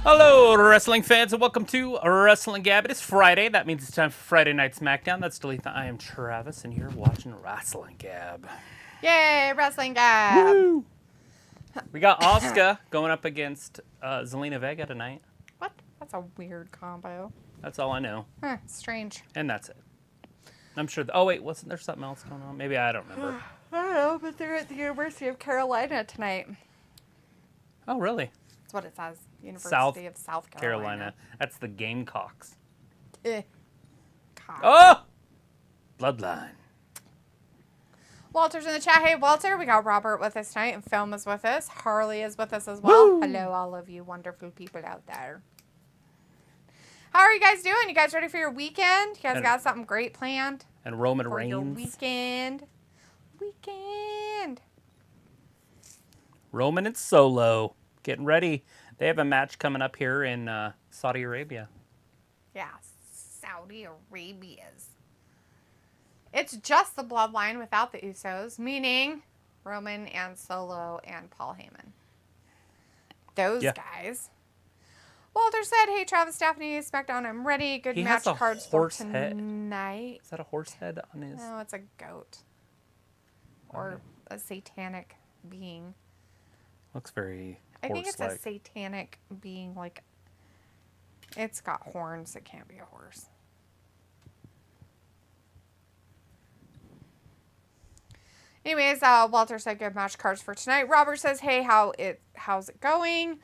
Hello, wrestling fans, and welcome to Wrestling Gab. It is Friday. That means it's time for Friday Night Smackdown. That's Dalitha. I am Travis, and you're watching Wrestling Gab. Yay, Wrestling Gab! Woo! We got Asuka going up against Zelina Vega tonight. What? That's a weird combo. That's all I know. Huh, strange. And that's it. I'm sure. Oh, wait, wasn't there something else going on? Maybe I don't remember. I don't know, but they're at the University of Carolina tonight. Oh, really? That's what it says. University of South Carolina. That's the Gamecocks. God. Oh! Bloodline. Walter's in the chat. Hey, Walter, we got Robert with us tonight, and Film is with us. Harley is with us as well. Woo! Hello, all of you wonderful people out there. How are you guys doing? You guys ready for your weekend? You guys got something great planned? And Roman for Reigns. your weekend. Roman and Solo. Getting ready. They have a match coming up here in Saudi Arabia. Yeah, Saudi Arabia's. It's just the bloodline without the Usos, meaning Roman and Solo and Paul Heyman. Those guys. Walter said, hey, Travis, Stephanie, Smackdown, I'm ready. Good match cards for tonight. Is that a horse head on his? No, it's a goat. Or a satanic being. Looks very I think it's horse-like. a satanic being, like, it's got horns. It can't be a horse. Anyways, Walter said good match cards for tonight. Robert says, hey, how's it going?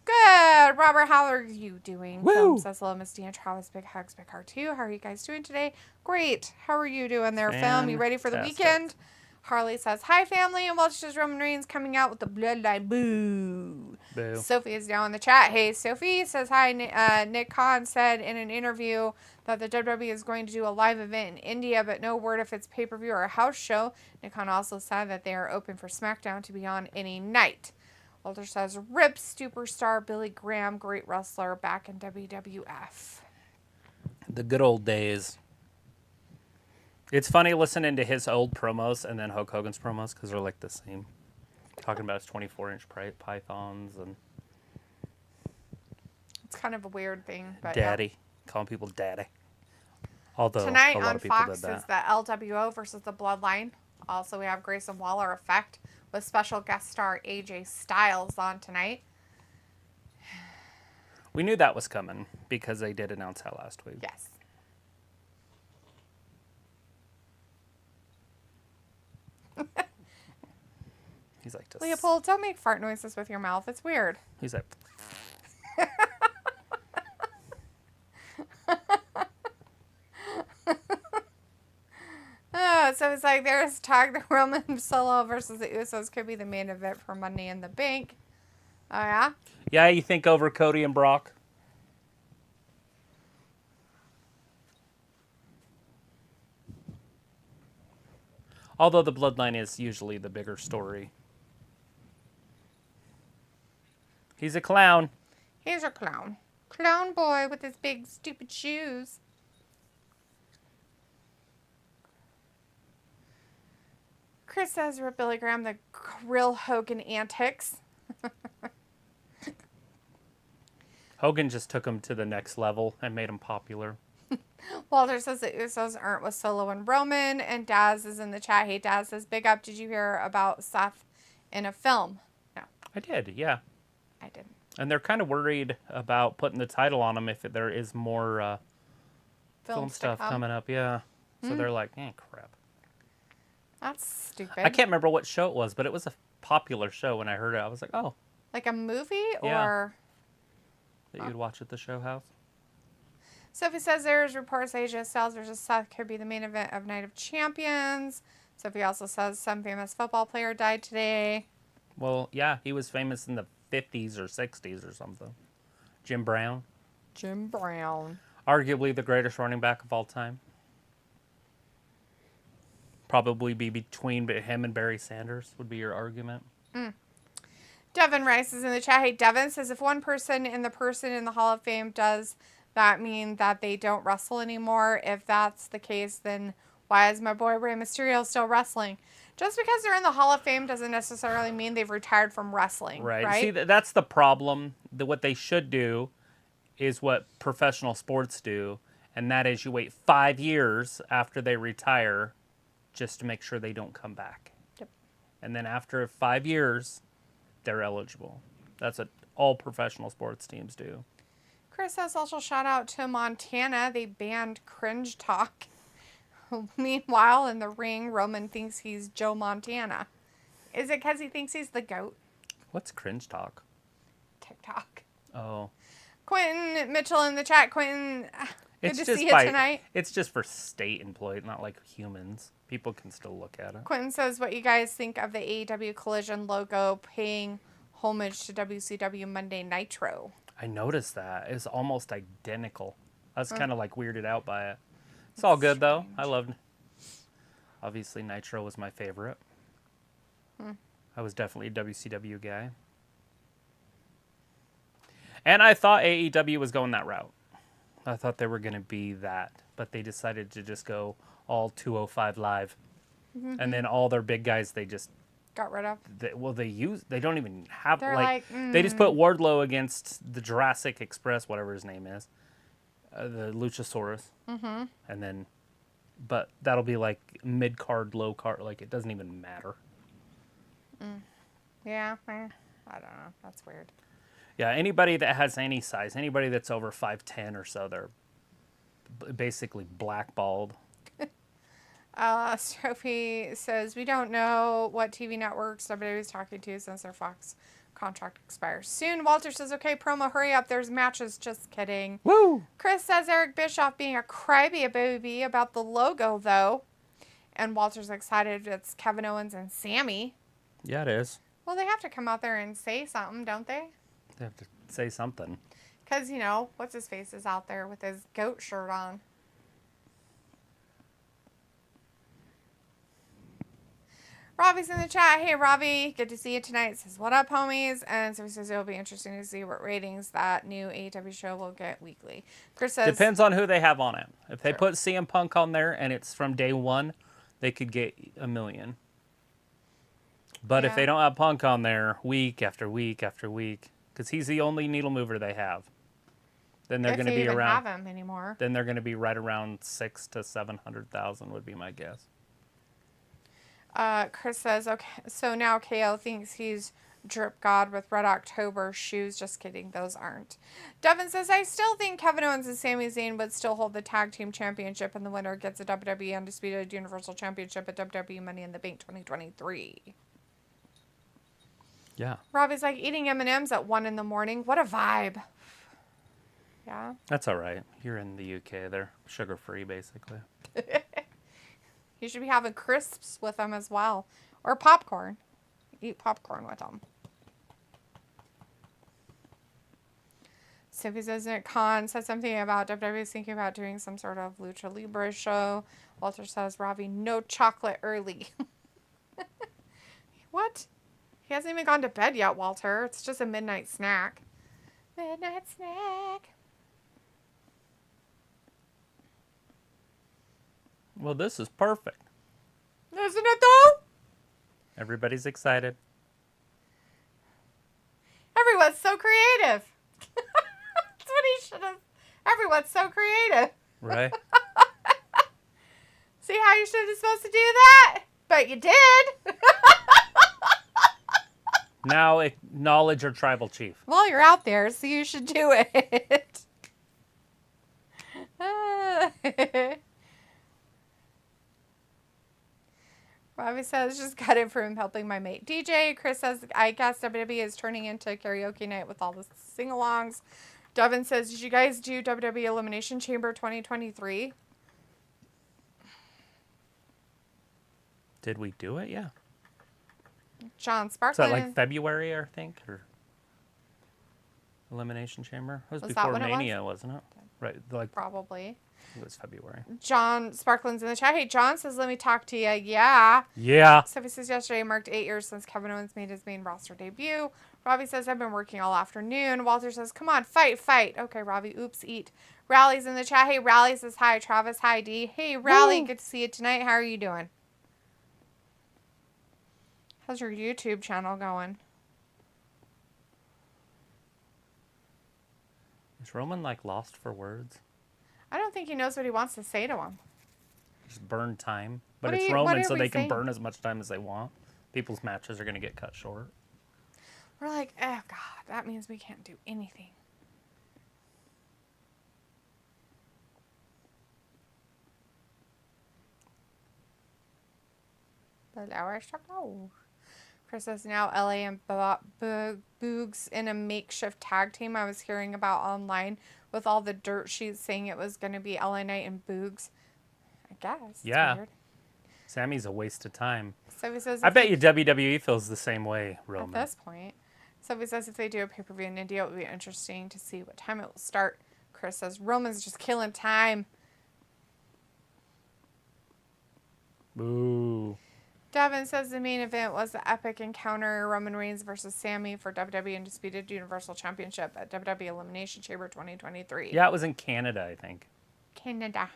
Good. Robert, how are you doing? Woo! Film says, hello, Miss Dean, Travis, big hugs, big heart too. How are you guys doing today? Great. How are you doing there, Film? You ready for the weekend? Harley says, hi, family. And Walter says, Roman Reigns coming out with the bloodline. Boo. Boo. Sophie is down in the chat. Hey, Sophie says, hi. Nick Khan said in an interview that the WWE is going to do a live event in India, but no word if it's pay-per-view or a house show. Nick Khan also said that they are open for SmackDown to be on any night. Walter says, RIP superstar Billy Graham, great wrestler, back in WWF. The good old days. It's funny listening to his old promos and then Hulk Hogan's promos because they're like the same. Talking about his 24-inch pythons and... It's kind of a weird thing, but daddy. Yeah. Calling people daddy. Although tonight a lot on of people Fox did that. is the LWO versus the Bloodline. Also, we have Grayson Waller Effect with special guest star AJ Styles on tonight. We knew that was coming because they did announce that last week. Yes. He's like, Leopold, don't make fart noises with your mouth. It's weird. He's like, oh, so it's like there's talk that Roman Solo versus the Usos could be the main event for Money in the Bank. Oh, yeah? yeah, you think over Cody and Brock? Although the bloodline is usually the bigger story. He's a clown. He's a clown. Clown boy with his big stupid shoes. Chris says, "Rip Billy Graham, the real Hogan antics." Hogan just took him to the next level and made him popular. Walter says the Usos aren't with Solo and Roman, and Daz is in the chat. Hey, Daz says, big up. Did you hear about Seth in a film? No. I did, yeah. I didn't. And they're kind of worried about putting the title on him if there is more film stuff coming up, yeah. So they're like, crap. That's stupid. I can't remember what show it was, but it was a popular show when I heard it. I was like, oh. Like a movie Yeah. or... That you'd watch at the show house? Sophie says there's reports AJ Styles versus Seth could be the main event of Night of Champions. Sophie also says some famous football player died today. Well, yeah, he was famous in the 50s or 60s or something. Jim Brown. Jim Brown. Arguably the greatest running back of all time. Probably be between him and Barry Sanders would be your argument. Devin Rice is in the chat. Hey, Devin says if one person in the Hall of Fame does that mean that they don't wrestle anymore? If that's the case, then why is my boy Rey Mysterio still wrestling? Just because they're in the Hall of Fame doesn't necessarily mean they've retired from wrestling. Right. See, that's the problem. What they should do is what professional sports do, and that is you wait 5 years after they retire just to make sure they don't come back. Yep. And then after 5 years, they're eligible. That's what all professional sports teams do. Chris says also shout out to Montana. They banned cringe talk. Meanwhile, in the ring, Roman thinks he's Joe Montana. Is it because he thinks he's the GOAT? What's cringe talk? TikTok. Oh. Quentin Mitchell in the chat. Quentin, good to see you tonight. It's just for state employees, not like humans. People can still look at it. Quentin says, what you guys think of the AEW Collision logo paying homage to WCW Monday Nitro? I noticed that. It's almost identical. I was kind of like weirded out by it. It's all good, though. I loved it. Obviously, Nitro was my favorite. I was definitely a WCW guy. And I thought AEW was going that route. I thought they were going to be that. But they decided to just go all 205 live. And then all their big guys, they just... got rid of. They don't even have... They're They just put Wardlow against the Jurassic Express, whatever his name is. The Luchasaurus. And then... But that'll be like mid-card, low-card. Like, it doesn't even matter. Yeah, I don't know. That's weird. Yeah, anybody that has any size, anybody that's over 5'10" or so, they're basically blackballed. Sophie says, we don't know what TV networks WWE is talking to since their Fox contract expires soon. Walter says, okay, promo, hurry up. There's matches. Just kidding. Woo! Chris says, Eric Bischoff being a crybaby about the logo, though. And Walter's excited it's Kevin Owens and Sammy. Yeah, it is. Well, they have to come out there and say something, don't they? They have to say something. Because, what's his face is out there with his goat shirt on. Robbie's in the chat. Hey, Robbie. Good to see you tonight. Says, what up, homies? And so he says it'll be interesting to see what ratings that new AEW show will get weekly. Chris says... Depends on who they have on it. If they put CM Punk on there and it's from day one, they could get 1 million. But if they don't have Punk on there week after week after week, because he's the only needle mover they have, then they're going to be around... have him anymore. Then they're going to be right around 600,000 to 700,000 would be my guess. Chris says, okay, so now KO thinks he's Drip God with Red October shoes. Just kidding, those aren't. Devin says, I still think Kevin Owens and Sami Zayn would still hold the Tag Team Championship, and the winner gets a WWE Undisputed Universal Championship at WWE Money in the Bank 2023. Yeah. Robbie's like, eating M&Ms at 1 in the morning. What a vibe. Yeah. That's all right. You're in the UK. They're sugar-free, basically. You should be having crisps with them as well. Or popcorn. Eat popcorn with them. Sophie says Nick Khan said something about WWE thinking about doing some sort of Lucha Libre show. Walter says, Robbie, no chocolate early. What? He hasn't even gone to bed yet, Walter. It's just a midnight snack. Midnight snack. Well, this is perfect. Isn't it, though? Everybody's excited. Everyone's so creative. That's what he should have. Everyone's so creative. Right? See how you should have supposed to do that? But you did. Now acknowledge your tribal chief. Well, you're out there, so you should do it. Robbie says, just got it from helping my mate DJ. Chris says, I guess WWE is turning into karaoke night with all the sing-alongs. Devin says, did you guys do WWE Elimination Chamber 2023? Did we do it? Yeah. John Sparklin. Is that like February, I think? Or Elimination Chamber? It was before Mania, wasn't it? Right. Like probably. It was February. John Sparklin's in the chat. Hey, John says, let me talk to you. Yeah. Yeah. Sophie says, yesterday marked 8 years since Kevin Owens made his main roster debut. Robbie says, I've been working all afternoon. Walter says, come on, fight. Okay, Robbie, oops, eat. Rally's in the chat. Hey, Rally says, hi. Travis, hi, D. Hey, Rally, good to see you tonight. How are you doing? How's your YouTube channel going? Is Roman like lost for words? I don't think he knows what he wants to say to him. Just burn time. But What it's are Roman, so we they can saying? burn as much time as they want. People's matches are going to get cut short. We're like, oh God, that means we can't do anything. The lower go. Chris says now LA and Boogs in a makeshift tag team I was hearing about online with all the dirt sheets saying it was going to be LA Knight and Boogs. I guess. It's Yeah. weird. Sammy's a waste of time. So he says, I bet you WWE feels the same way, Roman. at this point. So he says if they do a pay-per-view in India, it would be interesting to see what time it will start. Chris says Roman's just killing time. Boo. Devin says the main event was the epic encounter Roman Reigns versus Sammy for WWE Undisputed Universal Championship at WWE Elimination Chamber 2023. Yeah, it was in Canada, I think. Canada.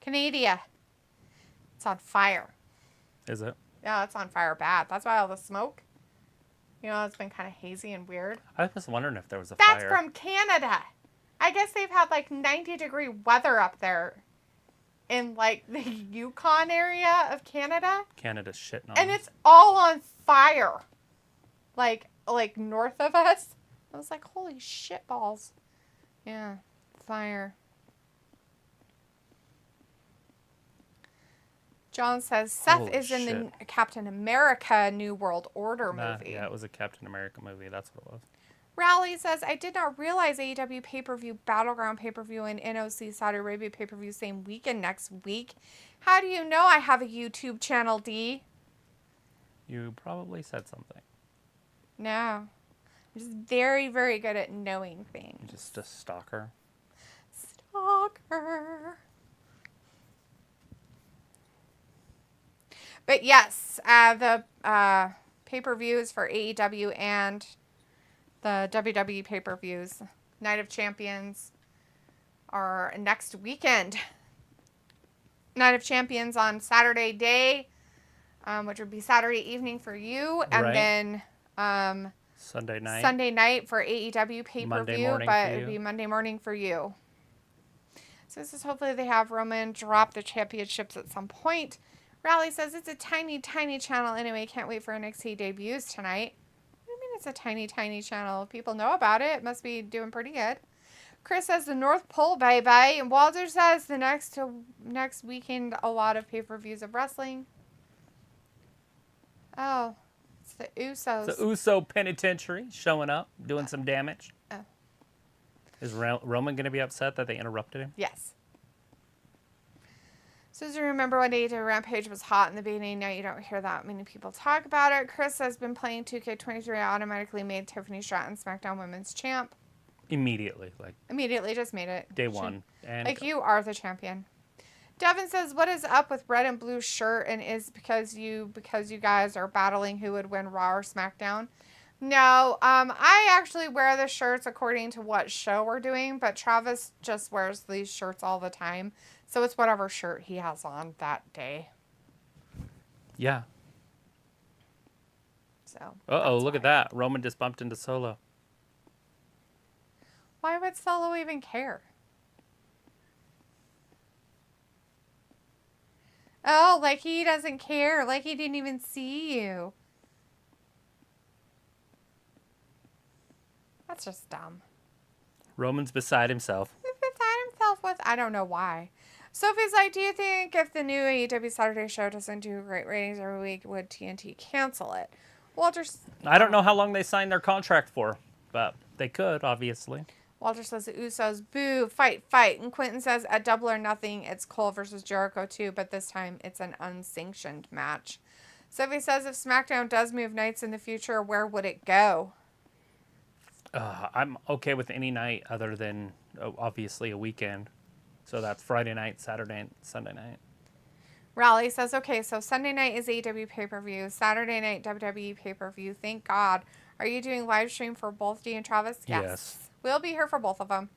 It's on fire. Is it? Yeah, it's on fire bad. That's why all the smoke. You know, it's been kind of hazy and weird. I was wondering if there was a That's fire. from Canada. I guess they've had like 90-degree weather up there in like the Yukon area of Canada. Canada's shitting on And us. it's all on fire. Like north of us. I was like, holy shit balls. Yeah, fire. John says Seth Holy is in shit. the Captain America New World Order movie. Yeah, it was a Captain America movie. That's what it was. Rally says, I did not realize AEW pay-per-view, Battleground pay-per-view, and NOC Saudi Arabia pay-per-view same weekend next week. How do you know I have a YouTube channel, D? You probably said something. No. I'm just very, very good at knowing things. Just a stalker. Stalker. But yes, the pay-per-views for AEW and the WWE pay-per-views, Night of Champions, are next weekend. Night of Champions on Saturday day, which would be Saturday evening for you, and Right. then Sunday night. Sunday night for AEW pay-per-view, morning but for it'd you. be Monday morning for you. So this is hopefully they have Roman drop the championships at some point. Rally says it's a tiny, tiny channel anyway. Can't wait for NXT debuts tonight. What do you mean it's a tiny, tiny channel? People know about it. It must be doing pretty good. Chris says the North Pole, bye-bye. And Walter says the next weekend, a lot of pay-per-views of wrestling. Oh, it's the Usos. It's the Uso Penitentiary showing up, doing some damage. Oh. Is Roman going to be upset that they interrupted him? Yes. So as you remember when AEW Rampage was hot in the beginning, now you don't hear that many people talk about it. Chris has been playing 2K23, automatically made Tiffany Stratton SmackDown Women's Champ. Immediately, Immediately just made it. day one. And Like you are the champion. Devin says, what is up with red and blue shirt and is because you guys are battling who would win Raw or SmackDown? No, I actually wear the shirts according to what show we're doing, but Travis just wears these shirts all the time. So it's whatever shirt he has on that day. yeah. So. Uh-oh, that's look at why. that. Roman just bumped into Solo. Why would Solo even care? Oh, like he doesn't care. Like he didn't even see you. That's just dumb. Roman's beside himself. He's beside himself with, I don't know why. Sophie's like, do you think if the new AEW Saturday show doesn't do great ratings every week, would TNT cancel it? Walter's. I don't know how long they signed their contract for, but they could, obviously. Walter says the Usos, boo, fight. And Quentin says, at Double or Nothing, it's Cole versus Jericho too, but this time it's an unsanctioned match. Sophie says, if SmackDown does move nights in the future, where would it go? I'm okay with any night other than, obviously, a weekend. So that's Friday night, Saturday, and Sunday night. Raleigh says, okay, so Sunday night is AEW pay-per-view, Saturday night WWE pay-per-view. Thank God. Are you doing live stream for both D and Travis? Yes. We'll be here for both of them.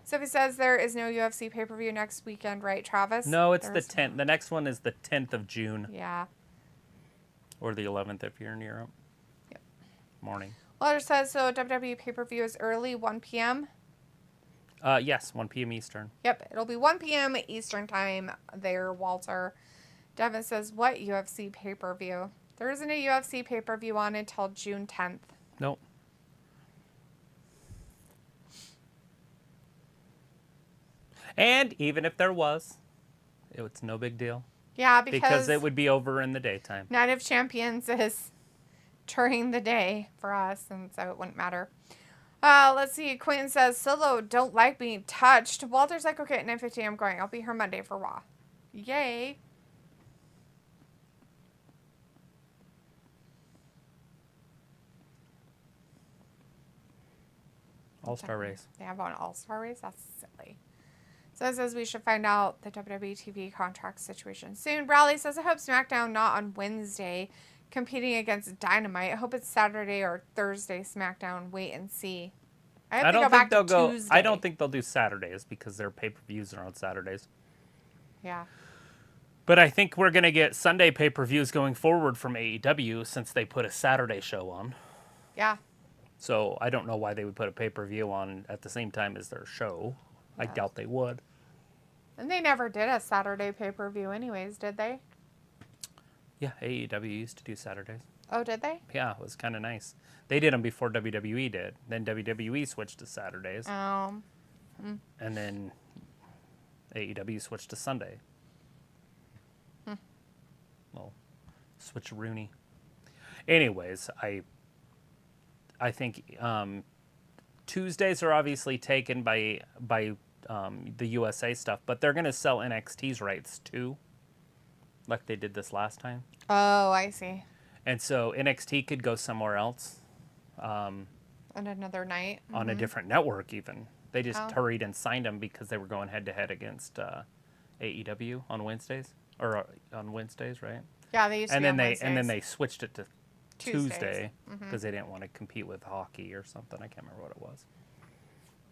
Sophie says there is no UFC pay-per-view next weekend, right, Travis? No, it's the 10th. The next one is the 10th of June. Yeah. Or the 11th if you're in Europe. Yep. Morning. Walter says, so WWE pay-per-view is early, 1 p.m.? Yes, 1 p.m. Eastern. Yep, it'll be 1 p.m. Eastern time there, Walter. Devin says, what UFC pay-per-view? There isn't a UFC pay-per-view on until June 10th. Nope. And even if there was, it's no big deal. Yeah, because it would be over in the daytime. Night of Champions is during the day for us, and so it wouldn't matter. Let's see. Quentin says, Solo don't like being touched. Walter's like, okay, at 9:50 I'm going. I'll be here Monday for Raw. Yay. All-Star Race. They have an All-Star Race? That's silly. So it says we should find out the WWE TV contract situation soon. Bradley says, I hope SmackDown not on Wednesday, competing against Dynamite. I hope it's Saturday or Thursday SmackDown. Wait and see. I don't think they'll go Tuesday. I don't think they'll do Saturdays because their pay-per-views are on Saturdays. Yeah. But I think we're going to get Sunday pay-per-views going forward from AEW since they put a Saturday show on. Yeah. So I don't know why they would put a pay-per-view on at the same time as their show. Yeah. I doubt they would. And they never did a Saturday pay-per-view anyways, did they? Yeah, AEW used to do Saturdays. Oh, did they? Yeah, it was kind of nice. They did them before WWE did. Then WWE switched to Saturdays. Oh. And then AEW switched to Sunday. Well, switch-a-rooney. Anyways, I think Tuesdays are obviously taken by the USA stuff, but they're going to sell NXT's rights too, like they did this last time. Oh, I see. And so NXT could go somewhere else. On another night. On a different network even. They just hurried and signed them because they were going head-to-head against AEW on Wednesdays. Or on Wednesdays, right? Yeah, they used to be on Wednesdays. And then they switched it to Tuesday because they didn't want to compete with hockey or something. I can't remember what it was.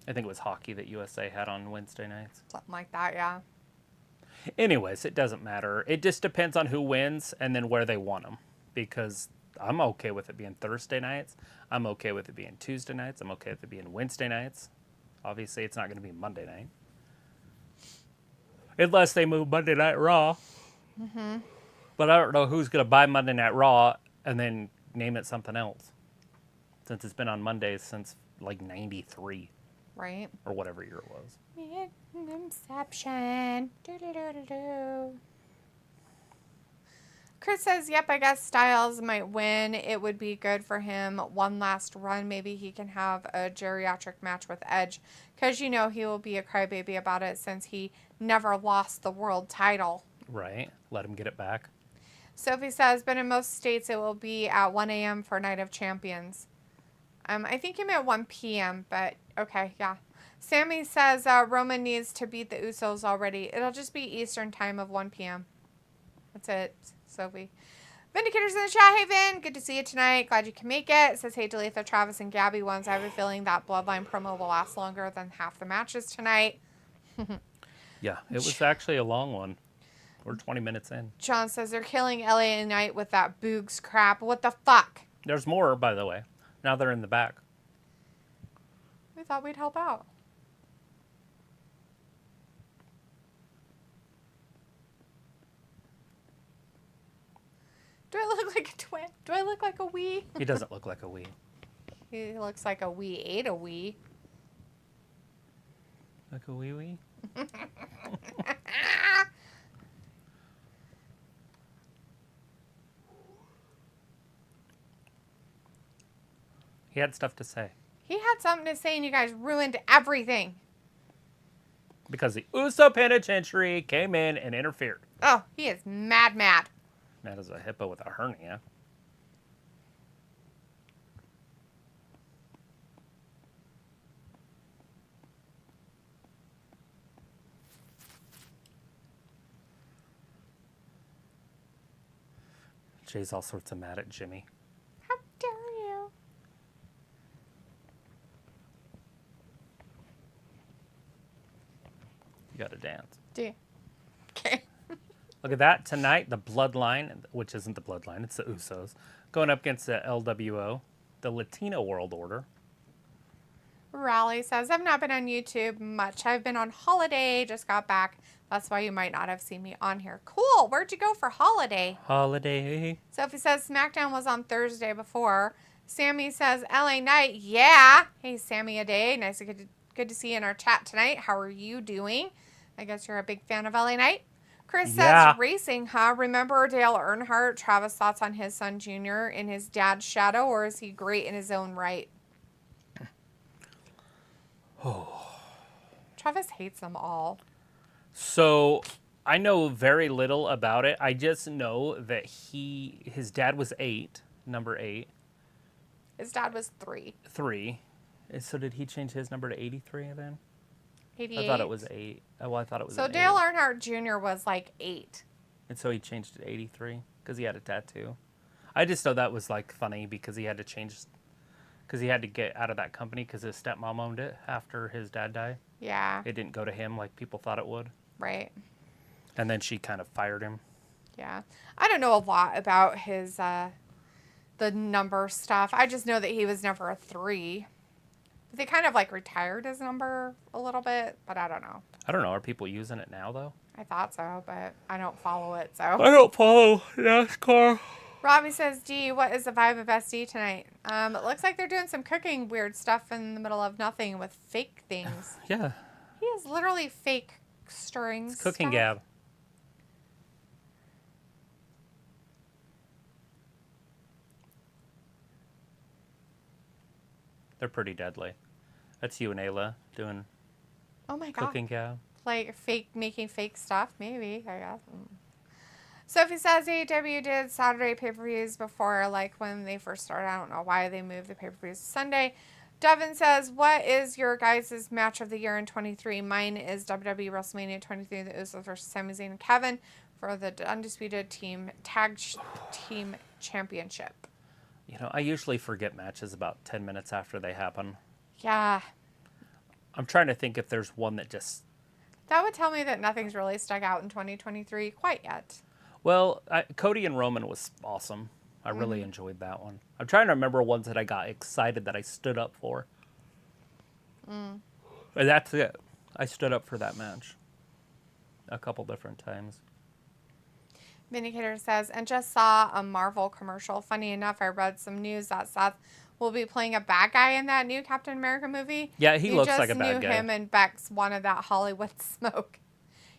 I think it was hockey that USA had on Wednesday nights. Something like that, yeah. Anyways, it doesn't matter. It just depends on who wins and then where they want them. Because I'm okay with it being Thursday nights. I'm okay with it being Tuesday nights. I'm okay with it being Wednesday nights. Obviously, it's not going to be Monday night. Unless they move Monday Night Raw. Mm-hmm. But I don't know who's going to buy Monday Night Raw and then name it something else. Since it's been on Mondays since like 93. Right. Or whatever year it was. Inception. Do-do-do-do-do. Chris says, yep, I guess Styles might win. It would be good for him. One last run. Maybe he can have a geriatric match with Edge. Because, you know, he will be a crybaby about it since he never lost the world title. Right. Let him get it back. Sophie says, but in most states it will be at 1 a.m. for Night of Champions. I think he meant 1 p.m., but okay, yeah. Sammy says Roman needs to beat the Usos already. It'll just be Eastern time of 1 p.m. That's it, Sophie. Vindicator's in the chat. Hey, Vin. Good to see you tonight. Glad you can make it. Says, hey, Dalitha, Travis, and Gabby ones. I have a feeling that Bloodline promo will last longer than half the matches tonight. Yeah, it was actually a long one. We're 20 minutes in. John says, they're killing LA Knight with that Boogs crap. What the fuck? There's more, by the way. Now they're in the back. We thought we'd help out. Do I look like a twin? Do I look like a wee? He doesn't look like a wee. He looks like a wee ate a wee. Like a wee wee? He had stuff to say. He had something to say and you guys ruined everything. Because the Uso Penitentiary came in and interfered. Oh, he is mad. Mad as a hippo with a hernia. Jay's all sorts of mad at Jimmy. How dare you? You gotta dance. Do you? Okay. Look at that. Tonight, the Bloodline, which isn't the Bloodline, it's the Usos, going up against the LWO, the Latino World Order. Raleigh says, I've not been on YouTube much. I've been on holiday, just got back. That's why you might not have seen me on here. Cool. Where'd you go for holiday? Holiday. Sophie says, SmackDown was on Thursday before. Sammy says, LA Knight, yeah. Hey, Sammy a day. Nice, good to see you in our chat tonight. How are you doing? I guess you're a big fan of LA Knight. Chris says, racing, huh? Remember Dale Earnhardt? Travis, thoughts on his son Junior in his dad's shadow, or is he great in his own right? Oh. Travis hates them all. So I know very little about it. I just know that his dad was number 8. His dad was 3. 3. So did he change his number to 83 then? 88. I thought it was 8. Well, I thought it was So Dale Earnhardt Jr. was like 8. And so he changed it to 83 because he had a tattoo. I just thought that was like funny because he had to change, because he had to get out of that company because his stepmom owned it after his dad died. Yeah. It didn't go to him like people thought it would. Right. And then she kind of fired him. Yeah. I don't know a lot about his, the number stuff. I just know that he was never a 3. They kind of like retired his number a little bit, but I don't know. I don't know. Are people using it now though? I thought so, but I don't follow it, so. I don't follow NASCAR. Robbie says, G, what is the vibe of SD tonight? It looks like they're doing some cooking weird stuff in the middle of nothing with fake things. Yeah. He is literally fake stirring It's cooking stuff. gab. They're pretty deadly. That's you and Ayla doing cooking gab. Like making fake stuff, maybe, I guess. Sophie says AEW did Saturday pay-per-views before, like when they first started. I don't know why they moved the pay-per-views to Sunday. Devin says, what is your guys' match of the year in 23? Mine is WWE WrestleMania 23, the Usos versus Sami Zayn and Kevin for the Undisputed Tag Team Championship. You know, I usually forget matches about 10 minutes after they happen. Yeah. I'm trying to think if there's one that just... That would tell me that nothing's really stuck out in 2023 quite yet. Well, Cody and Roman was awesome. I really enjoyed that one. I'm trying to remember ones that I got excited that I stood up for. And that's it. I stood up for that match a couple different times. Vindicator says, and just saw a Marvel commercial. Funny enough, I read some news that Seth will be playing a bad guy in that new Captain America movie. Yeah, he looks like a bad guy. You just knew him and Bex wanted that Hollywood smoke.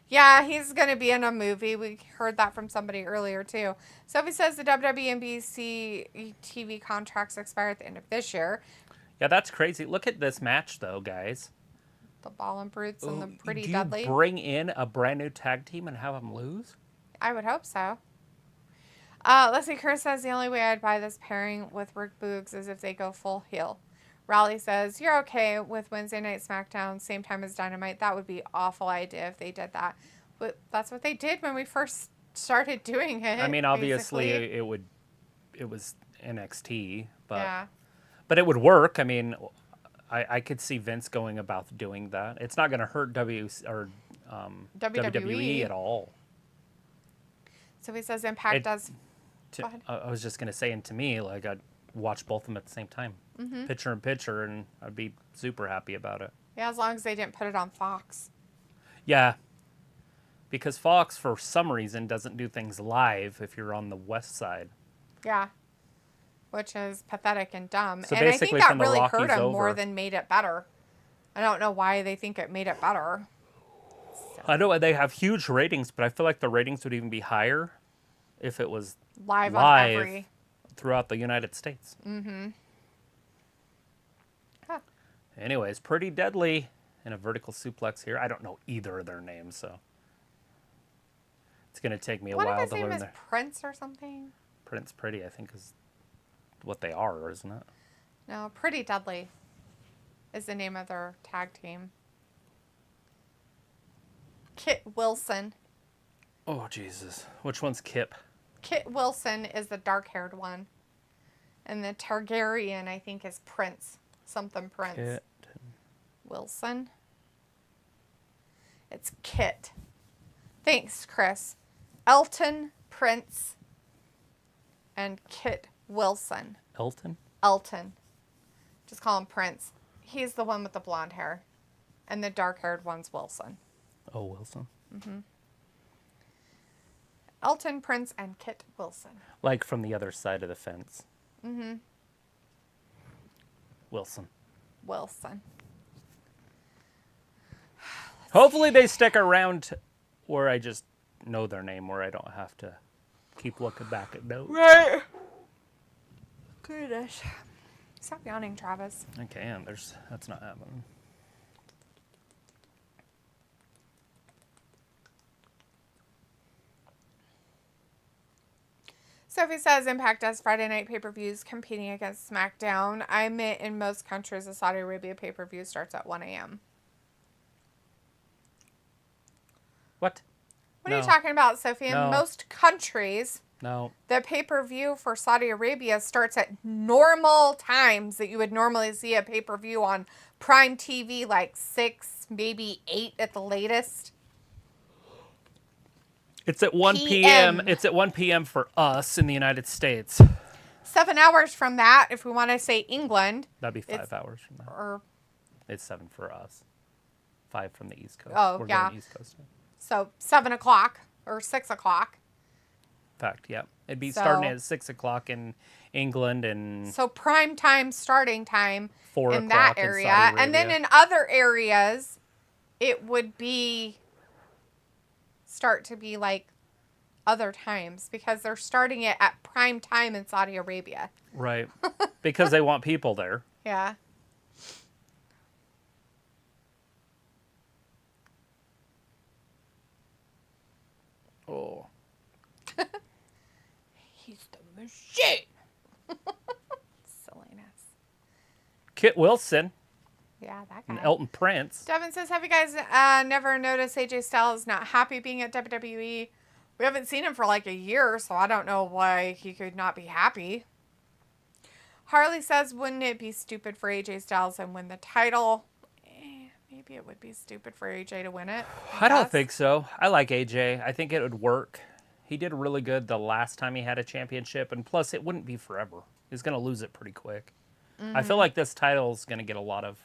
Yeah, he's going to be in a movie. We heard that from somebody earlier, too. Sophie says the WWE and NBC TV contracts expire at the end of this year. Yeah, that's crazy. Look at this match, though, guys. The Ballin' Brutes and the Pretty Do Dudley. you bring in a brand new tag team and have them lose? I would hope so. Leslie Kerr says the only way I'd buy this pairing with Rick Boogs is if they go full heel. Raleigh says, you're okay with Wednesday Night SmackDown, same time as Dynamite. That would be an awful idea if they did that. But that's what they did when we first started doing it. I mean, obviously, basically. it was NXT, but Yeah. But it would work. I mean, I could see Vince going about doing that. It's not going to hurt WWE at all. So he says Impact does... I was just going to say, and to me, like, I'd watch both of them at the same time. Picture in picture, and I'd be super happy about it. Yeah, as long as they didn't put it on Fox. Yeah. Because Fox, for some reason, doesn't do things live if you're on the west side. Yeah. Which is pathetic and dumb. So and I think that really hurt them over. more than made it better. I don't know why they think it made it better. So. I know they have huge ratings, but I feel like the ratings would even be higher if it was live on every... throughout the United States. Huh. Anyways, Pretty Deadly in a vertical suplex here. I don't know either of their names, so it's going to take me a while to learn. One of his name is Prince or something? Prince Pretty, I think, is what they are, isn't it? No, Pretty Deadly is the name of their tag team. Kit Wilson. Oh, Jesus. Which one's Kip? Kit Wilson is the dark-haired one. And the Targaryen, I think, is Prince. Something Prince. Kit. Wilson. It's Kit. Thanks, Chris. Elton Prince and Kit Wilson. Elton? Elton. Just call him Prince. He's the one with the blonde hair. And the dark-haired one's Wilson. Oh, Wilson. Mm-hmm. Elton Prince and Kit Wilson. Like from the other side of the fence. Mm-hmm. Wilson. Hopefully they stick around where I just know their name, where I don't have to keep looking back at notes. Right. Goodness. Stop yawning, Travis. I can. That's not happening. Sophie says Impact does Friday night pay-per-views competing against SmackDown. I admit in most countries the Saudi Arabia pay-per-view starts at 1 a.m. What? What are you talking about, Sophie? In most countries, the pay-per-view for Saudi Arabia starts at normal times that you would normally see a pay-per-view on Prime TV, like 6, maybe 8 at the latest. It's at 1 p.m. It's at 1 p.m. for us in the United States. 7 hours from that, if we want to say England. That'd be 5 hours from that. Or it's 7 for us. 5 from the East Coast. Oh, We're yeah. going East Coast. So 7 o'clock or 6 o'clock. Fact, yeah. It'd be starting at 6 o'clock in England and... So prime time, starting time 4 in that area. And then in other areas, it would start to be like other times because they're starting it at prime time in Saudi Arabia. Right. Because they want people there. Yeah. Oh. He's the machine. Silliness. Kit Wilson. Yeah, that guy. And Elton Prince. Devin says, have you guys never noticed AJ Styles not happy being at WWE? We haven't seen him for like a year, so I don't know why he could not be happy. Harley says, wouldn't it be stupid for AJ Styles and win the title? Maybe it would be stupid for AJ to win it. I don't think so. I like AJ. I think it would work. He did really good the last time he had a championship, and plus it wouldn't be forever. He's going to lose it pretty quick. Mm-hmm. I feel like this title is going to get a lot of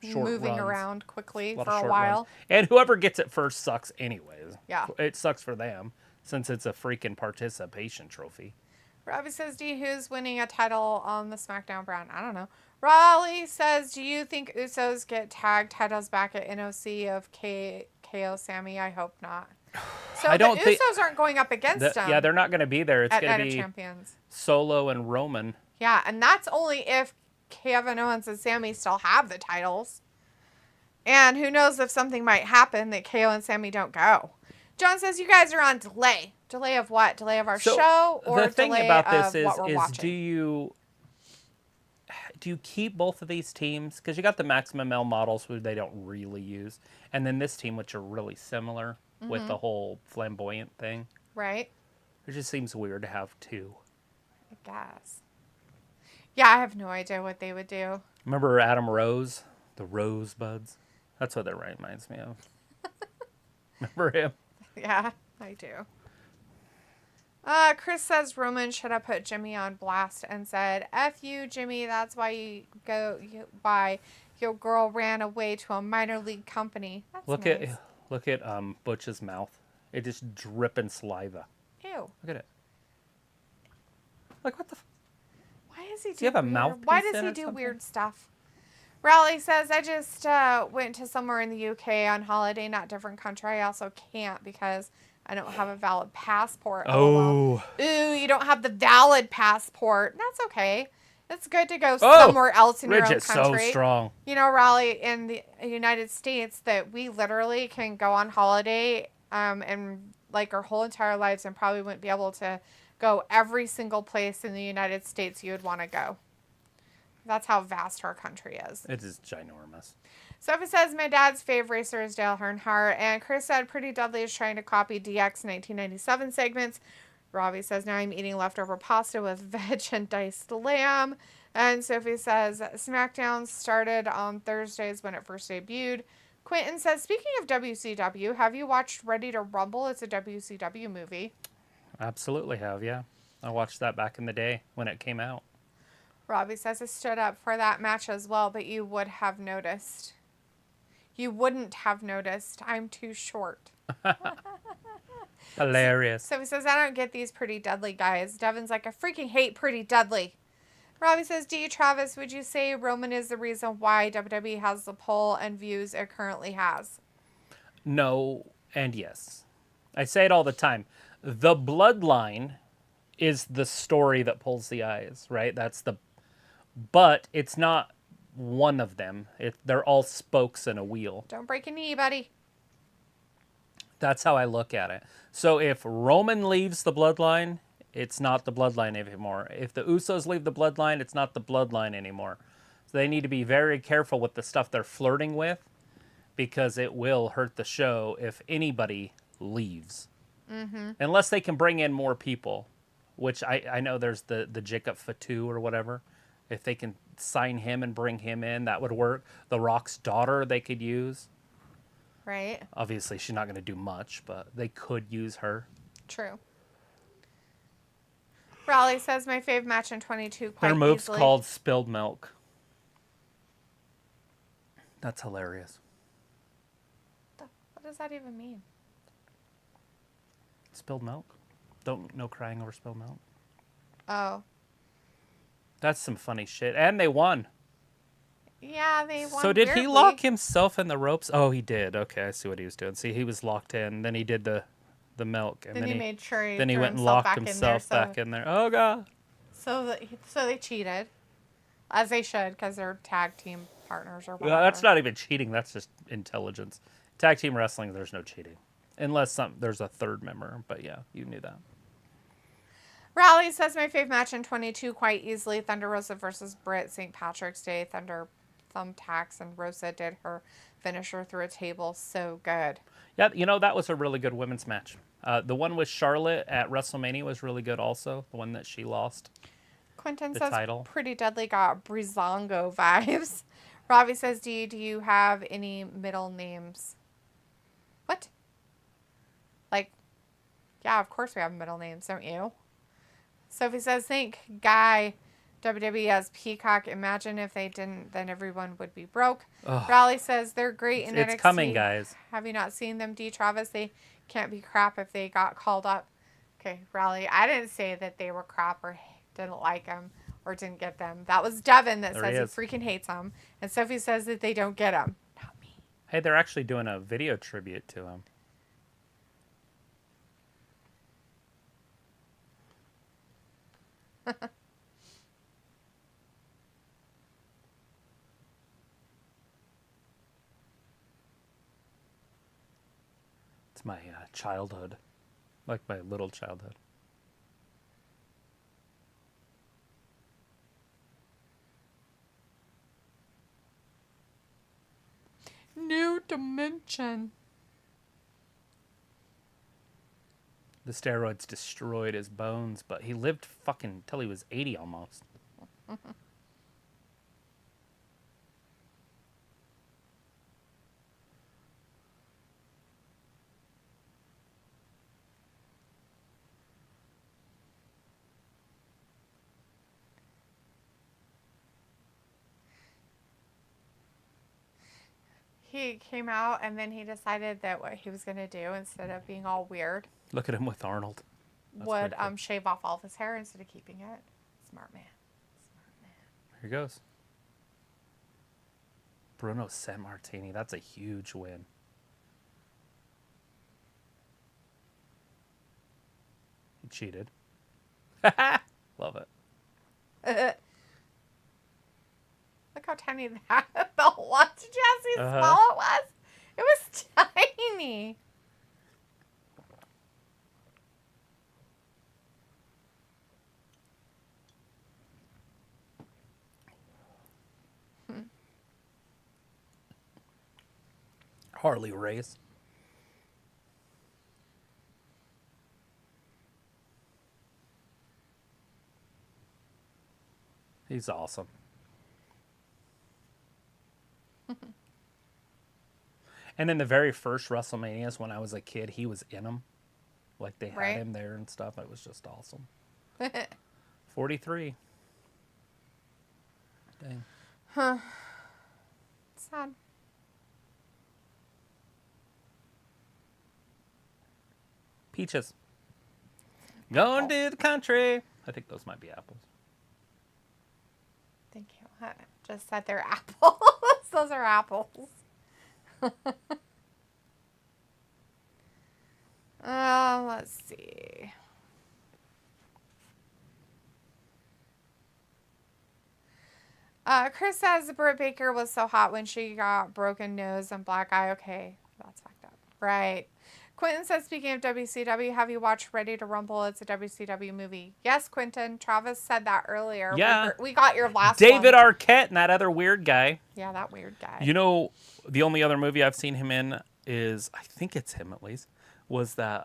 short moving runs. Around quickly for a while. Runs. And whoever gets it first sucks anyways. Yeah. It sucks for them since it's a freaking participation trophy. Robbie says, D, who's winning a title on the SmackDown brand? I don't know. Raleigh says, do you think Usos get tag titles back at NOC of KO Sammy? I hope not. So I don't think Usos aren't going up against them. Yeah, they're not going to be there. It's going to be Champions. Solo and Roman. Yeah, and that's only if Kevin Owens and Sammy still have the titles. And who knows if something might happen that KO and Sammy don't go. John says you guys are on delay. Delay of what? Delay of our show or the thing delay about of this what we're is watching? Do you keep both of these teams? Because you got the Maximum L models who they don't really use. And then this team, which are really similar with the whole flamboyant thing. Right. It just seems weird to have two. I guess. Yeah, I have no idea what they would do. Remember Adam Rose? The Rosebuds? That's what that reminds me of. Remember him? Yeah, I do. Chris says Roman should have put Jimmy on blast and said, F you, Jimmy, that's why your girl ran away to a minor league company. That's nice. Look at Butch's mouth. It just dripping saliva. Ew. Look at it. Like, what the... Why is he do you have a mouthpiece? Why does he do weird stuff? Raleigh says, I just went to somewhere in the UK on holiday, not different country. I also can't because I don't have a valid passport. Oh. Ooh, you don't have the valid passport. That's okay. It's good to go somewhere else in your own country. so strong. You know, Raleigh, in the United States, that we literally can go on holiday and like our whole entire lives and probably wouldn't be able to go every single place in the United States you would want to go. That's how vast our country is. It is ginormous. Sophie says, my dad's favorite racer is Dale Earnhardt. And Chris said, Pretty Dudley is trying to copy DX 1997 segments. Robbie says, now I'm eating leftover pasta with veg and diced lamb. And Sophie says, SmackDown started on Thursdays when it first debuted. Quentin says, speaking of WCW, have you watched Ready to Rumble? It's a WCW movie. Absolutely have, yeah. I watched that back in the day when it came out. Robbie says, I stood up for that match as well, but you would have noticed. You wouldn't have noticed. I'm too short. Hilarious. So he says, I don't get these Pretty Deadly guys. Devin's like, I freaking hate Pretty Deadly. Robbie says, D. Travis, would you say Roman is the reason why WWE has the pull and views it currently has? No and yes. I say it all the time. The bloodline is the story that pulls the eyes, right? But it's not one of them. They're all spokes in a wheel. Don't break a knee, buddy. That's how I look at it. So if Roman leaves the bloodline, it's not the bloodline anymore. If the Usos leave the bloodline, it's not the bloodline anymore. So they need to be very careful with the stuff they're flirting with, because it will hurt the show if anybody leaves. Mm-hmm. Unless they can bring in more people, which I know there's the Jacob Fatu or whatever. If they can sign him and bring him in, that would work. The Rock's daughter they could use. Right. Obviously, she's not going to do much, but they could use her. True. Raleigh says, my fave match in 22 quite Their move's easily. called Spilled Milk. That's hilarious. What does that even mean? Spilled milk? No crying over spilled milk. Oh. That's some funny shit. And they won. Yeah, they won. So did weirdly. he lock himself in the ropes? Oh, he did. Okay, I see what he was doing. See, he was locked in. Then he did the milk. And Then he made sure he Then he threw went and himself locked himself back in there. Oh, God. So they cheated. As they should, because they're tag team partners or whatever. Well, that's not even cheating. That's just intelligence. Tag team wrestling, there's no cheating. Unless there's a third member. But yeah, you knew that. Raleigh says, my fave match in 22 quite easily. Thunder Rosa versus Britt, St. Patrick's Day. Thunder thumbtacks, and Rosa did her finisher through a table. So good. Yeah, that was a really good women's match. The one with Charlotte at WrestleMania was really good also. The one that she lost. Quentin the says, title. Pretty Deadly got Breezango vibes. Robbie says, do you have any middle names? What? Like, yeah, of course we have middle names, don't you? Sophie says, think Guy, WWE as Peacock. Imagine if they didn't, then everyone would be broke. Ugh. Raleigh says, they're great in NXT. It's coming, guys. Have you not seen them, D. Travis? They can't be crap if they got called up. Okay, Raleigh, I didn't say that they were crap or didn't like them or didn't get them. That was Devin that says he freaking hates them. And Sophie says that they don't get them. Not me. Hey, they're actually doing a video tribute to him. It's my childhood. Like my little childhood. New dimension. The steroids destroyed his bones, but he lived fucking till he was 80 almost. He came out and then he decided that what he was going to do instead of being all weird Look at him with Arnold. That's would pretty cool. shave off all of his hair instead of keeping it. Smart man. Smart man. Here goes. Bruno Sammartini. That's a huge win. He cheated. Love it. Look how tiny that belt was. Did you see how small it was? It was tiny. Harley Race. He's awesome. And in the very first WrestleManias, when I was a kid, he was in them. Like, they had him there and stuff. It was just awesome. 43. Dang. Huh. Sad. Peaches. Going to the country. I think those might be apples. Thank you. I just said they're apples. Those are apples. Let's see. Chris says Britt Baker was so hot when she got broken nose and black eye. Okay, that's fucked up. Right. Quentin says, speaking of WCW, have you watched Ready to Rumble? It's a WCW movie. Yes, Quentin. Travis said that earlier. Yeah. We got your last David one. Arquette and that other weird guy. Yeah, that weird guy. You know, the only other movie I've seen him in is, I think it's him at least, was that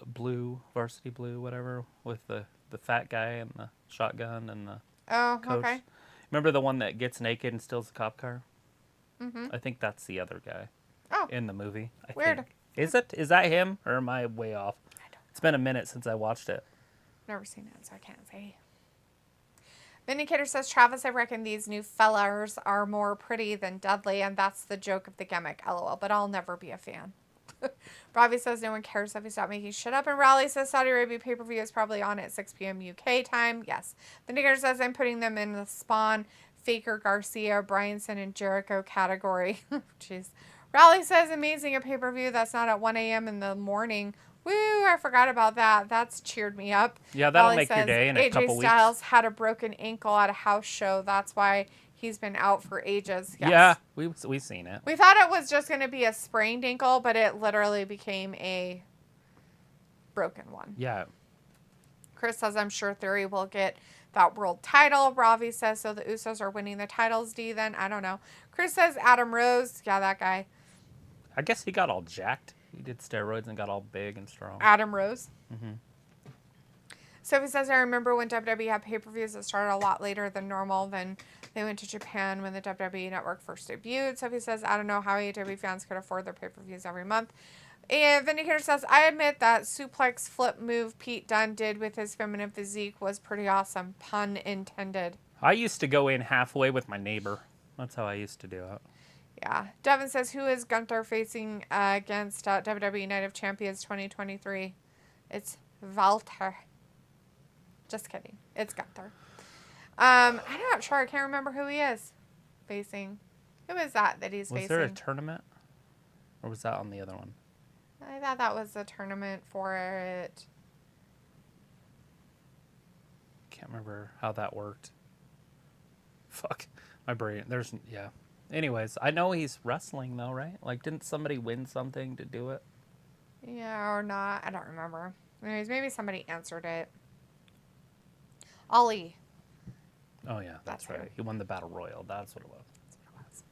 Blue, Varsity Blue, whatever, with the fat guy and the shotgun and the coach. Okay. Remember the one that gets naked and steals the cop car? Mm-hmm. I think that's the other guy in the movie. I weird. think. Is it? Is that him? Or am I way off? I don't know. It's been a minute since I watched it. Never seen it, so I can't say. Vindicator says, Travis, I reckon these new fellers are more pretty than Dudley, and that's the joke of the gimmick, LOL, but I'll never be a fan. Robbie says, no one cares if he stopped making shit up, and Raleigh says, Saudi Arabia pay-per-view is probably on at 6 p.m. UK time. Yes. Vindicator says, I'm putting them in the Spawn, Faker, Garcia, Bryanson, and Jericho category. Jeez. Raleigh says, amazing, a pay-per-view that's not at 1 a.m. in the morning. Woo, I forgot about that. That's cheered me up. Yeah, that'll Raleigh make your says, day in a couple AJ weeks. Styles had a broken ankle at a house show. That's why he's been out for ages. Yes. Yeah, we've seen it. We thought it was just going to be a sprained ankle, but it literally became a broken one. Yeah. Chris says, I'm sure Theory will get that world title. Ravi says, so the Usos are winning the titles, D, then? I don't know. Chris says, Adam Rose. Yeah, that guy. I guess he got all jacked. He did steroids and got all big and strong. Adam Rose. Mm-hmm. Sophie says, I remember when WWE had pay-per-views that started a lot later than normal. Then they went to Japan when the WWE Network first debuted. Sophie says, I don't know how AEW fans could afford their pay-per-views every month. And Vindicator says, I admit that suplex flip move Pete Dunne did with his feminine physique was pretty awesome. Pun intended. I used to go in halfway with my neighbor. That's how I used to do it. Yeah. Devin says, who is Gunther facing against WWE Night of Champions 2023? It's Walter. Just kidding. It's Gunther. I'm not sure. I can't remember who he is facing. Who is that he's facing? Was there a tournament? Or was that on the other one? I thought that was the tournament for it. Can't remember how that worked. Fuck. My brain. Yeah. Anyways, I know he's wrestling though, right? Like, didn't somebody win something to do it? Yeah, or not. I don't remember. Anyways, maybe somebody answered it. Ali. Oh, yeah, that's right. him. He won the Battle Royal. That's what it was.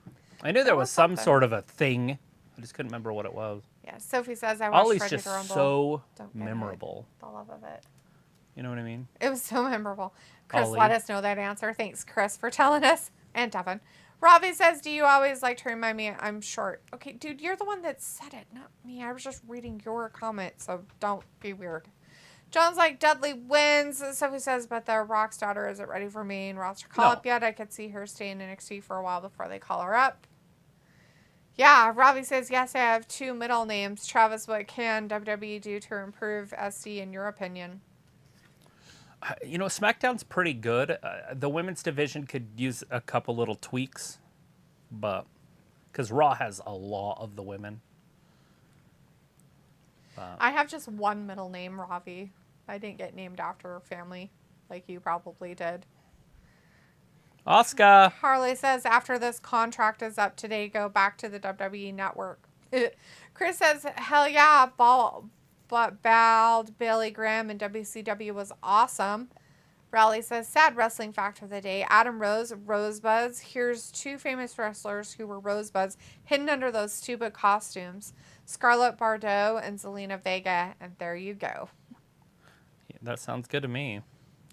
I knew there was some sort of a thing. I just couldn't remember what it was. Yeah, Sophie says, I watched Ollie's Ready just to Rumble. so Don't get memorable. it. The love of it. You know what I mean? It was so memorable. Chris Ollie. let us know that answer. Thanks, Chris, for telling us. And Devin. Robbie says, do you always like to remind me I'm short? Okay, dude, you're the one that said it, not me. I was just reading your comment, so don't be weird. John's like, Dudley wins. Sophie says, but the Rock's daughter isn't ready for main roster call-up yet. I could see her staying in NXT for a while before they call her up. Yeah, Robbie says, yes, I have 2 middle names. Travis, what can WWE do to improve SD in your opinion? You know, SmackDown's pretty good. The women's division could use a couple little tweaks, but because Raw has a lot of the women. I have just one middle name, Ravi. I didn't get named after a family like you probably did. Asuka. Harley says, after this contract is up today, go back to the WWE Network. Chris says, hell yeah, but bowed Bailey Graham and WCW was awesome. Raleigh says, sad wrestling fact of the day. Adam Rose, Rosebuds. Here's 2 famous wrestlers who were Rosebuds hidden under those stupid costumes. Scarlett Bordeaux and Zelina Vega. And there you go. Yeah, that sounds good to me.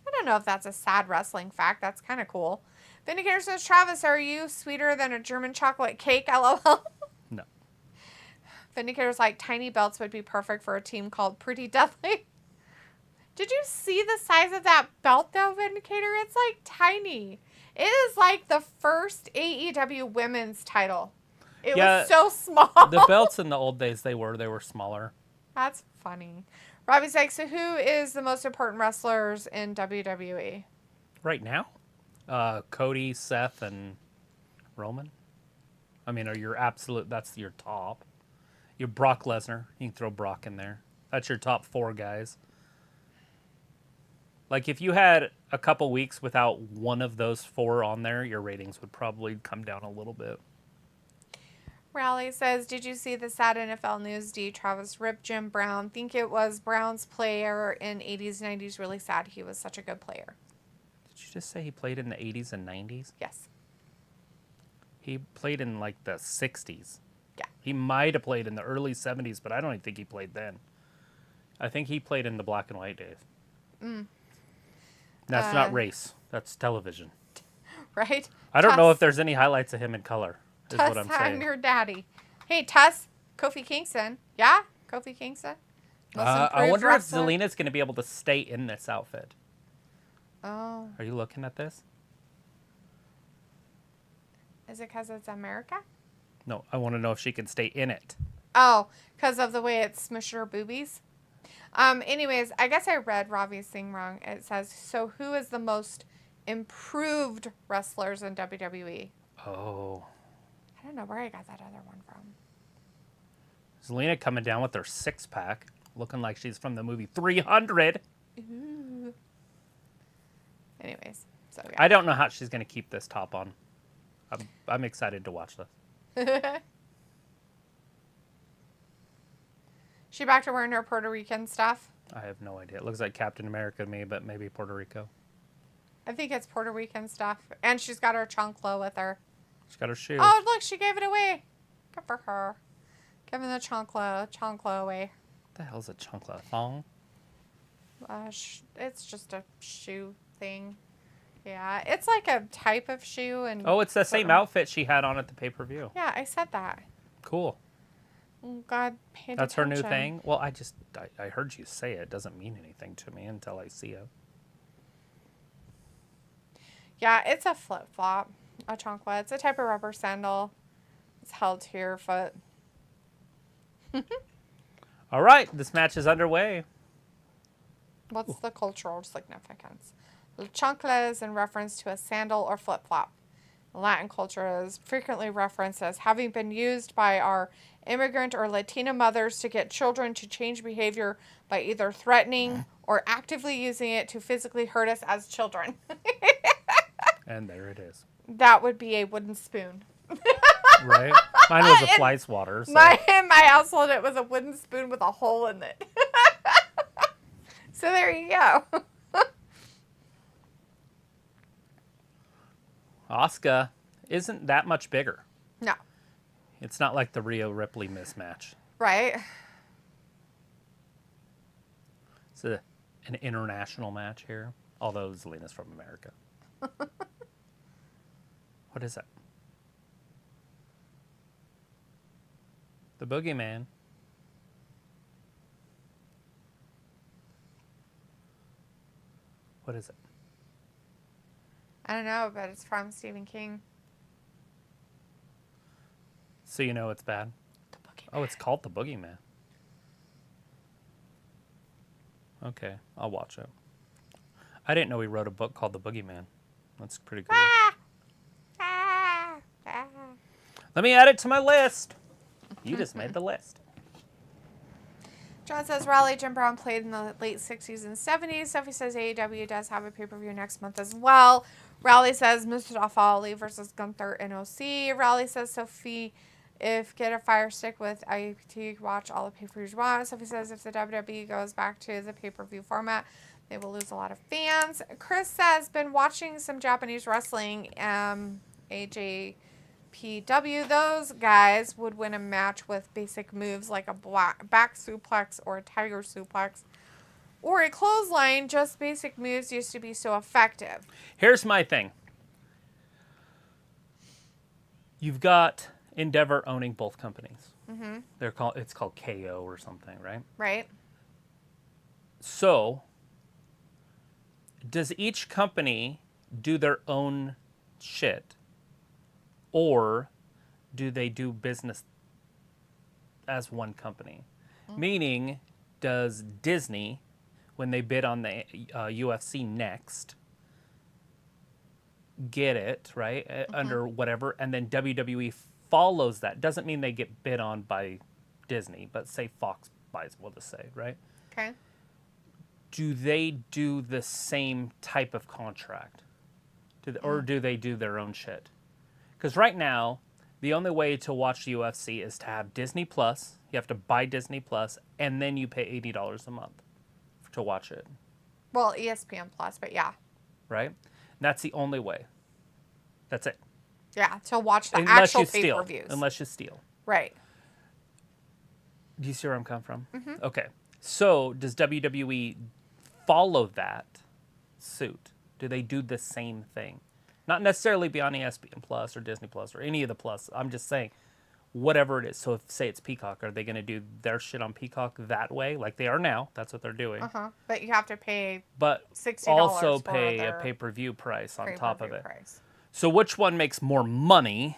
I don't know if that's a sad wrestling fact. That's kind of cool. Vindicator says, Travis, are you sweeter than a German chocolate cake? LOL. No. Vindicator's like, tiny belts would be perfect for a team called Pretty Deadly. Did you see the size of that belt, though, Vindicator? It's, like, tiny. It is, like, the first AEW women's title. It was so small. The belts in the old days, they were smaller. That's funny. Robbie's like, so who is the most important wrestlers in WWE? Right now? Cody, Seth, and Roman. I mean, that's your top. Your Brock Lesnar. You can throw Brock in there. That's your top 4 guys. Like, if you had a couple weeks without one of those 4 on there, your ratings would probably come down a little bit. Raleigh says, did you see the sad NFL news? D. Travis ripped Jim Brown. Think it was Brown's player in 80s, 90s. Really sad. He was such a good player. Did you just say he played in the 80s and 90s? Yes. He played in, like, the 60s. Yeah. He might have played in the early 70s, but I don't even think he played then. I think he played in the black and white days. That's not race. That's television. Right? I don't know if there's any highlights of him in color, is Tuss, what I'm saying. I'm your daddy. Hey, Tuss, Kofi Kingston. Yeah? Kofi Kingston? I wonder if Zelina's going to be able to stay in this outfit. Oh. Are you looking at this? Is it because it's America? No, I want to know if she can stay in it. Oh, because of the way it smushed her boobies? Anyways, I guess I read Ravi's thing wrong. It says, so who is the most improved wrestlers in WWE? Oh. I don't know where I got that other one from. Zelina coming down with her 6-pack, looking like she's from the movie 300. Ooh. Anyways, so yeah. I don't know how she's going to keep this top on. I'm excited to watch this. She back to wearing her Puerto Rican stuff? I have no idea. It looks like Captain America to me, but maybe Puerto Rico. I think it's Puerto Rican stuff. And she's got her chancla with her. She's got her shoe. Oh, look, she gave it away. Good for her. Giving the chancla away. What the hell's a chancla? Thong? It's just a shoe thing. Yeah, it's like a type of shoe. And oh, it's the same outfit she had on at the pay-per-view. Yeah, I said that. Cool. Oh, God, paid That's attention. her new thing? Well, I heard you say it. It doesn't mean anything to me until I see it. Yeah, it's a flip-flop, a chancla. It's a type of rubber sandal. It's held to your foot. All right, this match is underway. What's the cultural significance? The chancla is in reference to a sandal or flip-flop. Latin culture is frequently referenced as having been used by our immigrant or Latina mothers to get children to change behavior by either threatening or actively using it to physically hurt us as children. And there it is. That would be a wooden spoon. Right? Mine was a fly swatter. So. In my household, it was a wooden spoon with a hole in it. So there you go. Asuka isn't that much bigger. No. It's not like the Rhea Ripley mismatch. Right. It's an international match here, although Zelina's from America. What is that? The Boogeyman. What is it? I don't know, but it's from Stephen King. So you know it's bad? The Boogeyman. Oh, it's called The Boogeyman. Okay, I'll watch it. I didn't know he wrote a book called The Boogeyman. That's pretty cool. Let me add it to my list. You just made the list. John says Raleigh Jim Brown played in the late 60s and 70s. Sophie says AEW does have a pay-per-view next month as well. Raleigh says Mustafa Ali versus Gunther in OC. Raleigh says Sophie, if get a fire stick with IPT, watch all the pay-per-views you want. Sophie says if the WWE goes back to the pay-per-view format, they will lose a lot of fans. Chris says been watching some Japanese wrestling. AJPW, those guys would win a match with basic moves like a back suplex or a tiger suplex or a clothesline. Just basic moves used to be so effective. Here's my thing. You've got Endeavor owning both companies. Mm-hmm. It's called KO or something, right? Right. So, does each company do their own shit, or do they do business as one company? Meaning, does Disney, when they bid on the UFC next, get it, right, under whatever, and then WWE follows that? Doesn't mean they get bid on by Disney, but say Fox buys, we'll just say, right? Okay. Do they do the same type of contract? Or do they do their own shit? Because right now, the only way to watch the UFC is to have Disney Plus. You have to buy Disney Plus, and then you pay $80 a month to watch it. Well, ESPN Plus, but yeah. Right? And that's the only way. That's it. Yeah, to watch the Unless actual you steal. pay-per-views. Unless you steal. Right. Do you see where I'm coming from? Mm-hmm. Okay. So does WWE follow that suit? Do they do the same thing? Not necessarily be on ESPN Plus or Disney Plus or any of the Plus. I'm just saying, whatever it is. So if, say it's Peacock, are they going to do their shit on Peacock that way? Like they are now. That's what they're doing. But you have to pay But $60 also for pay a their pay-per-view price on top of it. price. So which one makes more money?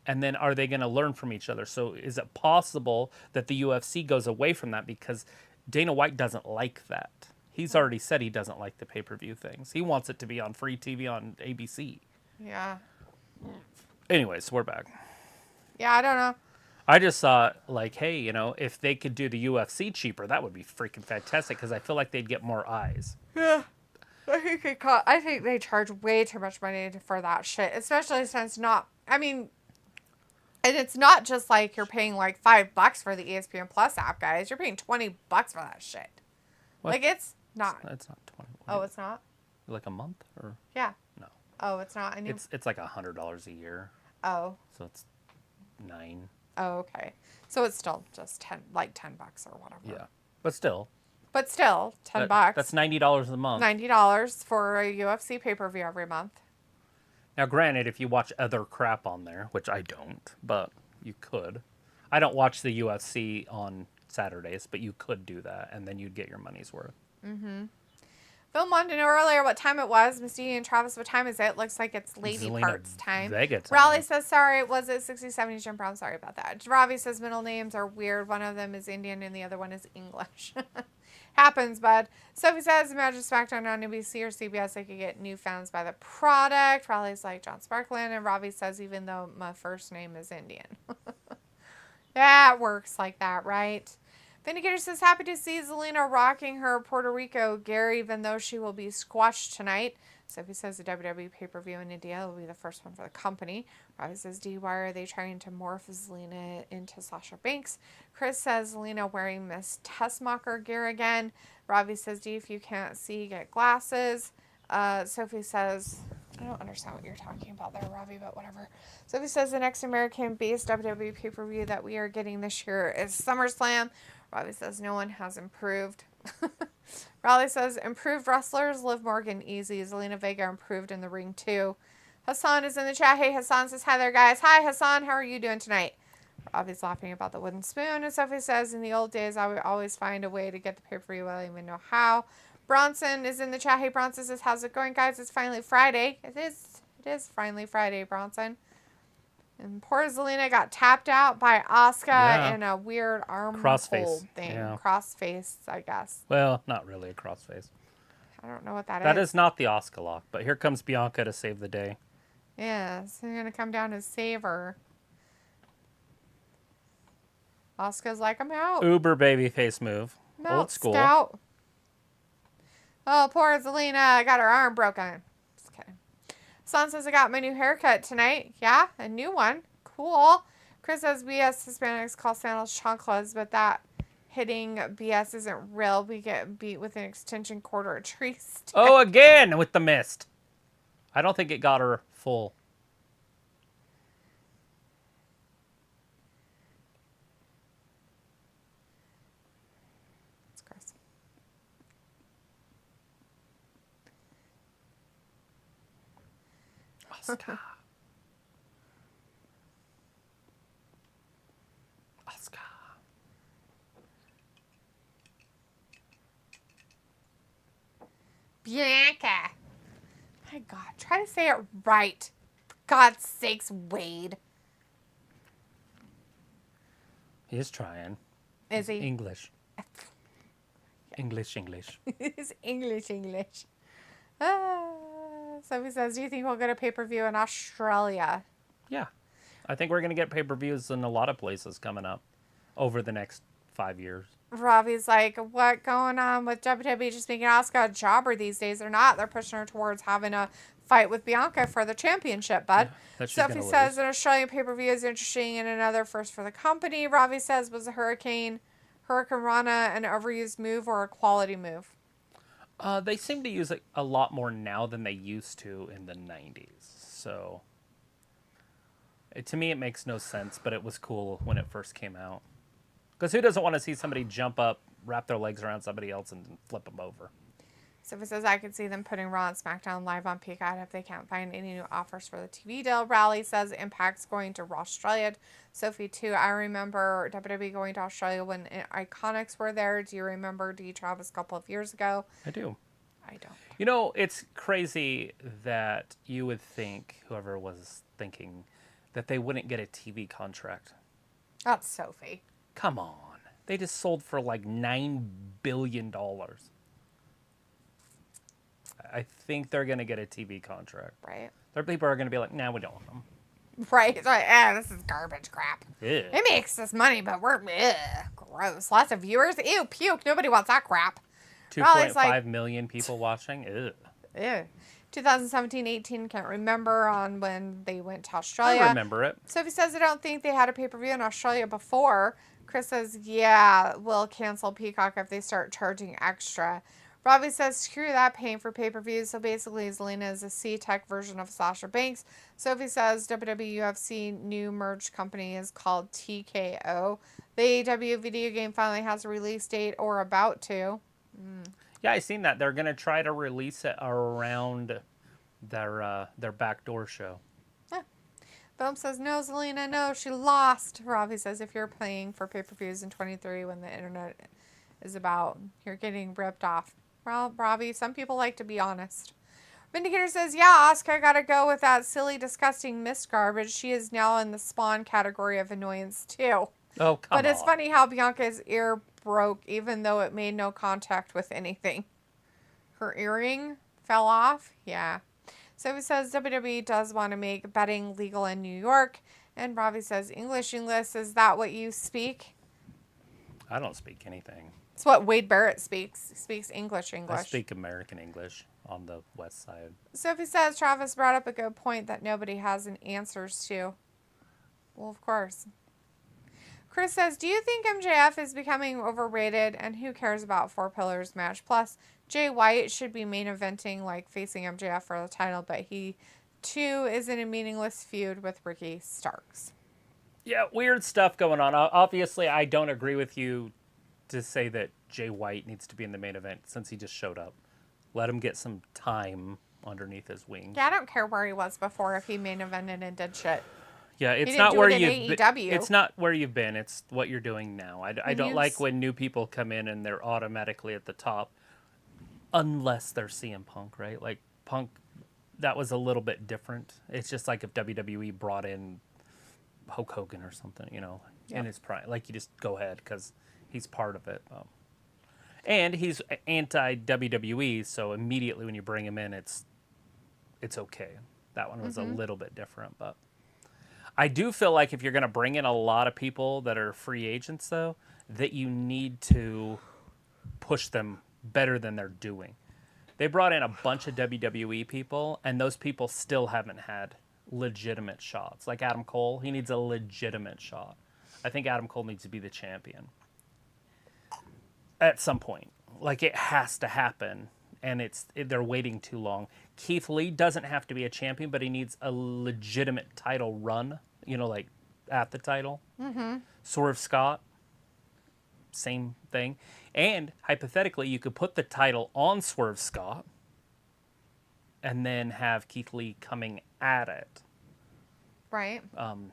And then are they going to learn from each other? So is it possible that the UFC goes away from that because Dana White doesn't like that? He's already said he doesn't like the pay-per-view things. He wants it to be on free TV on ABC. Yeah. Anyways, we're back. Yeah, I don't know. I just thought, like, hey, you know, if they could do the UFC cheaper, that would be freaking fantastic because I feel like they'd get more eyes. Yeah. I think they charge way too much money for that shit, especially since and it's not just like you're paying like $5 for the ESPN Plus app, guys. You're paying $20 for that shit. What? Like it's not. It's not 20. Oh, it's not? Like a month or Yeah. no? Oh, it's not. It's like $100 a year. Oh. So it's $9. Oh, okay. So it's still just $10 or whatever. Yeah, but still. But still, $10. That's $90 a month. $90 for a UFC pay-per-view every month. Now, granted, if you watch other crap on there, which I don't, but you could. I don't watch the UFC on Saturdays, but you could do that, and then you'd get your money's worth. Mm-hmm. Phil wanted to know earlier what time it was. Misty and Travis, what time is it? Looks like it's Lady Parts time. Vega time. Raleigh says, sorry, was it 6070 Jim Brown? Sorry about that. Ravi says middle names are weird. One of them is Indian and the other one is English. Happens, bud. Sophie says, imagine SmackDown on NBC or CBS, they could get new fans by the product. Raleigh's like John Sparkland. And Ravi says, even though my first name is Indian. That works like that, right? Vindicator says, happy to see Zelina rocking her Puerto Rico gear, even though she will be squashed tonight. Sophie says the WWE pay-per-view in India will be the first one for the company. Robbie says, D, why are they trying to morph Zelina into Sasha Banks? Chris says, Zelina wearing Miss Tessmacher gear again. Robbie says, D, if you can't see, get glasses. Sophie says, I don't understand what you're talking about there, Robbie, but whatever. Sophie says, the next American-based WWE pay-per-view that we are getting this year is SummerSlam. Robbie says, no one has improved. Raleigh says, improved wrestlers, Liv Morgan, easy. Zelina Vega improved in the ring, too. Hassan is in the chat. Hey, Hassan says, hi there, guys. Hi, Hassan. How are you doing tonight? Robbie's laughing about the wooden spoon. And Sophie says, in the old days, I would always find a way to get the pay-per-view. I don't even know how. Bronson is in the chat. Hey, Bronson says, how's it going, guys? It's finally Friday. It is finally Friday, Bronson. And poor Zelina got tapped out by Asuka in a weird arm hold thing. Yeah. Crossface, I guess. Well, not really a crossface. I don't know what that is. That is not the Asuka lock, but here comes Bianca to save the day. Yeah, so you're going to come down and save her. Asuka's like, I'm out. Uber babyface move. I'm out, Old school. Scout. Oh, poor Zelina got her arm broken. Just kidding. Son says, I got my new haircut tonight. Yeah, a new one. Cool. Chris says, BS Hispanics call sandals chanclas, but that hitting BS isn't real. We get beat with an extension cord or a tree stick. Oh, again with the mist. I don't think it got her full. That's gross. Oh, stop. My God, try to say it right. For God's sakes, Wade. He is trying. Is he? English. English. It's English. Sophie says, do you think we'll get a pay-per-view in Australia? Yeah. I think we're going to get pay-per-views in a lot of places coming up over the next 5 years. Robbie's like, what going on with WWE just making Asuka a jobber these days? They're not. They're pushing her towards having a fight with Bianca for the championship, bud. Yeah, Sophie says an Australian pay-per-view is interesting and another first for the company. Robbie says, was a Hurricane Rana an overused move or a quality move? They seem to use it a lot more now than they used to in the 90s. So, to me, it makes no sense, but it was cool when it first came out. Because who doesn't want to see somebody jump up, wrap their legs around somebody else, and flip them over? Sophie says, I could see them putting Raw and SmackDown live on Peacock if they can't find any new offers for the TV deal. Raleigh says Impact's going to Raw Australia. Sophie, too. I remember WWE going to Australia when Iconics were there. Do you remember D. Travis a couple of years ago? I do. I don't. You know, it's crazy that you would think, whoever was thinking, that they wouldn't get a TV contract. That's Sophie. Come on. They just sold for like $9 billion. I think they're going to get a TV contract. Right. Their people are going to be like, nah, we don't want them. Right. It's like, this is garbage crap. Ew. It makes us money, but we're gross. Lots of viewers. Ew, puke. Nobody wants that crap. 2.5 million people watching. Ew. 2017-18, can't remember on when they went to Australia. I remember it. Sophie says, I don't think they had a pay-per-view in Australia before. Chris says, yeah, we'll cancel Peacock if they start charging extra. Robbie says, screw that, paying for pay-per-views. So basically, Zelina is a C-Tech version of Sasha Banks. Sophie says, WWE UFC new merged company is called TKO. The AEW video game finally has a release date or about to. Yeah, I seen that. They're going to try to release it around their backdoor show. Boom says, no, Zelina, no, she lost. Robbie says, if you're playing for pay-per-views in 23 when the internet is about, you're getting ripped off. Well, Robbie, some people like to be honest. Vindicator says, yeah, Asuka gotta go with that silly, disgusting mist garbage. She is now in the Spawn category of annoyance, too. Oh, come on. But it's funny how Bianca's ear broke, even though it made no contact with anything. Her earring fell off? Yeah. So he says WWE does want to make betting legal in New York. And Robbie says, English, is that what you speak? I don't speak anything. It's what Wade Barrett speaks. He speaks English. I speak American English on the west side. Sophie says Travis brought up a good point that nobody has an answers to. Well, of course. Chris says, do you think MJF is becoming overrated? And who cares about 4 Pillars match? Plus, Jay White should be main eventing, like facing MJF for the title, but he, too, is in a meaningless feud with Ricky Starks. Yeah, weird stuff going on. Obviously, I don't agree with you to say that Jay White needs to be in the main event since he just showed up. Let him get some time underneath his wing. Yeah, I don't care where he was before if he main evented and did shit. Yeah, it's not where you've been. It's not where you've been. It's what you're doing now. I don't like when new people come in and they're automatically at the top, unless they're CM Punk, right? Like Punk, that was a little bit different. It's just like if WWE brought in Hulk Hogan or something, in his prime. Like you just go ahead because he's part of it. And he's anti-WWE, so immediately when you bring him in, it's okay. That one was a little bit different, but I do feel like if you're going to bring in a lot of people that are free agents, though, that you need to push them better than they're doing. They brought in a bunch of WWE people, and those people still haven't had legitimate shots. Like Adam Cole, he needs a legitimate shot. I think Adam Cole needs to be the champion at some point. Like, it has to happen, and they're waiting too long. Keith Lee doesn't have to be a champion, but he needs a legitimate title run, like at the title. Mm-hmm. Swerve Scott, same thing. And hypothetically, you could put the title on Swerve Scott and then have Keith Lee coming at it. Right. And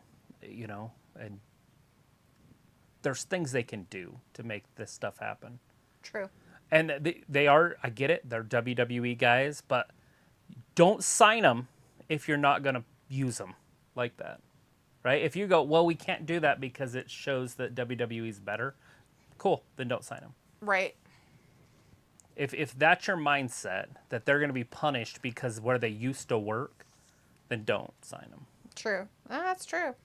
there's things they can do to make this stuff happen. True. And they are, I get it, they're WWE guys, but don't sign them if you're not going to use them like that, right? If you go, well, we can't do that because it shows that WWE's better, cool, then don't sign them. Right. If that's your mindset, that they're going to be punished because where they used to work, then don't sign them. True. That's true.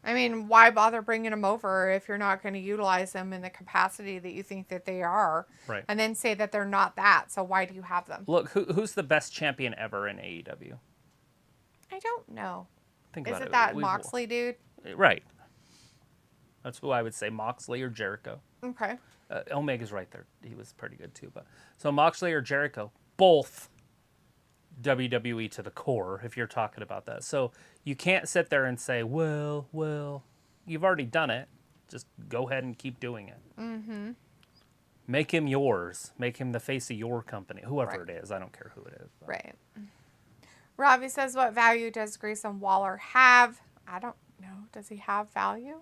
I mean, why bother bringing them over if you're not going to utilize them in the capacity that you think that they are? Right. And then say that they're not that, so why do you have them? Look, who's the best champion ever in AEW? I don't know. Think Is about it that Moxley dude? Right. That's who I would say, Moxley or Jericho. Okay. Omega's right there. He was pretty good too. But so Moxley or Jericho, both WWE to the core, if you're talking about that. So you can't sit there and say, well, you've already done it. Just go ahead and keep doing it. Mm-hmm. Make him yours. Make him the face of your company. Whoever it is. I don't care who it is. But. Right. Robbie says, what value does Grayson Waller have? I don't know. Does he have value?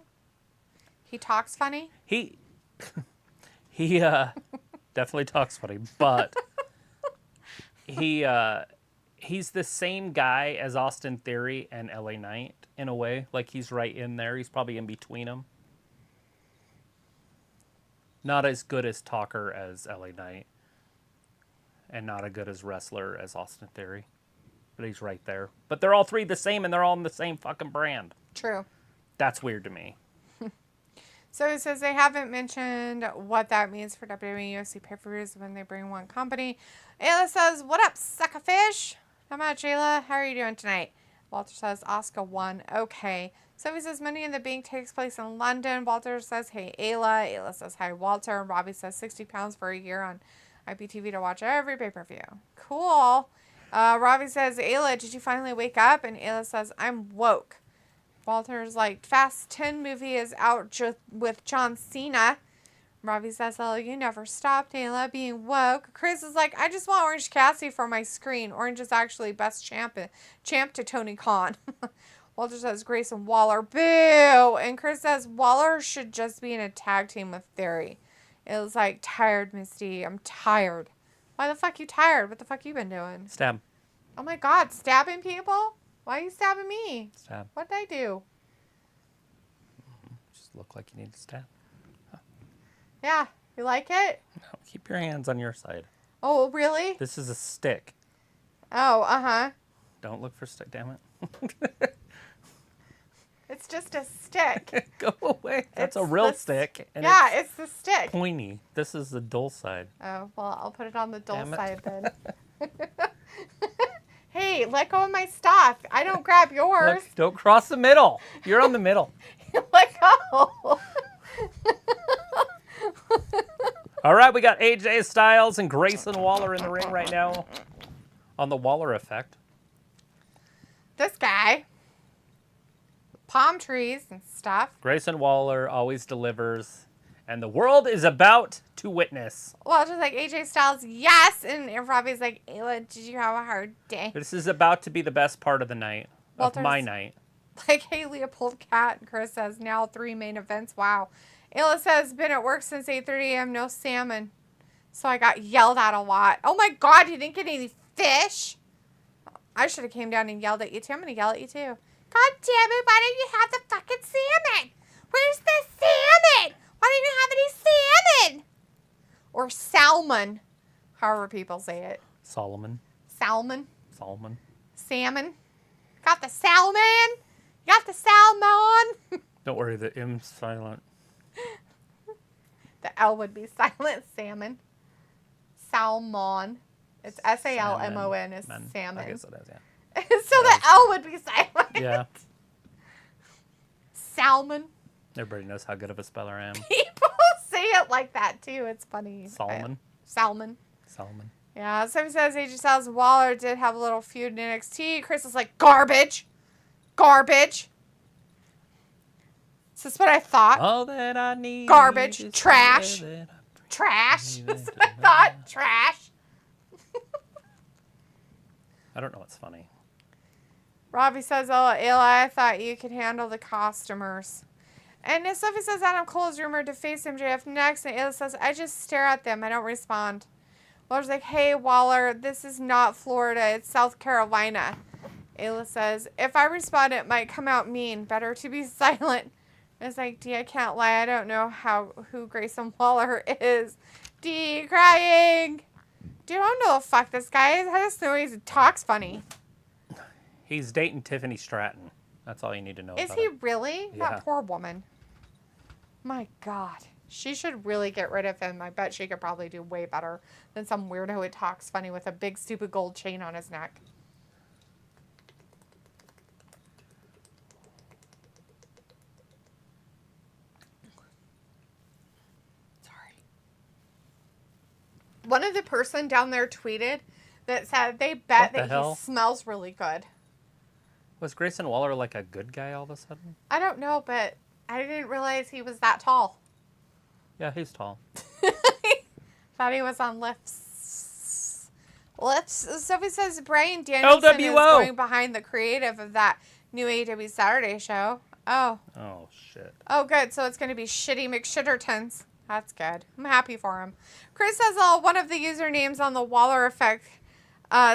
He talks funny? He definitely talks funny, but he's the same guy as Austin Theory and LA Knight in a way. Like he's right in there. He's probably in between them. Not as good as talker as LA Knight, and not as good as wrestler as Austin Theory. But he's right there. But they're all three the same, and they're all in the same fucking brand. True. That's weird to me. So it says they haven't mentioned what that means for WWE UFC pay-per-views when they bring one company. Ayla says, what up, suckerfish? How much, Ayla? How are you doing tonight? Walter says, Oscar won. Okay. Sophie says, Money in the Bank takes place in London. Walter says, hey, Ayla. Ayla says, hi, Walter. And Robbie says, 60 pounds for a year on IPTV to watch every pay-per-view. Cool. Robbie says, Ayla, did you finally wake up? And Ayla says, I'm woke. Walter's like, Fast 10 movie is out with John Cena. Robbie says, oh, you never stopped, Ayla, being woke. Chris is like, I just want Orange Cassidy for my screen. Orange is actually best champ to Tony Khan. Walter says, Grayson Waller, boo. And Chris says, Waller should just be in a tag team with Theory. It was like, tired, Misty. I'm tired. Why the fuck you tired? What the fuck you been doing? Stab. Oh my God, stabbing people? Why are you stabbing me? Stab. What did I do? Just look like you need to stab. Yeah, you like it? No, keep your hands on your side. Oh, really? This is a stick. Oh, uh-huh. Don't look for stick, damn it. It's just a stick. Go away. That's It's a real the stick. And yeah, it's the stick. pointy. This is the dull side. Oh, well, I'll put it on the dull Damn it. side then. Hey, let go of my stuff. I don't grab yours. Look, don't cross the middle. You're on the middle. Let go. All right, we got AJ Styles and Grayson Waller in the ring right now on the Waller effect. This guy. Palm trees and stuff. Grayson Waller always delivers, and the world is about to witness. Well, just like AJ Styles, yes. And Robbie's like, Ayla, did you have a hard day? This is about to be the best part of the night, Walter's- of my night. Like, hey, Leopold Cat. And Chris says, now 3 main events. Wow. Ayla says, been at work since 8:30 a.m. No salmon. So I got yelled at a lot. Oh, my God. You didn't get any fish? I should have came down and yelled at you, too. I'm going to yell at you, too. God damn it. Why don't you have the fucking salmon? Where's the salmon? Why don't you have any salmon? Or salmon. However people say it. Solomon. Salmon. Solomon. Salmon. Got the salmon? You got the salmon? Don't worry, the M's silent. The L would be silent. Salmon. Salmon. It's S-A-L-M-O-N is salmon. I guess it is, yeah. So the L would be silent. Yeah. Salmon. Everybody knows how good of a speller I am. People say it like that too. It's funny. Solomon. Salmon. Solomon. Yeah. Somebody says AJ Styles and Waller did have a little feud in NXT. Chris is like, garbage. Garbage. Is this what I thought? All that I need. Garbage. is Trash. that Trash. That's what I thought. Trash. I don't know what's funny. Robbie says, oh, Ayla, I thought you could handle the costumers. And Sophie says Adam Cole is rumored to face MJF next. And Ayla says, I just stare at them. I don't respond. Waller's like, hey, Waller, this is not Florida. It's South Carolina. Ayla says, if I respond, it might come out mean. Better to be silent. It's like, D, I can't lie. I don't know who Grayson Waller is. D, crying. Dude, I don't know the fuck this guy is. I just know he talks funny. He's dating Tiffany Stratton. That's all you need to know. Is he really? Yeah. That poor woman. My God. She should really get rid of him. I bet she could probably do way better than some weirdo who talks funny with a big stupid gold chain on his neck. Sorry. One of the person down there tweeted that said they bet that he smells really good. Was Grayson Waller like a good guy all of a sudden? I don't know, but I didn't realize he was that tall. Yeah, he's tall. Thought he was on lifts. Sophie says Bryan Danielson LWO. is going behind the creative of that new AEW Saturday show. Oh. Oh, shit. Oh, good. So it's going to be Shitty McShittertons. That's good. I'm happy for him. Chris says one of the usernames on the Waller Effect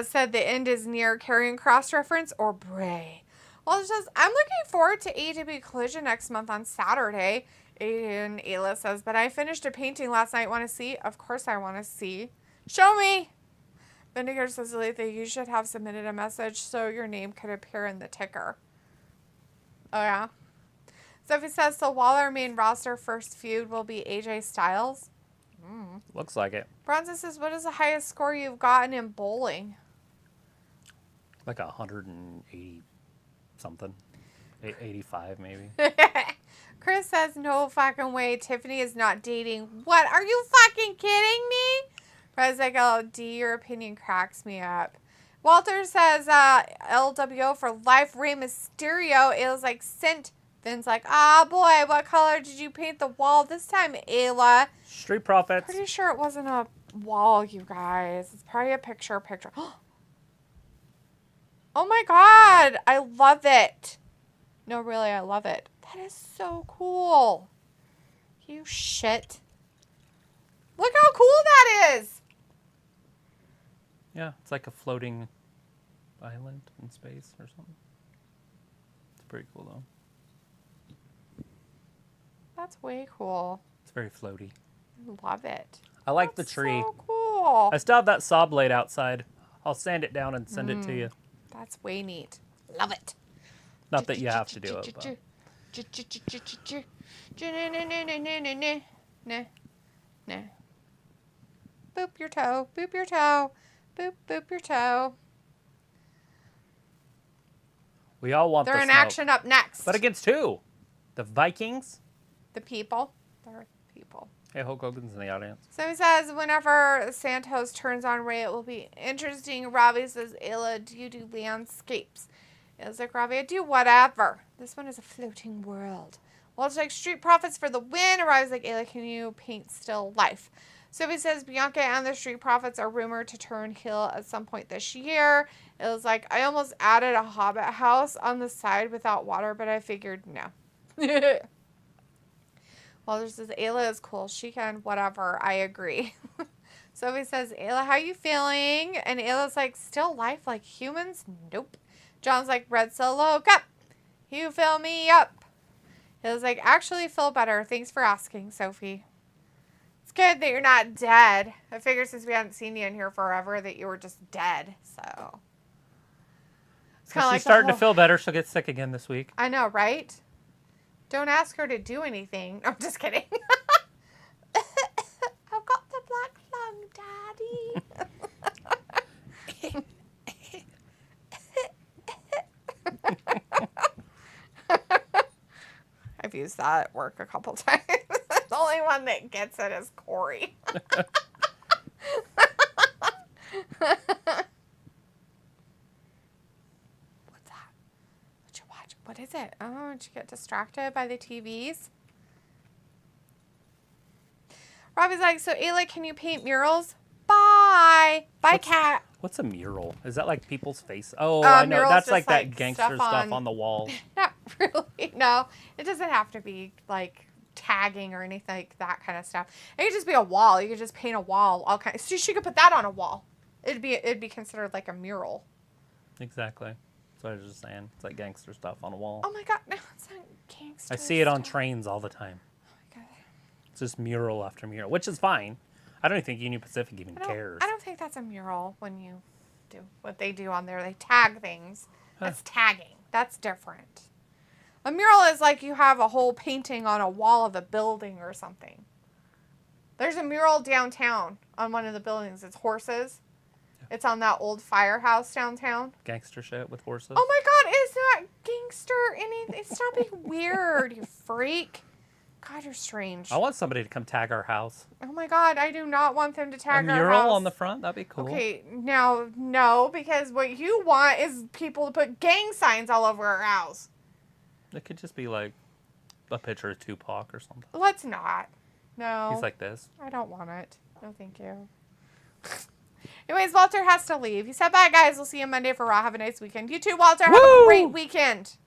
said the end is near Karrion Kross reference or Bray. Well, it says, I'm looking forward to AEW Collision next month on Saturday. And Ayla says, but I finished a painting last night. Want to see? Of course I want to see. Show me. Vinegar says that you should have submitted a message so your name could appear in the ticker. Oh, yeah? Sophie says, so Waller main roster first feud will be AJ Styles. Looks like it. Bronze says, what is the highest score you've gotten in bowling? Like 180 something. 85 maybe. Chris says, no fucking way. Tiffany is not dating. What? Are you fucking kidding me? Brad's like, oh, D, your opinion cracks me up. Walter says, LWO for life. Rey Mysterio. It was like, sent. Finn's like, boy, what color did you paint the wall this time, Ayla? Street Profits. Pretty sure it wasn't a wall, you guys. It's probably a picture. Oh my God. I love it. No, really, I love it. That is so cool. You shit. Look how cool that is. Yeah, it's like a floating island in space or something. It's pretty cool, though. That's way cool. It's very floaty. I love it. I like the tree. So cool. I still have that saw blade outside. I'll sand it down and send it to you. That's way neat. Love it. Not that you have to do it, but... Boop your toe. Boop your toe. Boop, boop your toe. We all want They're the in smoke. action up next. But against who? The Vikings? The people. They're people. Hey, Hulk Hogan's in the audience. So he says, whenever Santos turns on Rey, it will be interesting. Robbie says, Ayla, do you do landscapes? It's like, Robbie, I do whatever. This one is a floating world. Well, it's like Street Profits for the win. Robbie's like, Ayla, can you paint still life? So he says, Bianca and the Street Profits are rumored to turn heel at some point this year. It was like, I almost added a Hobbit house on the side without water, but I figured no. Well, this is Ayla is cool. She can whatever. I agree. So he says, Ayla, how you feeling? And Ayla's like, still life like humans? Nope. John's like, Red Solo Cup. You fill me up. He was like, actually feel better. Thanks for asking, Sophie. It's good that you're not dead. I figured since we hadn't seen you in here forever that you were just dead. So it's kind of like she's starting to feel better. She'll get sick again this week. I know, right? Don't ask her to do anything. I'm just kidding. I've got the black lung, Daddy. I've used that at work a couple times. The only one that gets it is Corey. What's that? What you watch? What is it? Oh, did you get distracted by the TVs? Robbie's like, so Ayla, can you paint murals? Bye. Bye, cat. What's a mural? Is that like people's face? Oh, I know. That's like that gangster stuff on the wall. Not really. No, it doesn't have to be like tagging or anything like that kind of stuff. It could just be a wall. You could just paint a wall. So she could put that on a wall. It'd be considered like a mural. Exactly. That's what I was just saying. It's like gangster stuff on a wall. Oh my god, no, it's not gangster. I see it on trains all the time. Oh my god. It's just mural after mural, which is fine. I don't think Union Pacific even cares. I don't think that's a mural when you do what they do on there. They tag things. That's tagging. That's different. A mural is like you have a whole painting on a wall of a building or something. There's a mural downtown on one of the buildings. It's horses. It's on that old firehouse downtown. Gangster shit with horses. Oh my god, it's not gangster. It's not being weird, you freak. God, you're strange. I want somebody to come tag our house. Oh my god, I do not want them to tag our house. A mural on the front? That'd be cool. Okay, now, no, because what you want is people to put gang signs all over our house. It could just be like a picture of Tupac or something. Let's not. No. He's like this. I don't want it. No, thank you. Anyways, Walter has to leave. He said, bye, guys. We'll see you Monday for Raw. Have a nice weekend. You too, Walter. Have a great weekend.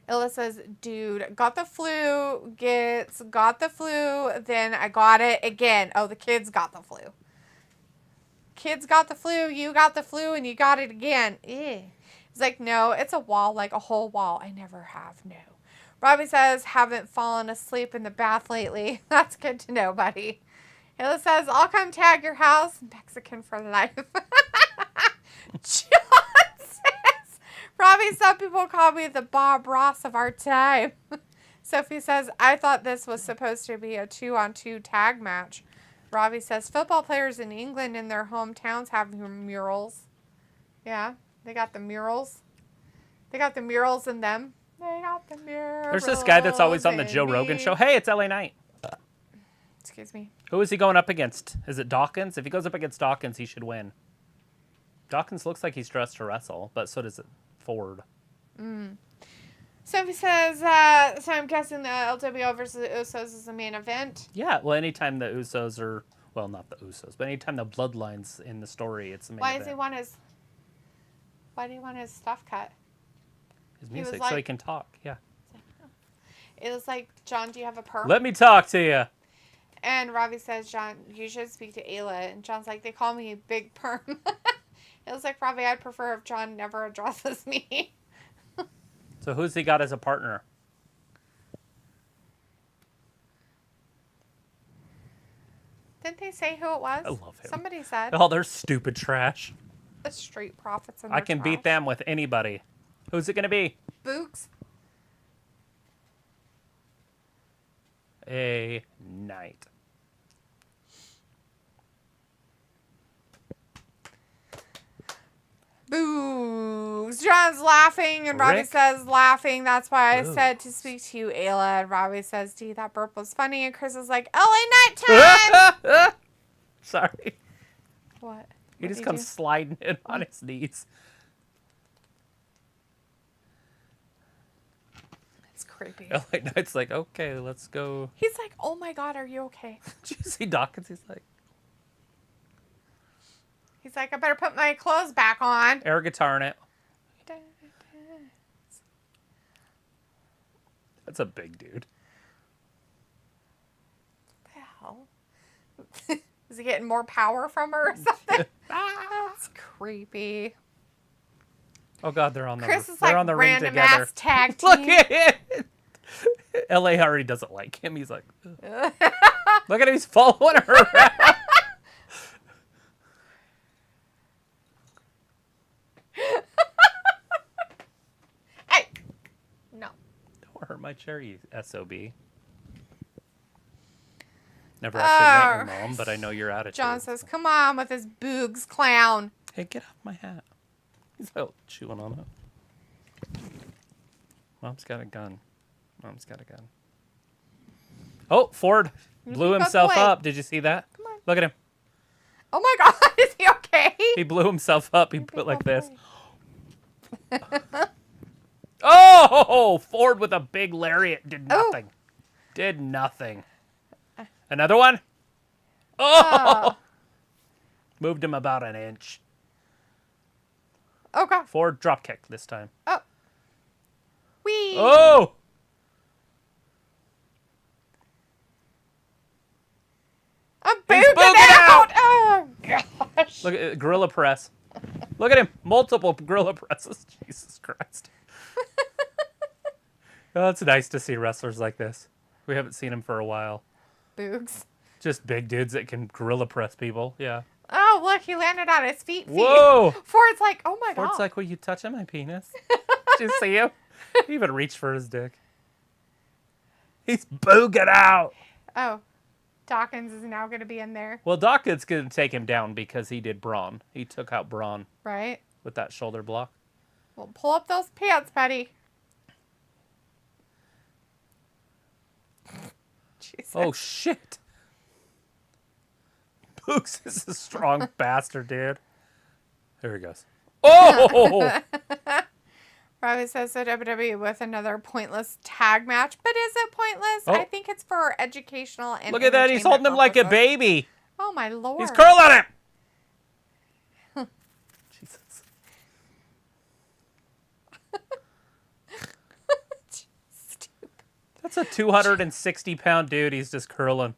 Illa says, dude, got the flu, got the flu, then I got it again. Oh, the kids got the flu. Kids got the flu, you got the flu, and you got it again. Ew. He's like, no, it's a wall, like a whole wall. I never have, no. Robbie says, haven't fallen asleep in the bath lately. That's good to know, buddy. Illa says, I'll come tag your house. Mexican for life. John says, Robbie, some people call me the Bob Ross of our time. Sophie says, I thought this was supposed to be a 2-on-2 tag match. Robbie says, football players in England in their hometowns have murals. Yeah, they got the murals. They got the murals in them. They got the murals. There's this guy that's always on the Joe Rogan show. Hey, it's LA Knight. Excuse me. Who is he going up against? Is it Dawkins? If he goes up against Dawkins, he should win. Dawkins looks like he's dressed to wrestle, but so does it Ford. Sophie says, so I'm guessing the LWO versus the Usos is the main event. Yeah, well, anytime the Usos are, well, not the Usos, but anytime the Bloodline's in the story, it's the main event. Why do you want his stuff cut? His music, so he can talk, yeah. It was like, John, do you have a perm? Let me talk to you. And Robbie says, John, you should speak to Ayla. And John's like, they call me Big Perm. It was like, Robbie, I'd prefer if John never addresses me. So who's he got as a partner? Didn't they say who it was? I love him. Somebody said. Oh, they're stupid trash. The Street Profits. I can beat them with anybody. Who's it going to be? Boogs. A night. Boogs. John's laughing, and Robbie says, laughing. That's why I said to speak to you, Ayla. And Robbie says, Dee, that burp was funny. And Chris is like, LA Night time! Sorry. What? He just comes sliding in on his knees. It's creepy. LA Knight's like, okay, let's go. He's like, oh my God, are you okay? Did you see Dawkins? He's like, I better put my clothes back on. Air guitar in it. That's a big dude. What the hell? Is he getting more power from her or something? That's creepy. Oh God, they're on the Chris is they're like on the ring random together. Ass tag team. Look at it. LA already doesn't like him. He's like, look at him. He's following her around. Hey, no. Don't hurt my chair, you SOB. Never actually met your mom, but I know your attitude. John says, come on with his boogs, clown. Hey, get off my hat. He's out chewing on it. Mom's got a gun. Mom's got a gun. Oh, Ford blew himself up. Did you see that? Come on. Look at him. Oh my God, is he okay? He blew himself up. He put like this. Oh, Ford with a big lariat did nothing. Oh. Did nothing. Another one? Oh! Moved him about an inch. Oh, God. Ford drop kick this time. Oh. Whee! Oh! I'm He's booging booging out! Oh, gosh. Look at gorilla press. Look at him. Multiple gorilla presses. Jesus Christ. Oh, it's nice to see wrestlers like this. We haven't seen him for a while. Boogs. Just big dudes that can gorilla press people. Yeah. Oh, look, he landed on his feet. Whoa! Ford's like, oh my God. Ford's like, will you touch my penis? Did you see him? He even reached for his dick. He's booging out. Oh, Dawkins is now going to be in there. Well, Dawkins going to take him down because he did Braun. He took out Braun. Right. With that shoulder block. Well, pull up those pants, Petty. Jesus. Oh, shit. Boogs is a strong bastard, dude. There he goes. Oh! Robbie says so WWE with another pointless tag match. But is it pointless? Oh. I think it's for educational and Look at that. He's holding him like a baby. Oh, my Lord. He's curling him. Jesus. Stupid. That's a 260-pound dude. He's just curling.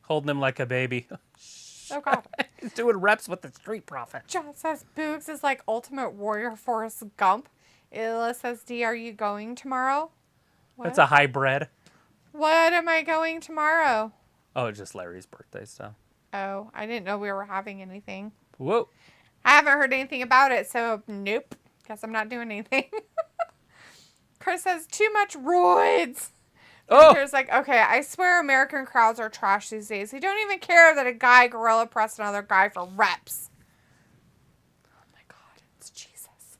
Holding him like a baby. Oh, God. He's doing reps with the Street Profit. John says Boogs is like Ultimate Warrior Forrest Gump. Illa says, D, are you going tomorrow? What? That's a hybrid. What am I going tomorrow? Oh, it's just Larry's birthday stuff. Oh, I didn't know we were having anything. Whoa. I haven't heard anything about it, so nope. Guess I'm not doing anything. Chris says, too much roids. Oh. Here's like, okay, I swear American crowds are trash these days. They don't even care that a guy gorilla pressed another guy for reps. Oh my God, it's Jesus.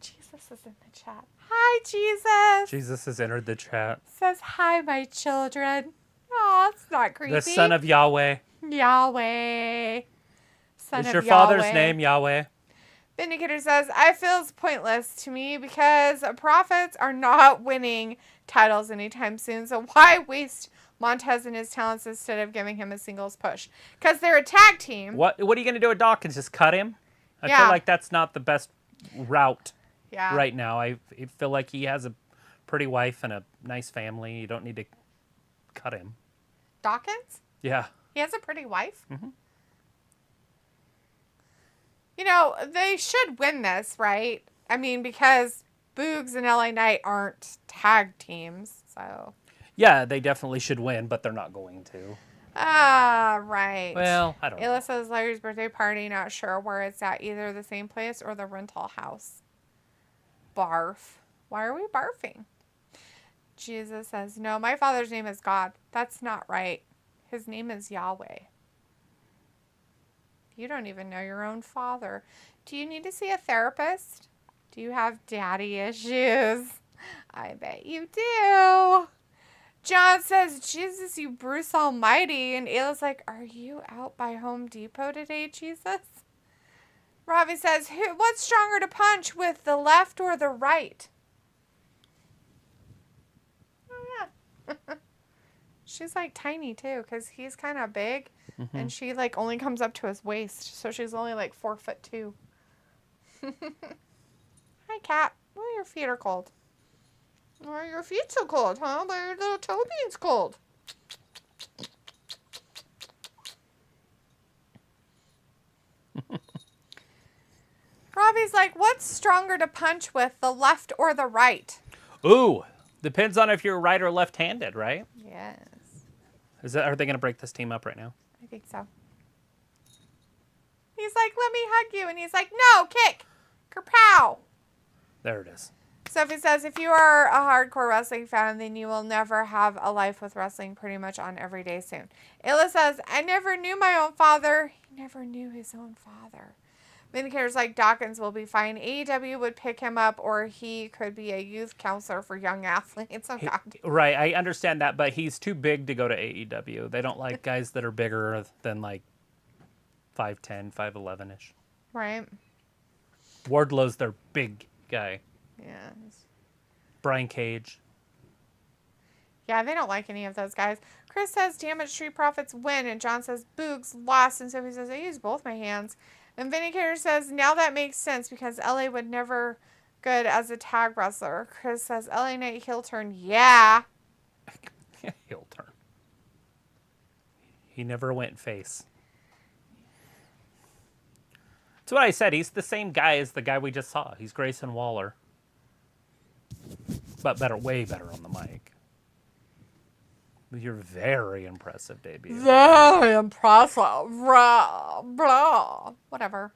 Jesus is in the chat. Hi, Jesus. Jesus has entered the chat. Says, hi, my children. Oh, it's not creepy. The son of Yahweh. Yahweh. Son Is of your father's Yahweh. name Yahweh? Vindicator says, I feel it's pointless to me because prophets are not winning titles anytime soon. So why waste Montez and his talents instead of giving him a singles push? Because they're a tag team. What are you going to do with Dawkins? Just cut him? I Yeah. feel like that's not the best route Yeah. right now. I feel like he has a pretty wife and a nice family. You don't need to cut him. Dawkins? Yeah. He has a pretty wife? Mm-hmm. You know, they should win this, right? I mean, because Boogs and LA Knight aren't tag teams, so. Yeah, they definitely should win, but they're not going to. Ah, right. Well, I don't know. Ayla says Larry's birthday party, not sure where it's at, either the same place or the rental house. Barf. Why are we barfing? Jesus says, no, my father's name is God. That's not right. His name is Yahweh. You don't even know your own father. Do you need to see a therapist? Do you have daddy issues? I bet you do. John says, Jesus, you Bruce Almighty. And Ayla's like, are you out by Home Depot today, Jesus? Ravi says, what's stronger to punch with, the left or the right? Oh, yeah. She's like tiny too, because he's kind of big. Mm-hmm. And she like only comes up to his waist. So she's only like 4'2". Hi, Cat. Oh, your feet are cold. Why are your feet so cold, huh? Why are your little toe beans cold? Robbie's like, what's stronger to punch with, the left or the right? Ooh, depends on if you're right or left-handed, right? Yes. Are they going to break this team up right now? I think so. He's like, let me hug you. And he's like, no, kick. Kerpow. There it is. Sophie says, if you are a hardcore wrestling fan, then you will never have a life with wrestling pretty much on every day soon. Ayla says, I never knew my own father. He never knew his own father. Vindicator's like, Dawkins will be fine. AEW would pick him up, or he could be a youth counselor for young athletes. Oh, God. Right, I understand that, but he's too big to go to AEW. They don't like guys that are bigger than like 5'10", 5'11"-ish. Right. Wardlow's their big guy. Yeah. Brian Cage. Yeah, they don't like any of those guys. Chris says, damn it, Street Profits win. And John says, Boogs lost. And Sophie says, I use both my hands. And Vindicator says, now that makes sense because LA would never good as a tag wrestler. Chris says, LA Knight heel turn. Yeah. Heel turn. He never went face. That's what I said. He's the same guy as the guy we just saw. He's Grayson Waller. But better, way better on the mic. You're very impressive debut. Very impressive. Blah, blah. Whatever.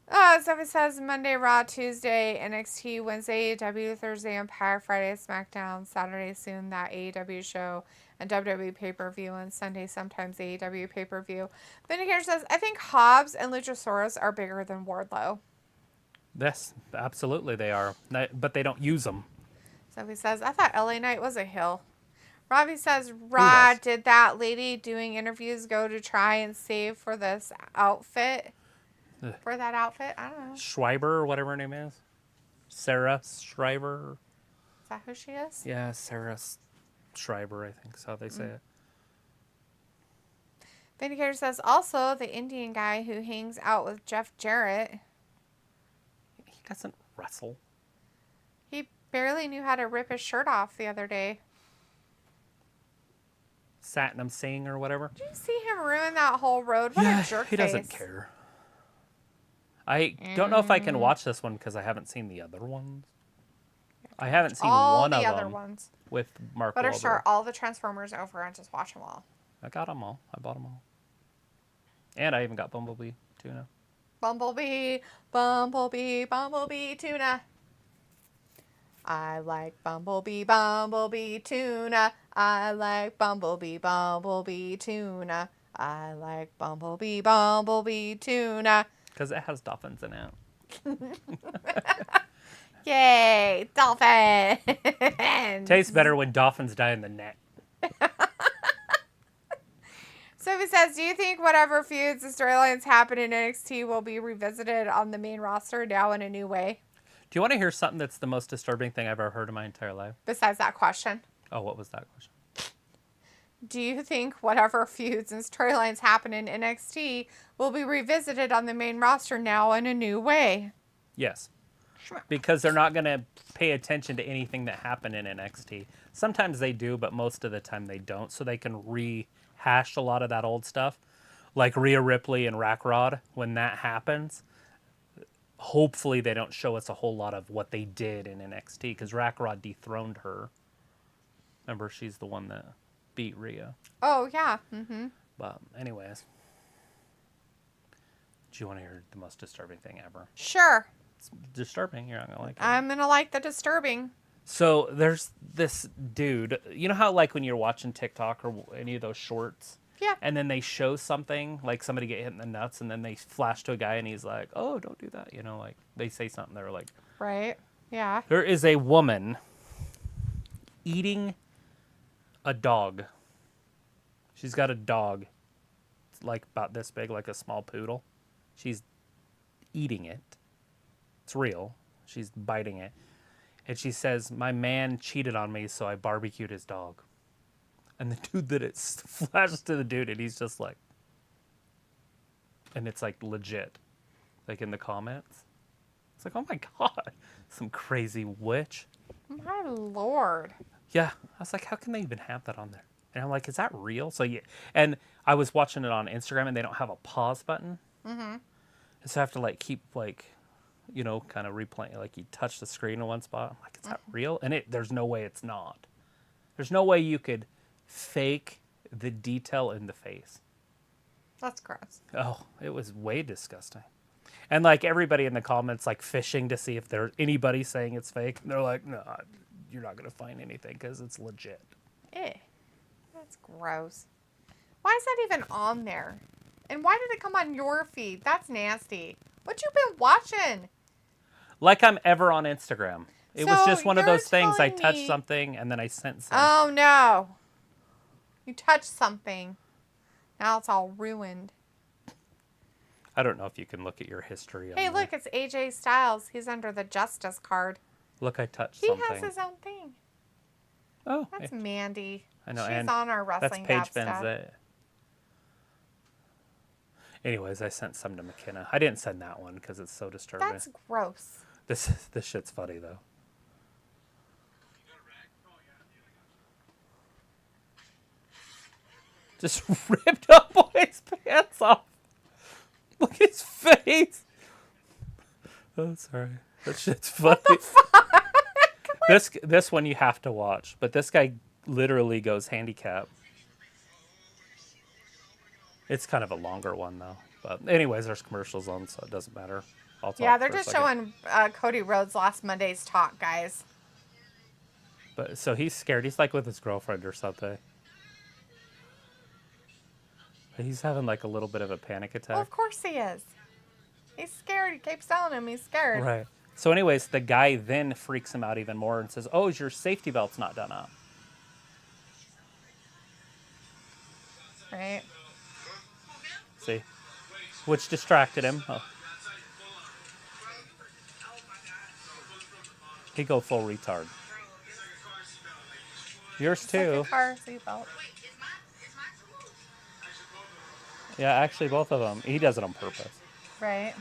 So it says Monday, Raw, Tuesday, NXT, Wednesday, AEW, Thursday, Empire, Friday, SmackDown, Saturday, soon that AEW show, and WWE pay-per-view, and Sunday, sometimes AEW pay-per-view. Vindicator says, I think Hobbs and Luchasaurus are bigger than Wardlow. Yes, absolutely they are. But they don't use them. So he says, I thought LA Knight was a heel. Robbie says, Raw, did that lady doing interviews go to try and save for this outfit? For that outfit? I don't know. Schreiber, or whatever her name is. Sarah Schreiber. Is that who she is? Yeah, Sarah Schreiber, I think is how they say it. Vindicator says, also, the Indian guy who hangs out with Jeff Jarrett. He doesn't wrestle. He barely knew how to rip his shirt off the other day. Satnam Singh or whatever. Did you see him ruin that whole road? What a jerk he doesn't care. I don't know if I can watch this one because I haven't seen the other ones. I haven't seen one of them. All the other ones. With Mark Better Wahlberg. start all the Transformers over and just watch them all. I got them all. I bought them all. And I even got Bumblebee Tuna. Bumblebee, Bumblebee, Bumblebee Tuna. I like Bumblebee, Bumblebee Tuna. I like Bumblebee, Bumblebee Tuna. I like Bumblebee, Bumblebee Tuna. Because it has dolphins in it. Yay, dolphins! Tastes better when dolphins die in the net. So he says, do you think whatever feuds and storylines happen in NXT will be revisited on the main roster now in a new way? Do you want to hear something that's the most disturbing thing I've ever heard in my entire life? Besides that question. Oh, what was that question? Do you think whatever feuds and storylines happen in NXT will be revisited on the main roster now in a new way? Yes. Because they're not going to pay attention to anything that happened in NXT. Sometimes they do, but most of the time they don't. So they can rehash a lot of that old stuff. Like Rhea Ripley and Rackrod, when that happens, hopefully they don't show us a whole lot of what they did in NXT. Because Rackrod dethroned her. Remember, she's the one that beat Rhea. Oh, yeah. Mm-hmm. But anyways. Do you want to hear the most disturbing thing ever? Sure. It's disturbing. You're not going to like it. I'm going to like the disturbing. So there's this dude. You know how like when you're watching TikTok or any of those shorts? Yeah. And then they show something, like somebody get hit in the nuts, and then they flash to a guy and he's like, oh, don't do that. You know, like they say something. They're like... Right. Yeah. There is a woman eating a dog. She's got a dog. It's like about this big, like a small poodle. She's eating it. It's real. She's biting it. And she says, my man cheated on me, so I barbecued his dog. And the dude that it flashes to the dude, and he's just like... And it's like legit. Like in the comments. It's like, oh my God. Some crazy witch. My Lord. Yeah. I was like, how can they even have that on there? And I'm like, is that real? So yeah. And I was watching it on Instagram, and they don't have a pause button. Mm-hmm. And so I have to like keep like... you know, kind of replaying, like you touch the screen in one spot. I'm like, is that real? And there's no way it's not. There's no way you could fake the detail in the face. That's gross. Oh, it was way disgusting. And like everybody in the comments, like fishing to see if there's anybody saying it's fake. And they're like, no, you're not going to find anything because it's legit. Eh. That's gross. Why is that even on there? And why did it come on your feed? That's nasty. What you been watching? Like I'm ever on Instagram. It was just one of those things. I telling touched me- something and then I sent some. Oh, no. You touched something. Now it's all ruined. I don't know if you can look at your history. Hey, on look, it's AJ Styles. He's under the Justice card. Look, I touched He something. has his own thing. Oh, That's yeah. Mandy. I know. She's and on our that's wrestling Paige Gap Benzet. Anyways, I sent some to McKenna. I didn't send that one because it's so disturbing. That's gross. This shit's funny though. Just ripped up his pants off. Look at his face. Oh, sorry. That shit's funny. What the fuck? This one you have to watch, but this guy literally goes handicap. It's kind of a longer one though. But anyways, there's commercials on, so it doesn't matter. I'll talk Yeah, they're for a just second. showing Cody Rhodes last Monday's talk, guys. But so he's scared. He's like with his girlfriend or something. He's having like a little bit of a panic attack. Well, of course he is. He's scared. He keeps telling him he's scared. Right. So anyways, the guy then freaks him out even more and says, "Oh, is your safety belt's not done up?" Right. See? Which distracted him. Oh. He go full retard. Yours It's too. like a car seatbelt. Yeah, actually both of them. He does it on purpose. Right.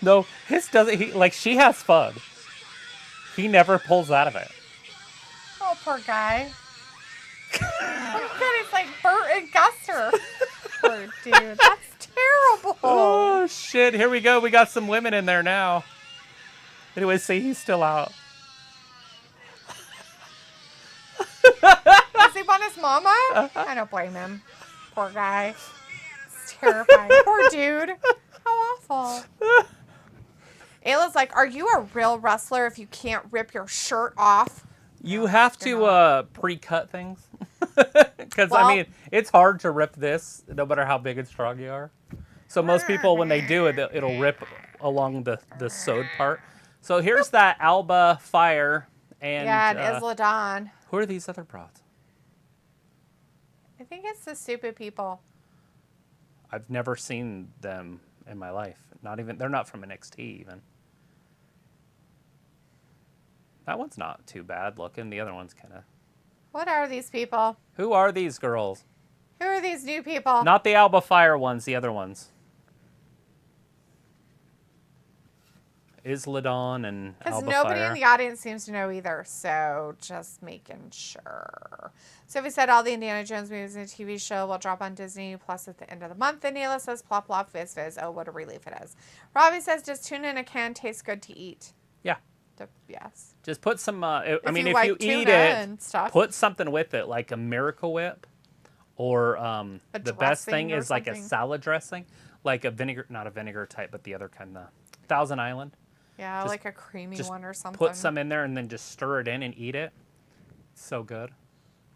No, his doesn't. He like she has fun. He never pulls out of it. Oh, poor guy. Oh, God, it's like Bert and Guster. Poor dude. That's terrible. Oh shit! Here we go. We got some women in there now. Anyway, see, he's still out. Does he want his mama? I don't blame him. Poor guy. It's terrifying. Poor dude. How awful. Ayla's like, are you a real wrestler if you can't rip your shirt off? You have to pre-cut things because Well- I mean it's hard to rip this no matter how big and strong you are. So most people when they do it, it'll rip along the sewed part. So here's that Alba Fire and Yeah, and Isla Dawn. who are these other broads? I think it's the stupid people. I've never seen them in my life. Not even they're not from NXT even. That one's not too bad looking. The other one's kind of. What are these people? Who are these girls? Who are these new people? Not the Alba Fire ones. The other ones. Isla Dawn and Because Alba nobody Fire. in the audience seems to know either, so just making sure. So we said all the Indiana Jones movies in the TV show will drop on Disney Plus at the end of the month. And Neela says, plop, plop, fizz, fizz. Oh, what a relief it is. Robbie says, does tuna in a can taste good to eat? Yeah. Yes. Just put some. I mean, you if like you eat tuna it, and stuff. put something with it, like a Miracle Whip, or the best thing dressing or is like a something. salad dressing, like a vinegar, not a vinegar type, but the other kind, the Thousand Island. Yeah, Just- like a creamy Just one or something. put some in there and then just stir it in and eat it. It's so good.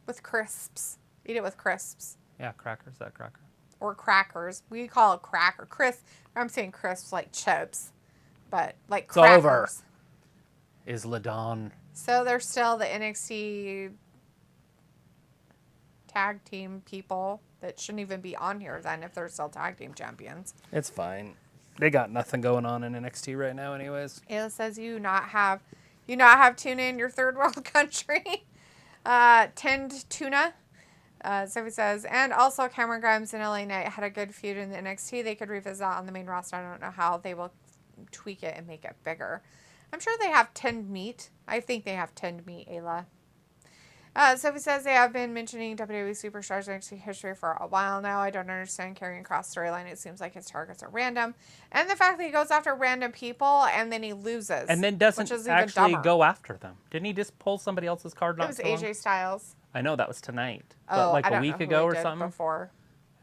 With crisps. Eat it with crisps. Yeah, crackers. That cracker. Or crackers. We call it cracker. Crisp. I'm saying crisps like chips. But like It's crackers. over. Isla Dawn. So they're still the NXT tag team people that shouldn't even be on here then if they're still tag team champions. It's fine. They got nothing going on in NXT right now, anyways. Ayla says you not have tuna in your third world country. Tinned tuna. Sophie says, and also Cameron Grimes and LA Knight had a good feud in the NXT. They could revisit that on the main roster. I don't know how they will tweak it and make it bigger. I'm sure they have tinned meat. I think they have tinned meat, Ayla. Sophie says they have been mentioning WWE Superstars NXT history for a while now. I don't understand Karrion Kross storyline. It seems like his targets are random. And the fact that he goes after random people and then he loses. And then which doesn't is even actually dumber. go after them. Didn't he just pull somebody else's card? It was AJ Styles. I know that was tonight. Oh, But like I a don't week know who ago he or did something. Before.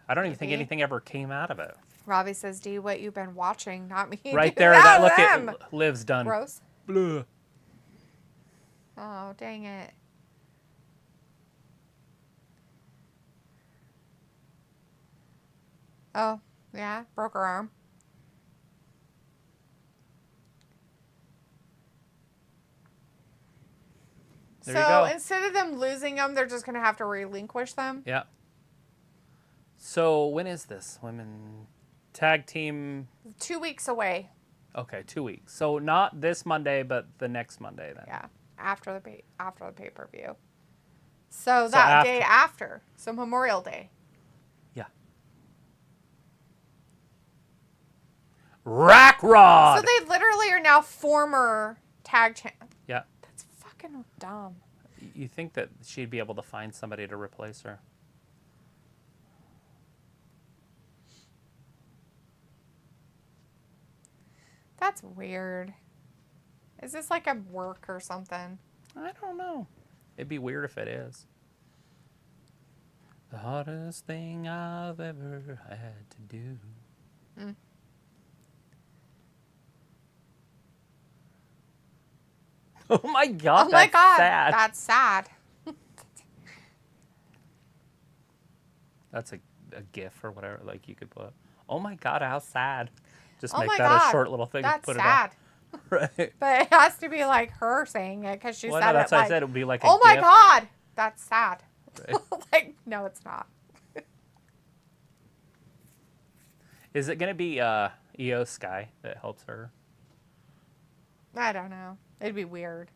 I don't even think Maybe. anything ever came out of it. Robbie says, D, what you've been watching, not me. Right Dude, there, not that look them. at Liv's done. Gross. Blah. Oh, dang it. Oh, yeah, broke her arm. There you go. So instead of them losing them, they're just going to have to relinquish them. Yeah. So when is this? Women tag team. 2 weeks away. Okay, 2 weeks. So not this Monday, but the next Monday then. Yeah, after the pay-per-view. So that day after. So Memorial Day. Yeah. Rack Rod. So they literally are now former tag champ. Yeah. That's fucking dumb. You think that she'd be able to find somebody to replace her? That's weird. Is this like a work or something? I don't know. It'd be weird if it is. The hardest thing I've ever had to do. Mm. Oh my God, Oh my God, sad. that's sad. That's a GIF or whatever, like you could put. Oh my God, how sad. Just Oh make my that God, a short little thing. That's put sad. It on. Right. But it has to be like her saying it because she Well, said no, that's it why like, I said it would be like a oh my GIF. God, that's sad. Right. Like, no, it's not. Is it going to be EO Sky that helps her? I don't know. It'd be weird.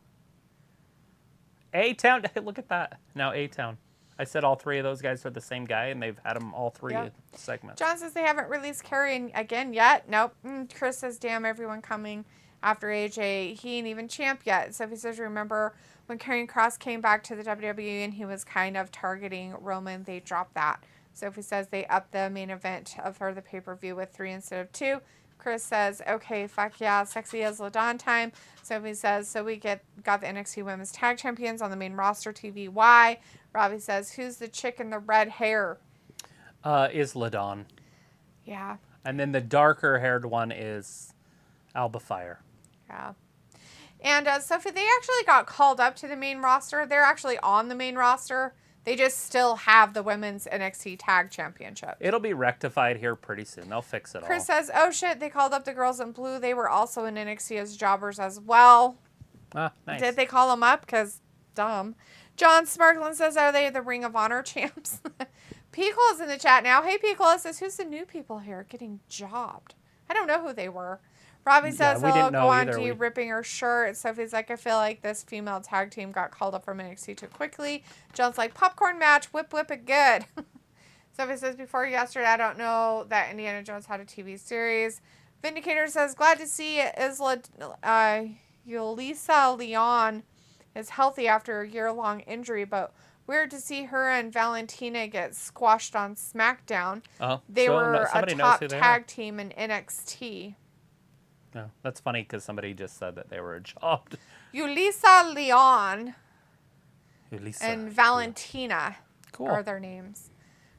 A-Town. Hey, look at that. Now A-Town. I said all three of those guys are the same guy, and they've had them all three segments. John says they haven't released Karrion again yet. Nope. Chris says, damn, everyone coming after AJ. He ain't even champ yet. So he says, remember when Karrion Kross came back to the WWE and he was kind of targeting Roman, they dropped that. Sophie says they upped the main event for the pay-per-view with 3 instead of 2. Chris says, okay, fuck yeah, sexy as LaDawn time. Sophie says, so we got the NXT Women's Tag Champions on the main roster TV. Why? Robbie says, who's the chick in the red hair? Is LaDawn. Yeah. And then the darker haired one is Alba Fire. Yeah. And Sophie, they actually got called up to the main roster. They're actually on the main roster. They just still have the Women's NXT Tag Championship. It'll be rectified here pretty soon. They'll fix it all. Chris says, oh shit, they called up the girls in blue. They were also in NXT as jobbers as well. Ah, nice. Did they call them up? Because dumb. John Smartland says, are they the Ring of Honor champs? Pickle is in the chat now. Hey, Pickle says, who's the new people here getting jobbed? I don't know who they were. Robbie says, oh, go on to you ripping her shirt. Sophie's like, I feel like this female tag team got called up from NXT too quickly. John's like, popcorn match, whip it good. Sophie says, before yesterday, I don't know that Indiana Jones had a TV series. Vindicator says, glad to see Yulisa Leon is healthy after a year-long injury, but weird to see her and Valentina get squashed on SmackDown. Oh, they were a top tag team in NXT. No, that's funny because somebody just said that they were a job. Yulisa Leon and Valentina are their names.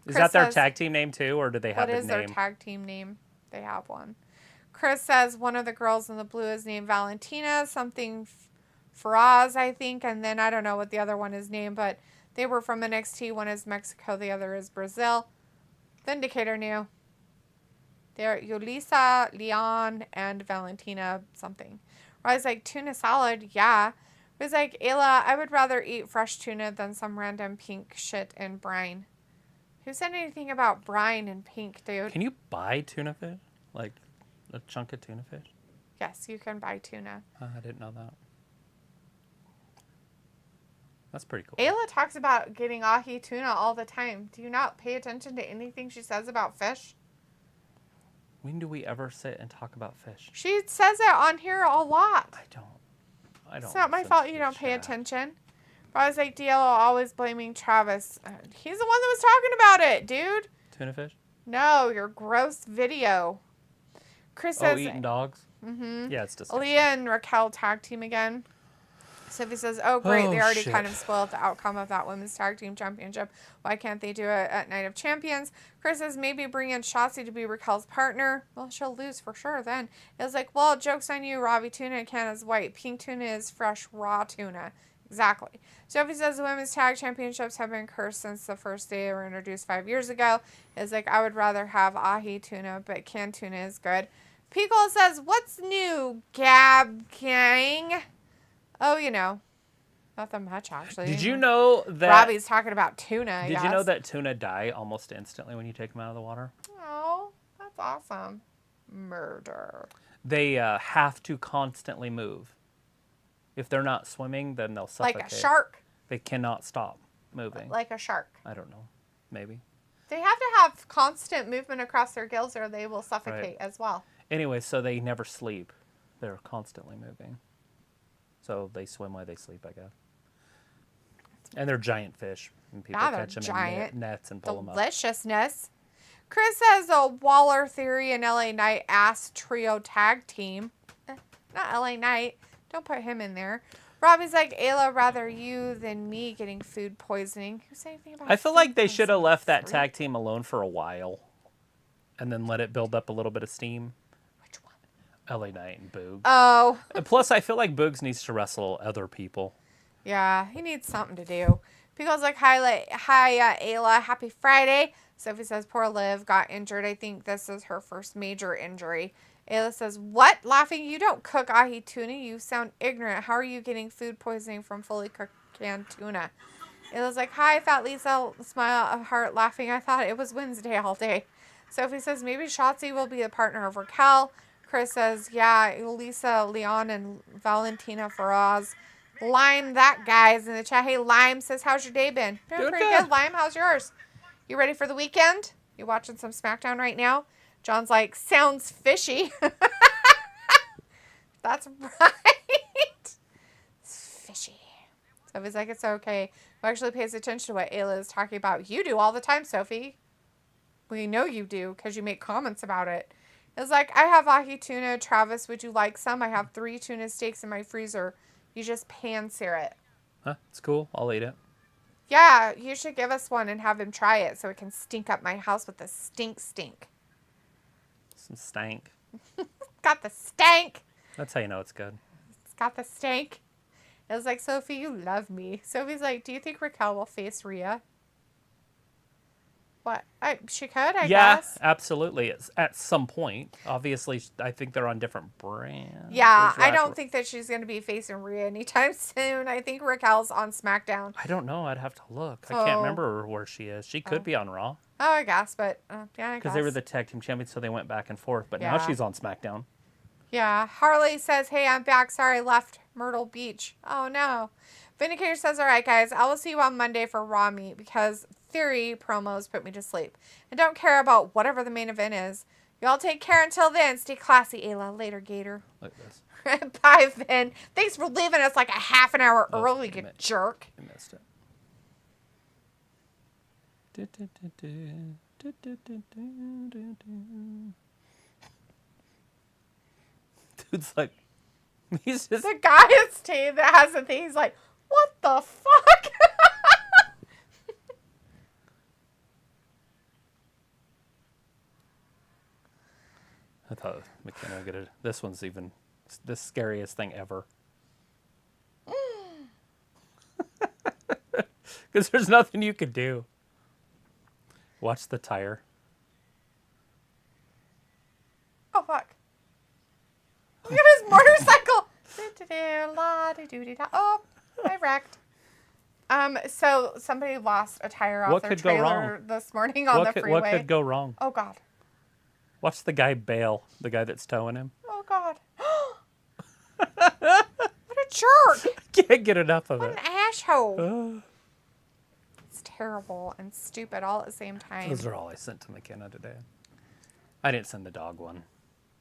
Is that their tag team name too, or do they have a name? What is their tag team name? They have one. Chris says one of the girls in the blue is named Valentina, something Faraz, I think, and then I don't know what the other one is named, but they were from NXT. One is Mexico, the other is Brazil. Vindicator knew. They're Yulisa, Leon, and Valentina something. I was like, tuna salad, yeah. I was like, Ayla, I would rather eat fresh tuna than some random pink shit in brine. Who said anything about brine and pink, dude? Can you buy tuna fish? Like a chunk of tuna fish? Yes, you can buy tuna. I didn't know that. That's pretty cool. Ayla talks about getting ahi tuna all the time. Do you not pay attention to anything she says about fish? When do we ever sit and talk about fish? She says it on here a lot. I don't. It's not my fault you don't pay attention. But I was like, DLO always blaming Travis. He's the one that was talking about it, dude. Tuna fish? No, your gross video. Chris says... eating dogs? Mm-hmm. Yeah, it's disgusting. Aaliyah and Raquel tag team again. Sophie says, oh, great. They already kind of spoiled the outcome of that women's tag team championship. Why can't they do it at Night of Champions? Chris says, maybe bring in Shotzi to be Raquel's partner. Well, she'll lose for sure then. It was like, well, joke's on you. Ravi tuna can is white. Pink tuna is fresh, raw tuna. Exactly. Sophie says the women's tag championships have been cursed since the first day they were introduced 5 years ago. It's like, I would rather have ahi tuna, but canned tuna is good. Pickle says, what's new, Gab Gang? Oh, you know, nothing much, actually. Did you know that... Robbie's talking about tuna, Did you know that tuna die almost instantly when you take them out of the water? Oh, that's awesome. Murder. They have to constantly move. If they're not swimming, then they'll suffocate. Like a shark? They cannot stop moving. Like a shark. I don't know. Maybe. They have to have constant movement across their gills or they will suffocate as well. Anyway, so they never sleep. They're constantly moving. So they swim while they sleep, I guess. And they're giant fish. And people catch them in nets and pull them up. Deliciousness. Chris has a Waller Theory and LA Knight ass trio tag team. Not LA Knight. Don't put him in there. Robbie's like, Ayla, rather you than me getting food poisoning. Who said anything about I feel like they should have left that tag team alone for a while. And then let it build up a little bit of steam. Which one? LA Knight and Boog. Oh. Plus, I feel like Boogs needs to wrestle other people. Yeah, he needs something to do. People's like, hi, Ayla, happy Friday. Sophie says, poor Liv got injured. I think this is her first major injury. Ayla says, what? Laughing, you don't cook ahi tuna. You sound ignorant. How are you getting food poisoning from fully cooked canned tuna? Ayla's like, hi, Fat Lisa, smile of heart, laughing. I thought it was Wednesday all day. Sophie says, maybe Shotzi will be the partner of Raquel. Chris says, yeah, Lisa, Leon, and Valentina Feroz. Lime, that guy's in the chat. Hey, Lime says, how's your day been? Doing pretty good, Lime. How's yours? You ready for the weekend? You watching some SmackDown right now? John's like, sounds fishy. That's right. It's fishy. So he's like, it's okay. Who actually pays attention to what Ayla is talking about? You do all the time, Sophie. We know you do because you make comments about it. It's like, I have ahi tuna. Travis, would you like some? I have 3 tuna steaks in my freezer. You just pan-sear it. Huh? It's cool. I'll eat it. Yeah, you should give us one and have him try it so it can stink up my house with the stink. Some stank. Got the stank. That's how you know it's good. It's got the stank. It was like, Sophie, you love me. Sophie's like, do you think Raquel will face Rhea? What? She could, I guess. Yeah, absolutely. It's at some point. Obviously, I think they're on different brands. Yeah, I don't think that she's going to be facing Rhea anytime soon. I think Raquel's on SmackDown. I don't know. I'd have to look. I can't remember where she is. She could be on Raw. Oh, I guess, but yeah, I guess. Because they were the tag team champions, so they went back and forth. But now she's on SmackDown. Yeah. Harley says, hey, I'm back. Sorry, I left Myrtle Beach. Oh, no. Vindicator says, all right, guys, I will see you on Monday for Raw Meet because Theory promos put me to sleep. I don't care about whatever the main event is. Y'all take care until then. Stay classy, Ayla. Later, Gator. Like this. Bye, Vin. Thanks for leaving us like a half an hour early, you jerk. You missed it. Dude's like, he's just... The guy at Steve that has the thing, he's like, what the fuck? I thought McKenna would get it. This one's even the scariest thing ever. Because there's nothing you could do. Watch the tire. Oh, fuck. Look at his motorcycle. Oh, I wrecked. So somebody lost a tire off their trailer this morning on the freeway. What could go wrong? Oh, God. Watch the guy bail, the guy that's towing him. Oh, God. What a jerk. Can't get enough of what it. What an asshole. It's terrible and stupid all at the same time. Those are all I sent to McKenna today. I didn't send the dog one.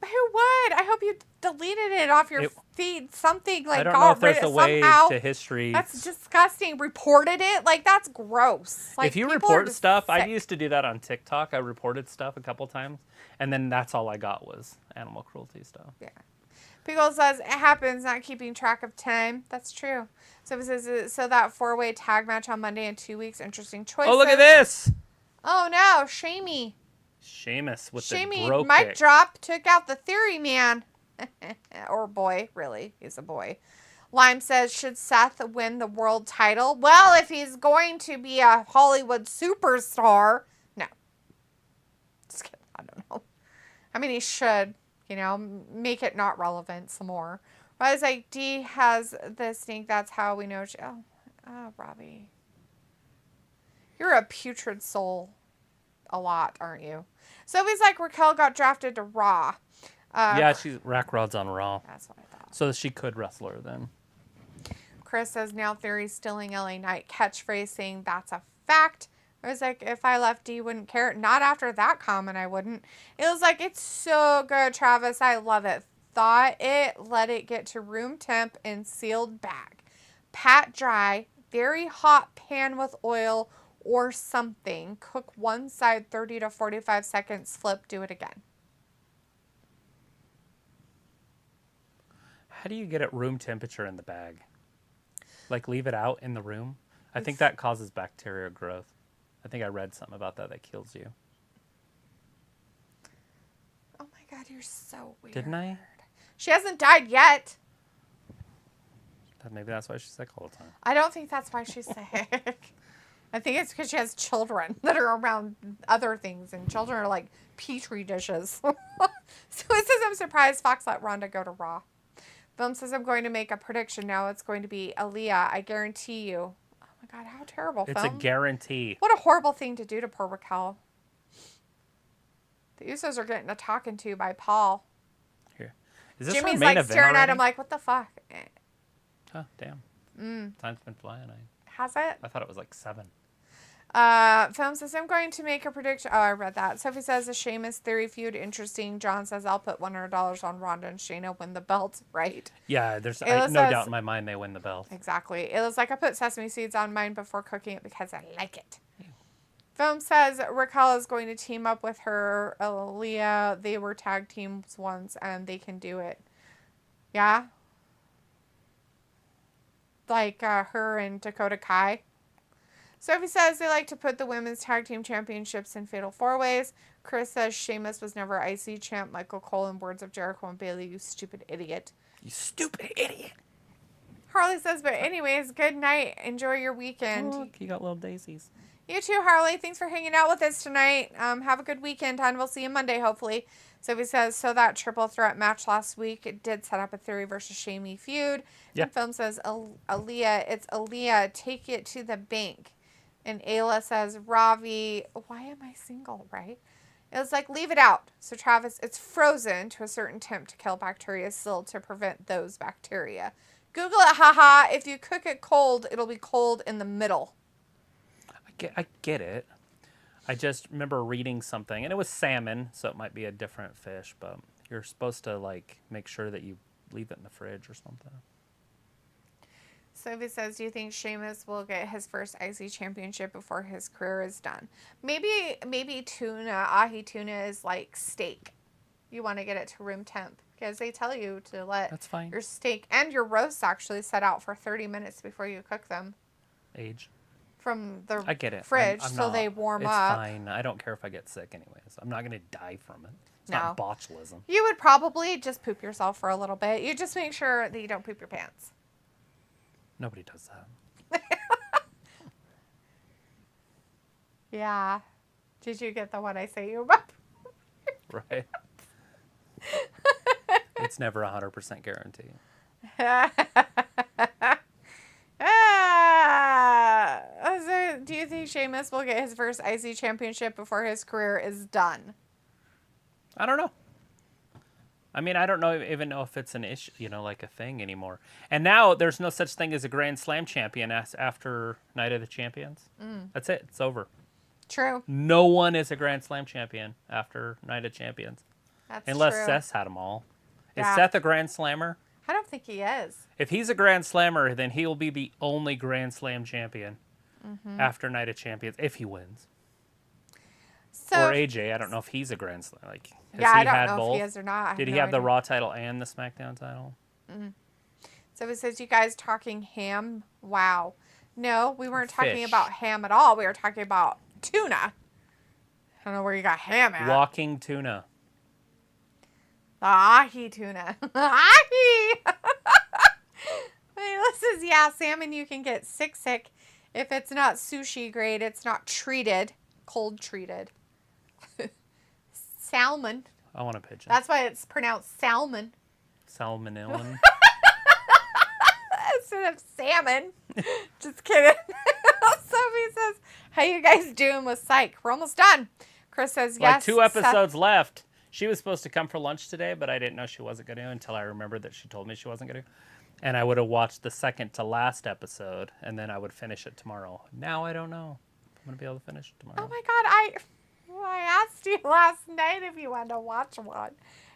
Who would? I hope you deleted it off your feed. Something like I don't know if there's a way to history. That's disgusting. Reported it? Like, that's gross. Like, if you report stuff, I used to do that on TikTok. I reported stuff a couple times, and then that's all I got was animal cruelty stuff. Yeah. Pickle says, it happens, not keeping track of time. That's true. So it says, so that 4-way tag match on Monday in 2 weeks. Interesting choice. Oh, look at this. Oh, no. Shamey. Sheamus with Shamey, the bro mic kick. drop, took out the Theory man. Or boy, really. He's a boy. Lime says, should Seth win the world title? Well, if he's going to be a Hollywood superstar. No. Just kidding. I don't know. I mean, he should, make it not relevant some more. But I was like, D has the stink. That's how we know. Oh, Robbie. You're a putrid soul. A lot, aren't you? So he's like, Raquel got drafted to Raw. Yeah, Rack Rod's on Raw. That's what I thought. So she could wrestle her then. Chris says, now Theory's stealing LA Knight catchphrase saying that's a fact. I was like, if I left, you wouldn't care. Not after that comment, I wouldn't. It was like, it's so good, Travis. I love it. Thought it, let it get to room temp and sealed back. Pat dry, very hot pan with oil or something. Cook one side 30 to 45 seconds. Flip, do it again. How do you get it room temperature in the bag? Like leave it out in the room? I think that causes bacteria growth. I think I read something about that kills you. Oh my God, you're so weird. Didn't I? She hasn't died yet. Maybe that's why she's sick all the time. I don't think that's why she's sick. I think it's because she has children that are around other things, and children are like petri dishes. So it says, I'm surprised Fox let Ronda go to Raw. Film says, I'm going to make a prediction now. It's going to be Aaliyah. I guarantee you. Oh my God, how terrible, It's Film. a guarantee. What a horrible thing to do to poor Raquel. The Usos are getting a talking to by Paul. Here. Is this Jimmy's our main like event staring already? at him like, what the fuck? Oh, damn. Time's been flying. Has it? I thought it was like 7. Film says, I'm going to make a prediction. Oh, I read that. Sophie says, a Sheamus Theory feud interesting. John says, I'll put $100 on Ronda and Shayna win the belt. Right. Yeah, there's Ayla no says- doubt in my mind they win the belt. Exactly. It was like I put sesame seeds on mine before cooking it because I like it. Film says Raquel is going to team up with her Aaliyah. They were tag teams once and they can do it. Yeah? Like her and Dakota Kai. Sophie says they like to put the women's tag team championships in fatal 4-ways. Chris says Sheamus was never IC champ. Michael Cole in words of Jericho and Bayley, you stupid idiot. You stupid idiot. Harley says, but anyways, good night. Enjoy your weekend. Oh, look, you got little daisies. You too, Harley. Thanks for hanging out with us tonight. Have a good weekend, and we'll see you Monday, hopefully. Sophie says, so that triple threat match last week, it did set up a Theory versus Shamey feud. Yeah. And Film says, Aaliyah, it's Aaliyah, take it to the bank. And Ayla says, Ravi, why am I single, right? It was like, leave it out. So Travis, it's frozen to a certain temp to kill bacteria still to prevent those bacteria. Google it, haha. If you cook it cold, it'll be cold in the middle. I get it. I just remember reading something, and it was salmon, so it might be a different fish, but you're supposed to, like, make sure that you leave it in the fridge or something. Sophie says, do you think Sheamus will get his first IC championship before his career is done? Maybe tuna, ahi tuna is like steak. You want to get it to room temp because they tell you to let That's fine. your steak and your roasts actually set out for 30 minutes before you cook them. Age. From the I get it. fridge I'm so not, they warm it's up. It's fine. I don't care if I get sick anyways. I'm not going to die from it. It's No. not botulism. You would probably just poop yourself for a little bit. You just make sure that you don't poop your pants. Nobody does that. Yeah. Did you get the one I say you about? Right? It's never 100% guarantee. Do you think Sheamus will get his first IC championship before his career is done? I don't know. I mean, I don't even know if it's an issue, like a thing anymore. And now there's no such thing as a Grand Slam champion after Night of the Champions. That's it. It's over. True. No one is a Grand Slam champion after Night of Champions. That's unless true. Seth's had them all. Yeah. Is Seth a Grand Slammer? I don't think he is. If he's a Grand Slammer, then he will be the only Grand Slam champion after Night of Champions, if he wins. So, Or AJ, I don't know if he's a Grand Slam. Has I he don't had know both? if he is or not. Did he have the Raw title and the SmackDown title? So it says, you guys talking ham? Wow. No, we weren't talking Fish. about ham at all. We were talking about tuna. I don't know where you got ham at. Walking tuna. The ahi tuna. Ahi! This is, salmon you can get sick. If it's not sushi grade, it's not treated. Cold treated. Salmon. I want a pigeon. That's why it's pronounced salmon. Salmonella. Instead of salmon. Just kidding. Sophie says, how you guys doing with Psych? We're almost done. Chris says, yes. Like 2 episodes left. She was supposed to come for lunch today, but I didn't know she wasn't going to until I remembered that she told me she wasn't going to. And I would have watched the second to last episode, and then I would finish it tomorrow. Now I don't know. I'm going to be able to finish tomorrow. Oh my God, I asked you last night if you wanted to watch one.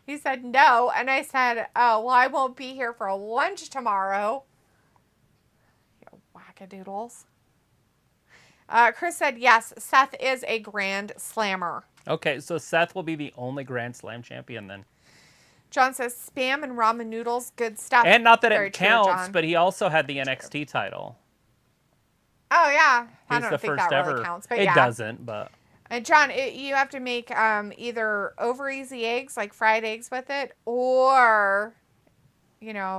He said no, and I said, oh, well, I won't be here for lunch tomorrow. You wackadoodles. Chris said yes, Seth is a Grand Slammer. Okay, so Seth will be the only Grand Slam champion then. John says spam and ramen noodles, good stuff. And not that Very it true, counts, John. but he also had the NXT title. Oh, yeah. I He's don't the think first that ever. really counts, but it yeah. doesn't, but... And John, you have to make either over easy eggs, like fried eggs with it, or,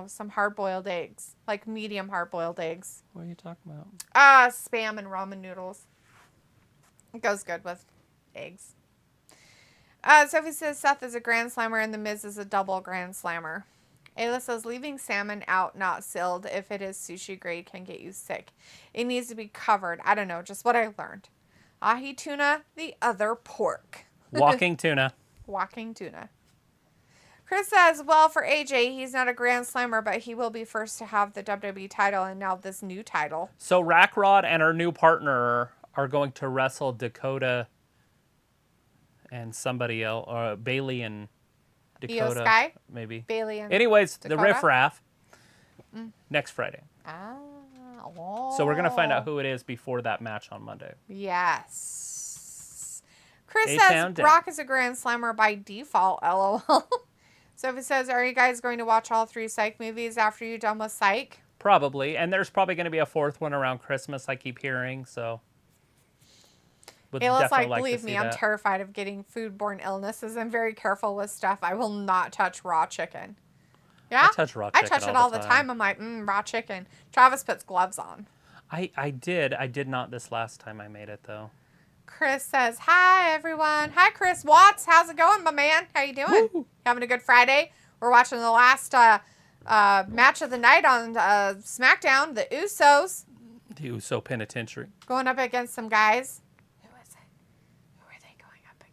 some hard-boiled eggs, like medium hard-boiled eggs. What are you talking about? Spam and ramen noodles. It goes good with eggs. Sophie says Seth is a Grand Slammer and The Miz is a double Grand Slammer. Ayla says leaving salmon out, not sealed, if it is sushi grade, can get you sick. It needs to be covered. I don't know, just what I learned. Ahi tuna, the other pork. Walking tuna. Walking tuna. Chris says, well, for AJ, he's not a Grand Slammer, but he will be first to have the WWE title and now this new title. So Rackrod and our new partner are going to wrestle Dakota and somebody else, or Bailey and Dakota. Io Sky? Maybe. Bailey and Anyways, Dakota? the riffraff next Friday. So we're going to find out who it is before that match on Monday. Yes. Chris says A-Town Brock is a Grand Slammer by default, LOL. So if it says, are you guys going to watch all 3 Psych movies after you're done with Psych? Probably. And there's probably going to be a 4th one around Christmas, I keep hearing, so... Ayla's like, believe me, I'm terrified of getting foodborne illnesses. I'm very careful with stuff. I will not touch raw chicken. Yeah? I touch raw chicken I touch it all the time. I'm like, raw chicken. Travis puts gloves on. I did. I did not this last time I made it, though. Chris says, hi, everyone. Hi, Chris Watts. How's it going, my man? How you doing? Woo. Having a good Friday? We're watching the last match of the night on SmackDown. The Usos. The Uso Penitentiary. Going up against some guys. Who is it? Who are they going up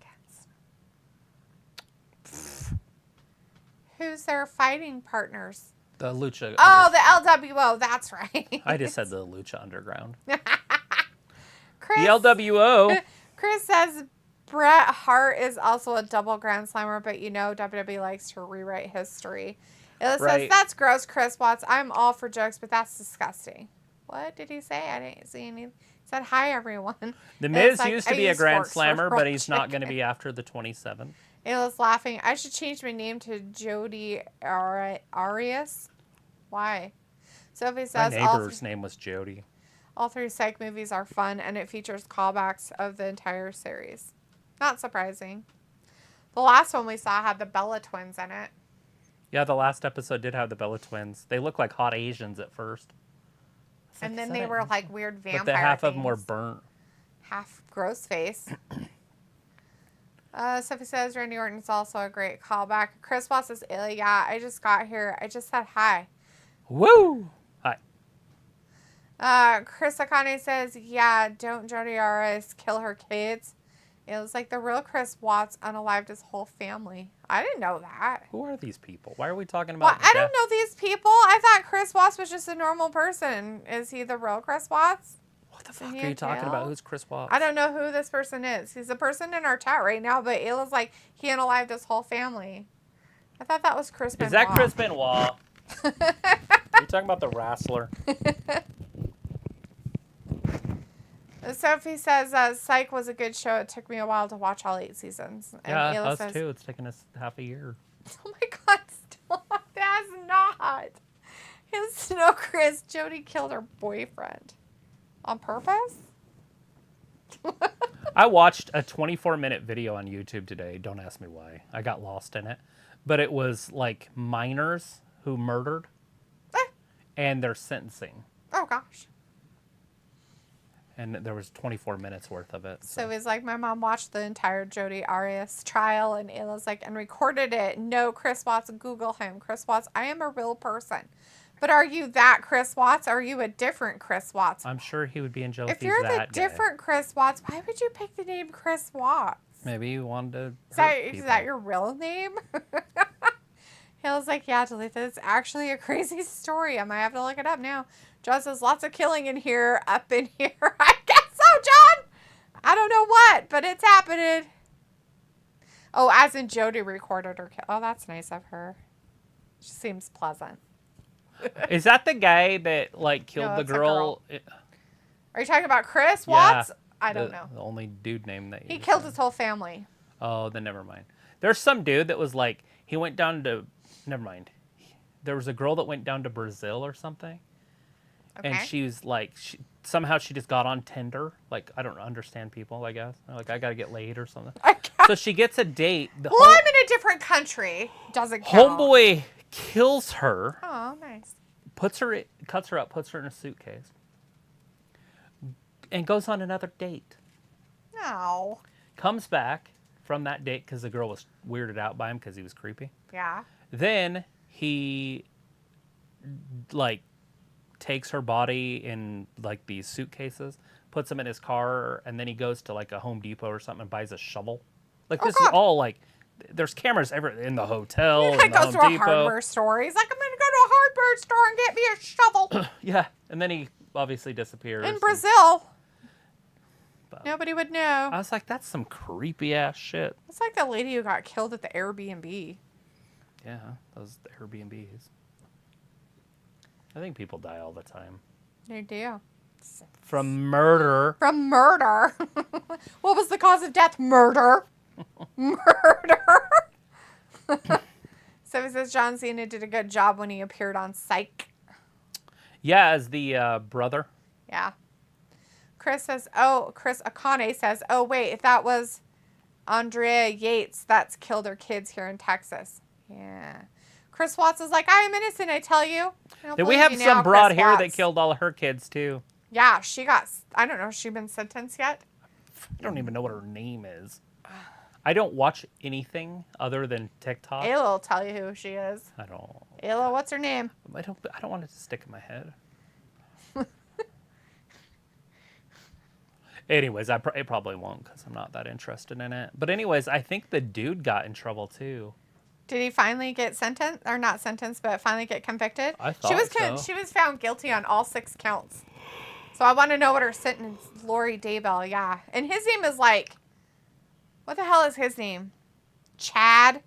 against? Who's their fighting partners? The Lucha. Oh, the LWO. That's right. I just said the Lucha Underground. Chris, The LWO. Chris says Bret Hart is also a double Grand Slammer, but WWE likes to rewrite history. It says, that's gross, Chris Watts. I'm all for jokes, but that's disgusting. What did he say? I didn't see any. He said, hi, everyone. The Miz used to be a Grand Slammer, but he's not going to be after the 27th. Ayla's laughing. I should change my name to Jody Arias. Why? Sophie says, my neighbor's name was Jody. All 3 Psych movies are fun, and it features callbacks of the entire series. Not surprising. The last one we saw had the Bella twins in it. Yeah, the last episode did have the Bella twins. They look like hot Asians at first. And then they were like weird vampire But half things. of them were burnt. Half gross face. Sophie says Randy Orton's also a great callback. Chris Watts says, yeah, I just got here. I just said hi. Woo! Hi. Chris Akane says, yeah, don't Jody Arias kill her kids. It was like the real Chris Watts unalived his whole family. I didn't know that. Who are these people? Why are we talking about I don't know these people. I thought Chris Watts was just a normal person. Is he the real Chris Watts? What the fuck are you talking about? Who's Chris Watts? I don't know who this person is. He's a person in our chat right now, but Ayla's like, he unalived his whole family. I thought that was Chris Benoit. Is that Chris Benoit? Are you talking about the wrestler? Sophie says, Psych was a good show. It took me a while to watch all 8 seasons. And Yeah, Ayla us says, too. It's taken us half a year. oh my God, stop. That's not. It's no Chris. Jody killed her boyfriend. On purpose? I watched a 24-minute video on YouTube today. Don't ask me why. I got lost in it. But it was like minors who murdered and their sentencing. Oh, gosh. And there was 24 minutes worth of it. So he's like, my mom watched the entire Jody Arias trial, and Ayla's like, and recorded it. No, Chris Watts, Google him. Chris Watts, I am a real person. But are you that Chris Watts? Or are you a different Chris Watts? I'm sure he would be in jail if If you're he's the that different Chris Watts, why would you pick the name Chris Watts? Maybe you wanted to Is that your real name? Hill's like, yeah, Talitha, it's actually a crazy story. I might have to look it up now. John says, lots of killing in here, up in here. I guess so, John. I don't know what, but it's happening. Oh, as in Jody recorded her. Oh, that's nice of her. She seems pleasant. Is that the guy that like killed the girl? Are you talking about Chris Watts? Yeah, I don't know. The only dude name that he killed his whole family. Oh, then never mind. There's some dude that was like, he went down to, never mind. There was a girl that went down to Brazil or something. Okay. And she was like, somehow she just got on Tinder. Like, I don't understand people, I guess. Like, I got to get laid or something. So she gets a date. I'm in a different country. Doesn't count. Homeboy kills her. Oh, nice. Cuts her up, puts her in a suitcase. And goes on another date. No. Comes back from that date because the girl was weirded out by him because he was creepy. Yeah. Then he, like, takes her body in, like, these suitcases, puts them in his car, and then he goes to, like, a Home Depot or something and buys a shovel. Like, this is all, like, there's cameras everywhere in the hotel, in the goes Home to Depot. A hardware store. He's like, I'm going to go to a hardware store and get me a shovel. Yeah, and then he obviously disappears. In Brazil. Nobody would know. I was like, that's some creepy-ass shit. It's like the lady who got killed at the Airbnb. Yeah, those Airbnbs. I think people die all the time. They do. From murder. From murder. What was the cause of death? Murder. Murder. So he says John Cena did a good job when he appeared on Psych. Yeah, as the brother. Yeah. Chris Akane says, oh, wait, that was Andrea Yates that's killed her kids here in Texas. Yeah. Chris Watts is like, I am innocent, I tell you. Did we have some broad hair that killed all of her kids, too? Yeah, she got, I don't know, has she been sentenced yet? I don't even know what her name is. I don't watch anything other than TikTok. Ayla will tell you who she is. I don't. Ayla, what's her name? I don't want it to stick in my head. Anyways, it probably won't because I'm not that interested in it. But anyways, I think the dude got in trouble too. Did he finally get sentenced, or not sentenced, but finally get convicted? I thought so. She was found guilty on all 6 counts. So I want to know what her sentence. Lori Daybell, yeah, and his name is like, what the hell is his name? Chad.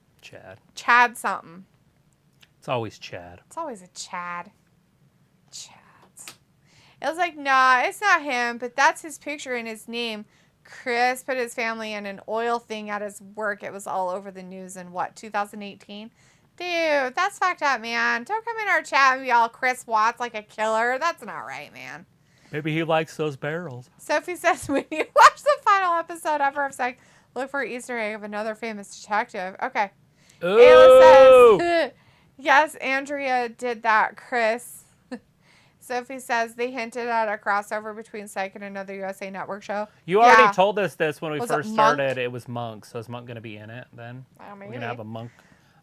Chad something. It's always Chad. It's always a Chad. It was like, nah, it's not him, but that's his picture and his name. Chris put his family in an oil thing at his work. It was all over the news in, 2018? Dude, that's fucked up, man. Don't come in our chat and be all Chris Watts like a killer. That's not right, man. Maybe he likes those barrels. Sophie says, when you watch the final episode ever of Psych, look for Easter egg of another famous detective. Okay. Ooh. Ayla says, yes, Andrea did that, Chris. Sophie says they hinted at a crossover between Psych and another USA Network show. You already told us this when we first started. Monk? It was Monk. So is Monk going to be in it then? Well, maybe. We're going to have a Monk.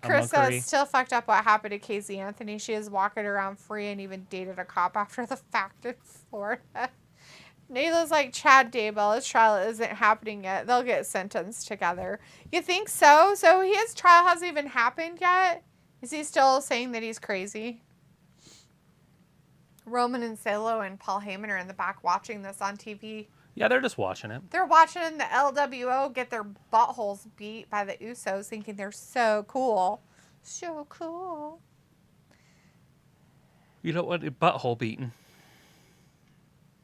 Chris says, still fucked up what happened to Casey Anthony. She is walking around free and even dated a cop after the fact in Florida. Nayla's like, Chad Daybell, his trial isn't happening yet. They'll get sentenced together. You think so? So his trial hasn't even happened yet? Is he still saying that he's crazy? Roman and Salo and Paul Heyman are in the back watching this on TV. Yeah, they're just watching it. They're watching the LWO get their buttholes beat by the Usos, thinking they're so cool. So cool. You don't want a butthole beaten.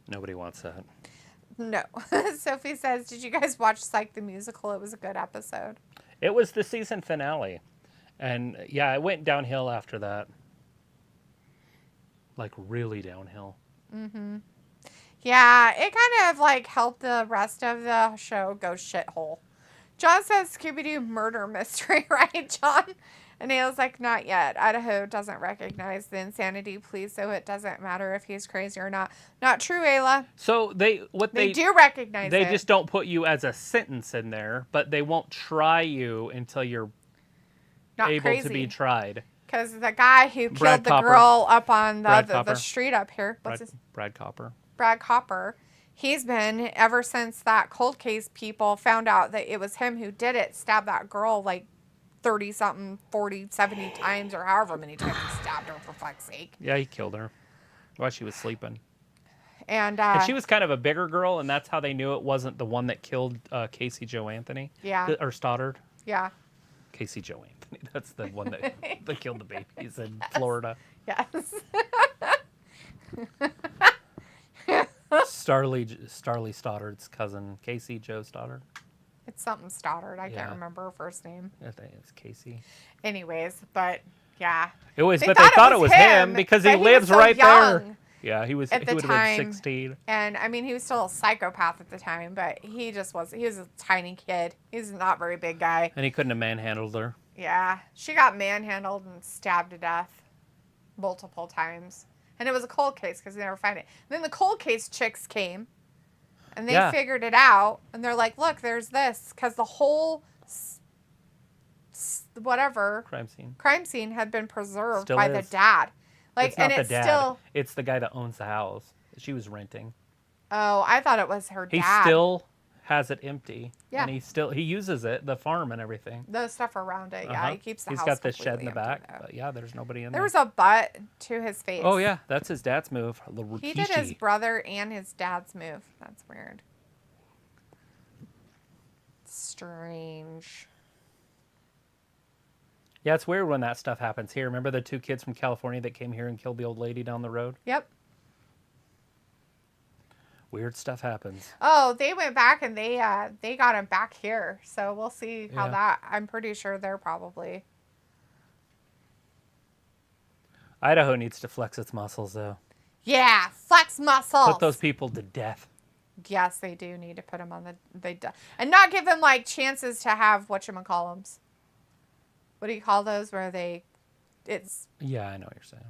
Nobody wants that. No. Sophie says, did you guys watch Psych the Musical? It was a good episode. It was the season finale. And yeah, it went downhill after that. Like, really downhill. Mm-hmm. Yeah, it kind of, like, helped the rest of the show go shithole. John says Scooby-Doo murder mystery, right, John? And Ayla's like, not yet. Idaho doesn't recognize the insanity plea, so it doesn't matter if he's crazy or not. Not true, Ayla. So they do recognize it. They just don't put you as a sentence in there, but they won't try you until you're not able crazy. To be tried. Because the guy who killed the girl up on the street up here. Brad Copper. Brad Copper. He's been, ever since that cold case people found out that it was him who did it, stabbed that girl like 30-something, 40, 70 times, or however many times he stabbed her, for fuck's sake. Yeah, he killed her while she was sleeping. And she was kind of a bigger girl, and that's how they knew it wasn't the one that killed Casey Joe Anthony. Yeah. Or Stoddard. Yeah. Casey Joe Anthony. That's the one that killed the babies in Florida. Yes. Starly Stoddard's cousin, Casey Joe Stoddard. It's something Stoddard. I can't remember her first name. I think it's Casey. Anyways, but yeah. It was, but they thought it was him because he lives right there. Yeah, he would have been 16. And I mean, he was still a psychopath at the time, but he was a tiny kid. He's not a very big guy. And he couldn't have manhandled her. Yeah. She got manhandled and stabbed to death multiple times. And it was a cold case because they never found it. And then the cold case chicks came and they figured it out. And they're like, look, there's this. Because the whole crime scene had been preserved by the dad. Like, it's not and the dad. It's the guy that owns the house. She was renting. Oh, I thought it was her dad. He still has it empty. Yeah. And he uses it, the farm and everything. The stuff around it, yeah. He keeps the house. He's got this shed in the empty, back. But yeah, there's nobody in there. There was a butt to his face. Oh, yeah. That's his dad's move. He did his brother and his dad's move. That's weird. Strange. Yeah, it's weird when that stuff happens here. Remember the 2 kids from California that came here and killed the old lady down the road? Yep. Weird stuff happens. Oh, they went back and they got him back here. So we'll see how that. I'm pretty sure they're probably. Idaho needs to flex its muscles, though. Yeah, flex muscles. Put those people to death. Yes, they do need to put them on and not give them like chances to have whatchamacallums. What do you call those where it's... Yeah, I know what you're saying.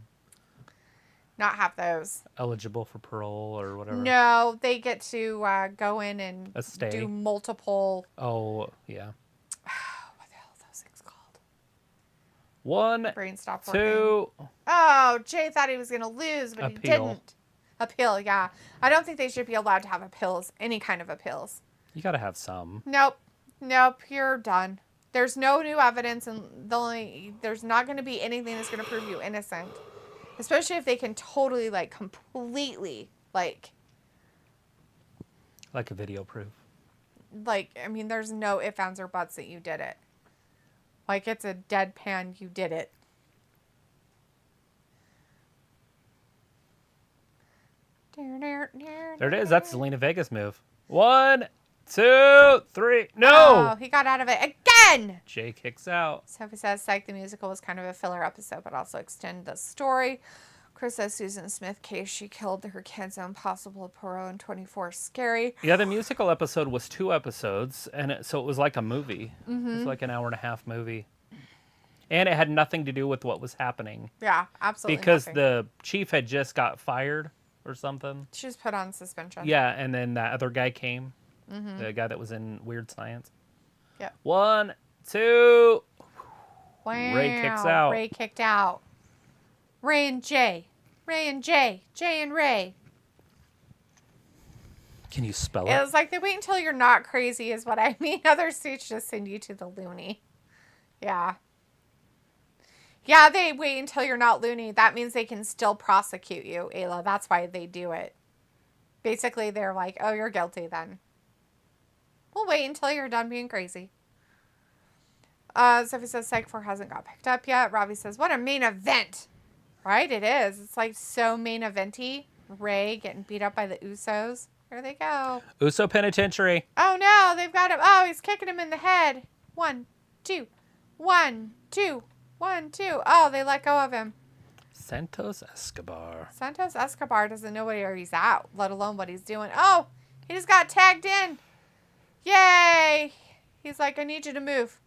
Not have those. Eligible for parole or whatever. No, they get to go in and do multiple... Oh, yeah. What the hell are those things called? 1, Brain stopped 2... working. Oh, Jay thought he was going to lose, but he didn't. Appeal, yeah. I don't think they should be allowed to have appeals, any kind of appeals. You got to have some. Nope, you're done. There's no new evidence, and there's not going to be anything that's going to prove you innocent. Especially if they can totally, like, completely, like a video proof. Like, I mean, there's no ifs, ands, or buts that you did it. Like, it's a deadpan, you did it. There it is. That's the Zelina Vega's move. 1, 2, 3. No! Oh, he got out of it again! Jay kicks out. Sophie says, Psych the Musical was kind of a filler episode, but also extended the story. Chris says, Susan Smith case, she killed her kids. Impossible. Poirot and 24. Scary. Yeah, the musical episode was 2 episodes, and so it was like a movie. Mm-hmm. It was like an hour-and-a-half movie. And it had nothing to do with what was happening. Yeah, absolutely Because nothing. the chief had just got fired or something. She was put on suspension. Yeah, and then that other guy came. Mm-hmm. The guy that was in Weird Science. Yep. 1, 2. Wow. Ray kicks out. Ray kicked out. Ray and Jay. Ray and Jay. Jay and Ray. Can you spell it? It was like they wait until you're not crazy is what I mean. Other states just send you to the loony. Yeah. Yeah, they wait until you're not loony. That means they can still prosecute you, Ayla. That's why they do it. Basically, they're like, oh, you're guilty then. We'll wait until you're done being crazy. Sophie says Psych 4 hasn't got picked up yet. Robbie says, what a main event. Right, it is. It's like so main event-y. Ray getting beat up by the Usos. There they go. Uso Penitentiary. Oh, no. They've got him. Oh, he's kicking him in the head. 1, 2. 1, 2. 1, 2. Oh, they let go of him. Santos Escobar. Santos Escobar doesn't know where he's at, let alone what he's doing. Oh, he just got tagged in. Yay. He's like, I need you to move.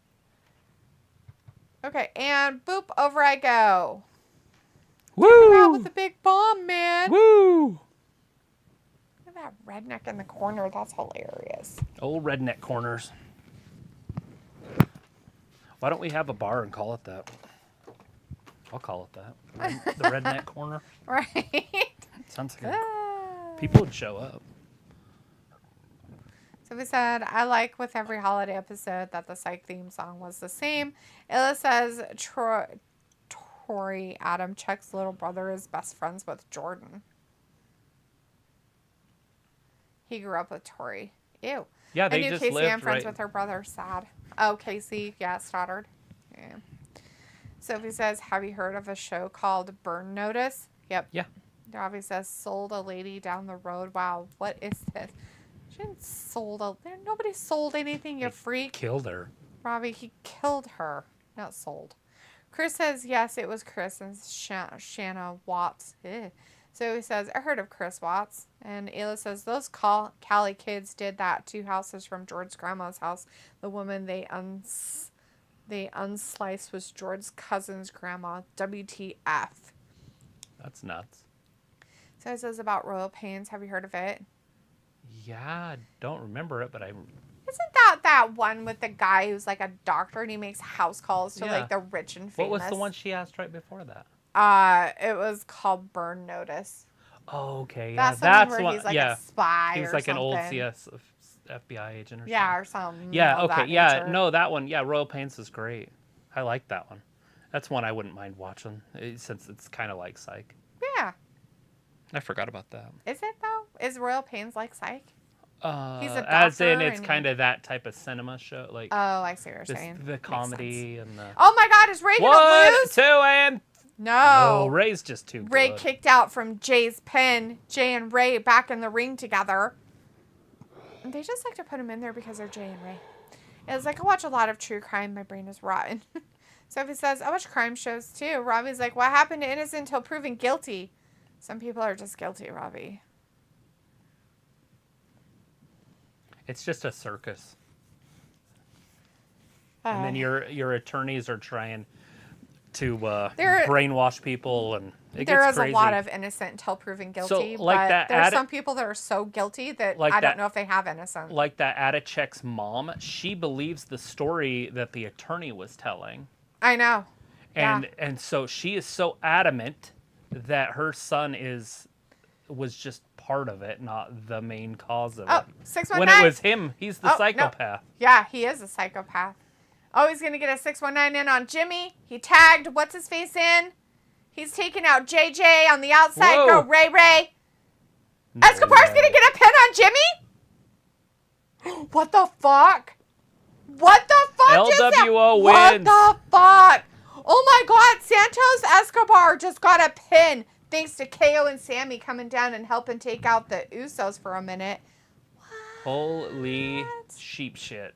Okay, and boop, over I go. Woo! With the big bomb, man. Woo! Look at that redneck in the corner. That's hilarious. Old redneck corners. Why don't we have a bar and call it that? I'll call it that. The redneck corner. Right. Sounds like people would show up. So we said, I like with every holiday episode that the Psych theme song was the same. Illa says, Tori Adam Chuck's little brother is best friends with Jordan. He grew up with Tori. Ew. Yeah, I they knew just Casey lived and friends right. with her brother. Sad. Oh, Casey. Yeah, Stoddard. Yeah. Sophie says, have you heard of a show called Burn Notice? Yep. Yeah. Robbie says, sold a lady down the road. Wow, what is this? She didn't sold a... Nobody sold anything, you freak. Killed her. Robbie, he killed her. Not sold. Chris says, yes, it was Chris and Shanna Watts. Ew. So he says, I heard of Chris Watts. And Ayla says, those Cali kids did that 2 houses from George's grandma's house. The woman they unsliced was George's cousin's grandma. WTF. That's nuts. So it says about Royal Pains. Have you heard of it? Yeah, I don't remember it, but I... Isn't that one with the guy who's like a doctor and he makes house calls to like the rich and famous? What was the one she asked right before that? It was called Burn Notice. Oh, okay. Yeah, that's where he's like a spy. He's or like something. an old CS FBI agent or something. Yeah, or something. Yeah, of okay. that Yeah, nature. no, that one. Yeah, Royal Pains is great. I like that one. That's one I wouldn't mind watching since it's kind of like Psych. Yeah. I forgot about that. Is it though? Is Royal Pains like Psych? He's a as in doctor it's kind of that type of cinema show, like Oh, I see what you're saying. the Makes comedy sense. and the. Oh my God, is Ray gonna 1, lose? 2, and No. Ray's just too Ray good. kicked out from Jay's pin. Jay and Ray back in the ring together. They just like to put him in there because they're Jay and Ray. It's like I watch a lot of true crime. My brain is rotten. Sophie says, I watch crime shows too. Robbie's like, what happened to innocent until proven guilty? Some people are just guilty, Robbie. It's just a circus. And then your attorneys are trying to brainwash people, and it there gets is crazy. a lot of innocent until proven guilty, So, like but that there's some people that are so guilty that like I don't that- know if they have innocence. Like that Adichek's mom, she believes the story that the attorney was telling. I know. And so she is so adamant that her son was just part of it, not the main cause of it. 619. When it was him, he's the Oh, no. psychopath. Yeah, he is a psychopath. Oh, he's going to get a 619 in on Jimmy. He tagged what's-his-face in. He's taking out JJ on the outside. Whoa. Go, Ray. No Escobar's way. going to get a pin on Jimmy? What the fuck? What the fuck just happened? LWO What wins. the fuck? Oh my God, Santos Escobar just got a pin thanks to KO and Sammy coming down and helping take out the Usos for a minute. Holy sheep shit.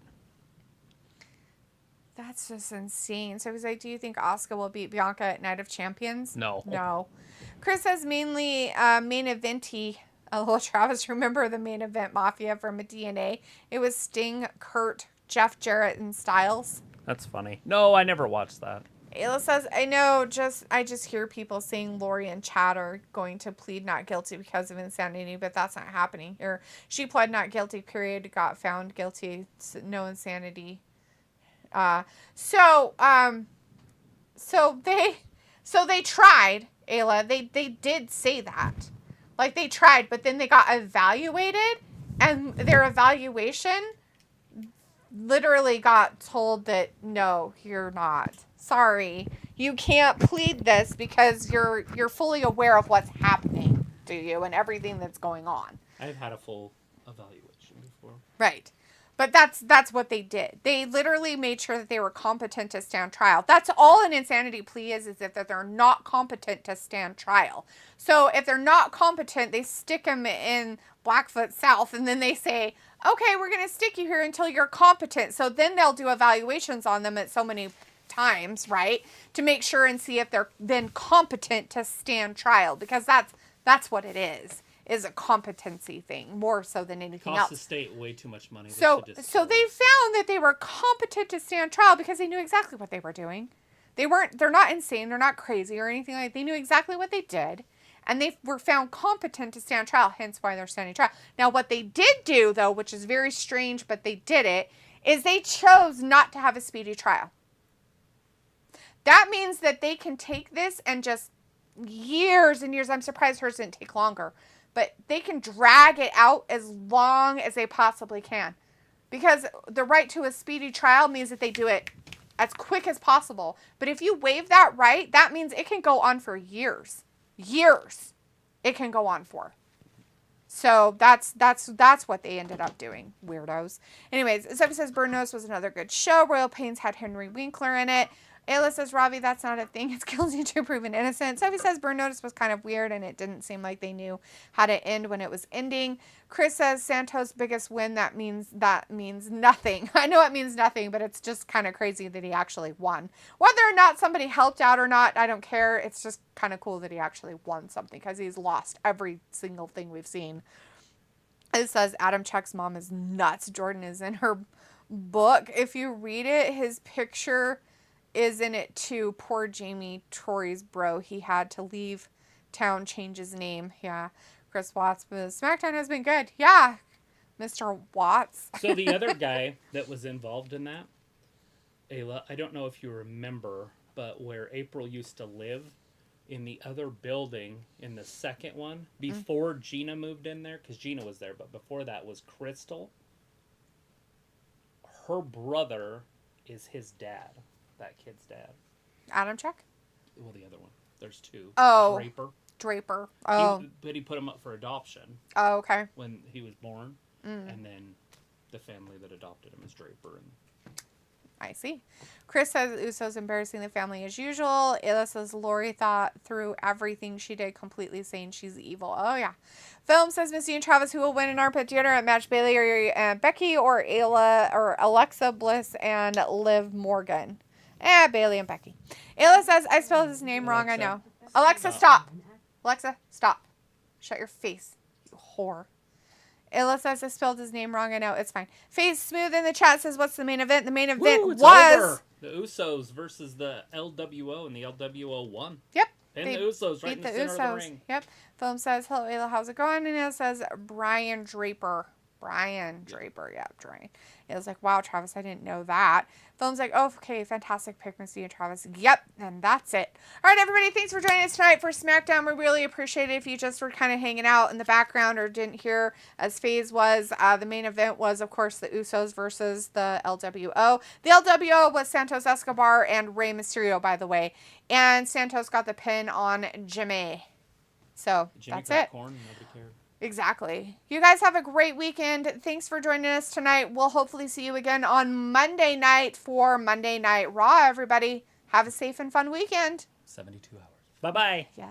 That's just insane. So he's like, do you think Asuka will beat Bianca at Night of Champions? No. No. Chris says mainly main eventy. Hello, Travis. Remember the main event Mafia from a DNA? It was Sting, Kurt, Jeff Jarrett, and Styles. That's funny. No, I never watched that. Ayla says, I just hear people saying Lori and Chad are going to plead not guilty because of insanity, but that's not happening. Or she pled not guilty, period, got found guilty, no insanity. So they tried, Ayla. They did say that. Like they tried, but then they got evaluated, and their evaluation literally got told that no, you're not. Sorry, you can't plead this because you're fully aware of what's happening to you and everything that's going on. I've had a full evaluation before. Right. But that's what they did. They literally made sure that they were competent to stand trial. That's all an insanity plea is if that they're not competent to stand trial. So if they're not competent, they stick them in Blackfoot South and then they say, okay, we're going to stick you here until you're competent. So then they'll do evaluations on them at so many times, right? To make sure and see if they're then competent to stand trial, because that's what it is a competency thing more so than anything else. Cost the state way too much money. So they found that they were competent to stand trial because they knew exactly what they were doing. They're not insane, they're not crazy or anything like that. They knew exactly what they did, and they were found competent to stand trial, hence why they're standing trial. Now what they did do though, which is very strange, but they did it, is they chose not to have a speedy trial. That means that they can take this and just years and years, I'm surprised hers didn't take longer, but they can drag it out as long as they possibly can. Because the right to a speedy trial means that they do it as quick as possible. But if you waive that right, that means it can go on for years. Years it can go on for. So that's what they ended up doing, weirdos. Anyways, Sophie says Burn Notice was another good show. Royal Pains had Henry Winkler in it. Ayla says, Ravi, that's not a thing. It's kills you to proven innocent. Sophie says Burn Notice was kind of weird and it didn't seem like they knew how to end when it was ending. Chris says Santos' biggest win, that means nothing. I know it means nothing, but it's just kind of crazy that he actually won. Whether or not somebody helped out or not, I don't care. It's just kind of cool that he actually won something because he's lost every single thing we've seen. It says Adam Chuck's mom is nuts. Jordan is in her book. If you read it, his picture is in it too. Poor Jamie, Tori's bro. He had to leave town, change his name. Yeah. Chris Watts, but SmackDown has been good. Yeah. Mr. Watts. So the other guy that was involved in that, Ayla, I don't know if you remember, but where April used to live in the other building in the second one, before Gina moved in there, because Gina was there, but before that was Crystal. Her brother is his dad. That kid's dad. Adam Chuck? Well, the other one. There's two. Oh. Draper. Oh. But he put him up for adoption. Oh, okay. When he was born. And then the family that adopted him is Draper. I see. Chris says Usos embarrassing the family as usual. Ayla says Lori thought through everything she did, completely saying she's evil. Oh, yeah. Film says Missy and Travis, who will win an armpit dinner at match, Bailey or Becky or Ayla or Alexa Bliss and Liv Morgan? Bailey and Becky. Ayla says, I spelled his name wrong, I know. Alexa, stop. Alexa, stop. Shut your face, you whore. Ayla says I spelled his name wrong, I know. It's fine. Face Smooth in the chat says, what's the main event? The main event was... Over. The Usos versus the LWO, and the LWO won. Yep. And the Usos right in the center of the ring. Yep. Film says, hello, Ayla, how's it going? And it says, Brian Draper. Yeah, Brian. It was like, wow, Travis, I didn't know that. Film's like, oh, okay, fantastic pick, Missy and Travis. Yep, and that's it. All right, everybody, thanks for joining us tonight for SmackDown. We really appreciate it if you just were kind of hanging out in the background or didn't hear as FaZe was. The main event was, of course, the Usos versus the LWO. The LWO was Santos Escobar and Rey Mysterio, by the way. And Santos got the pin on Jimmy. So, that's it. Corn, nobody cared. Exactly. You guys have a great weekend. Thanks for joining us tonight. We'll hopefully see you again on Monday night for Monday Night Raw, everybody. Have a safe and fun weekend. 72 hours. Bye-bye. Yeah.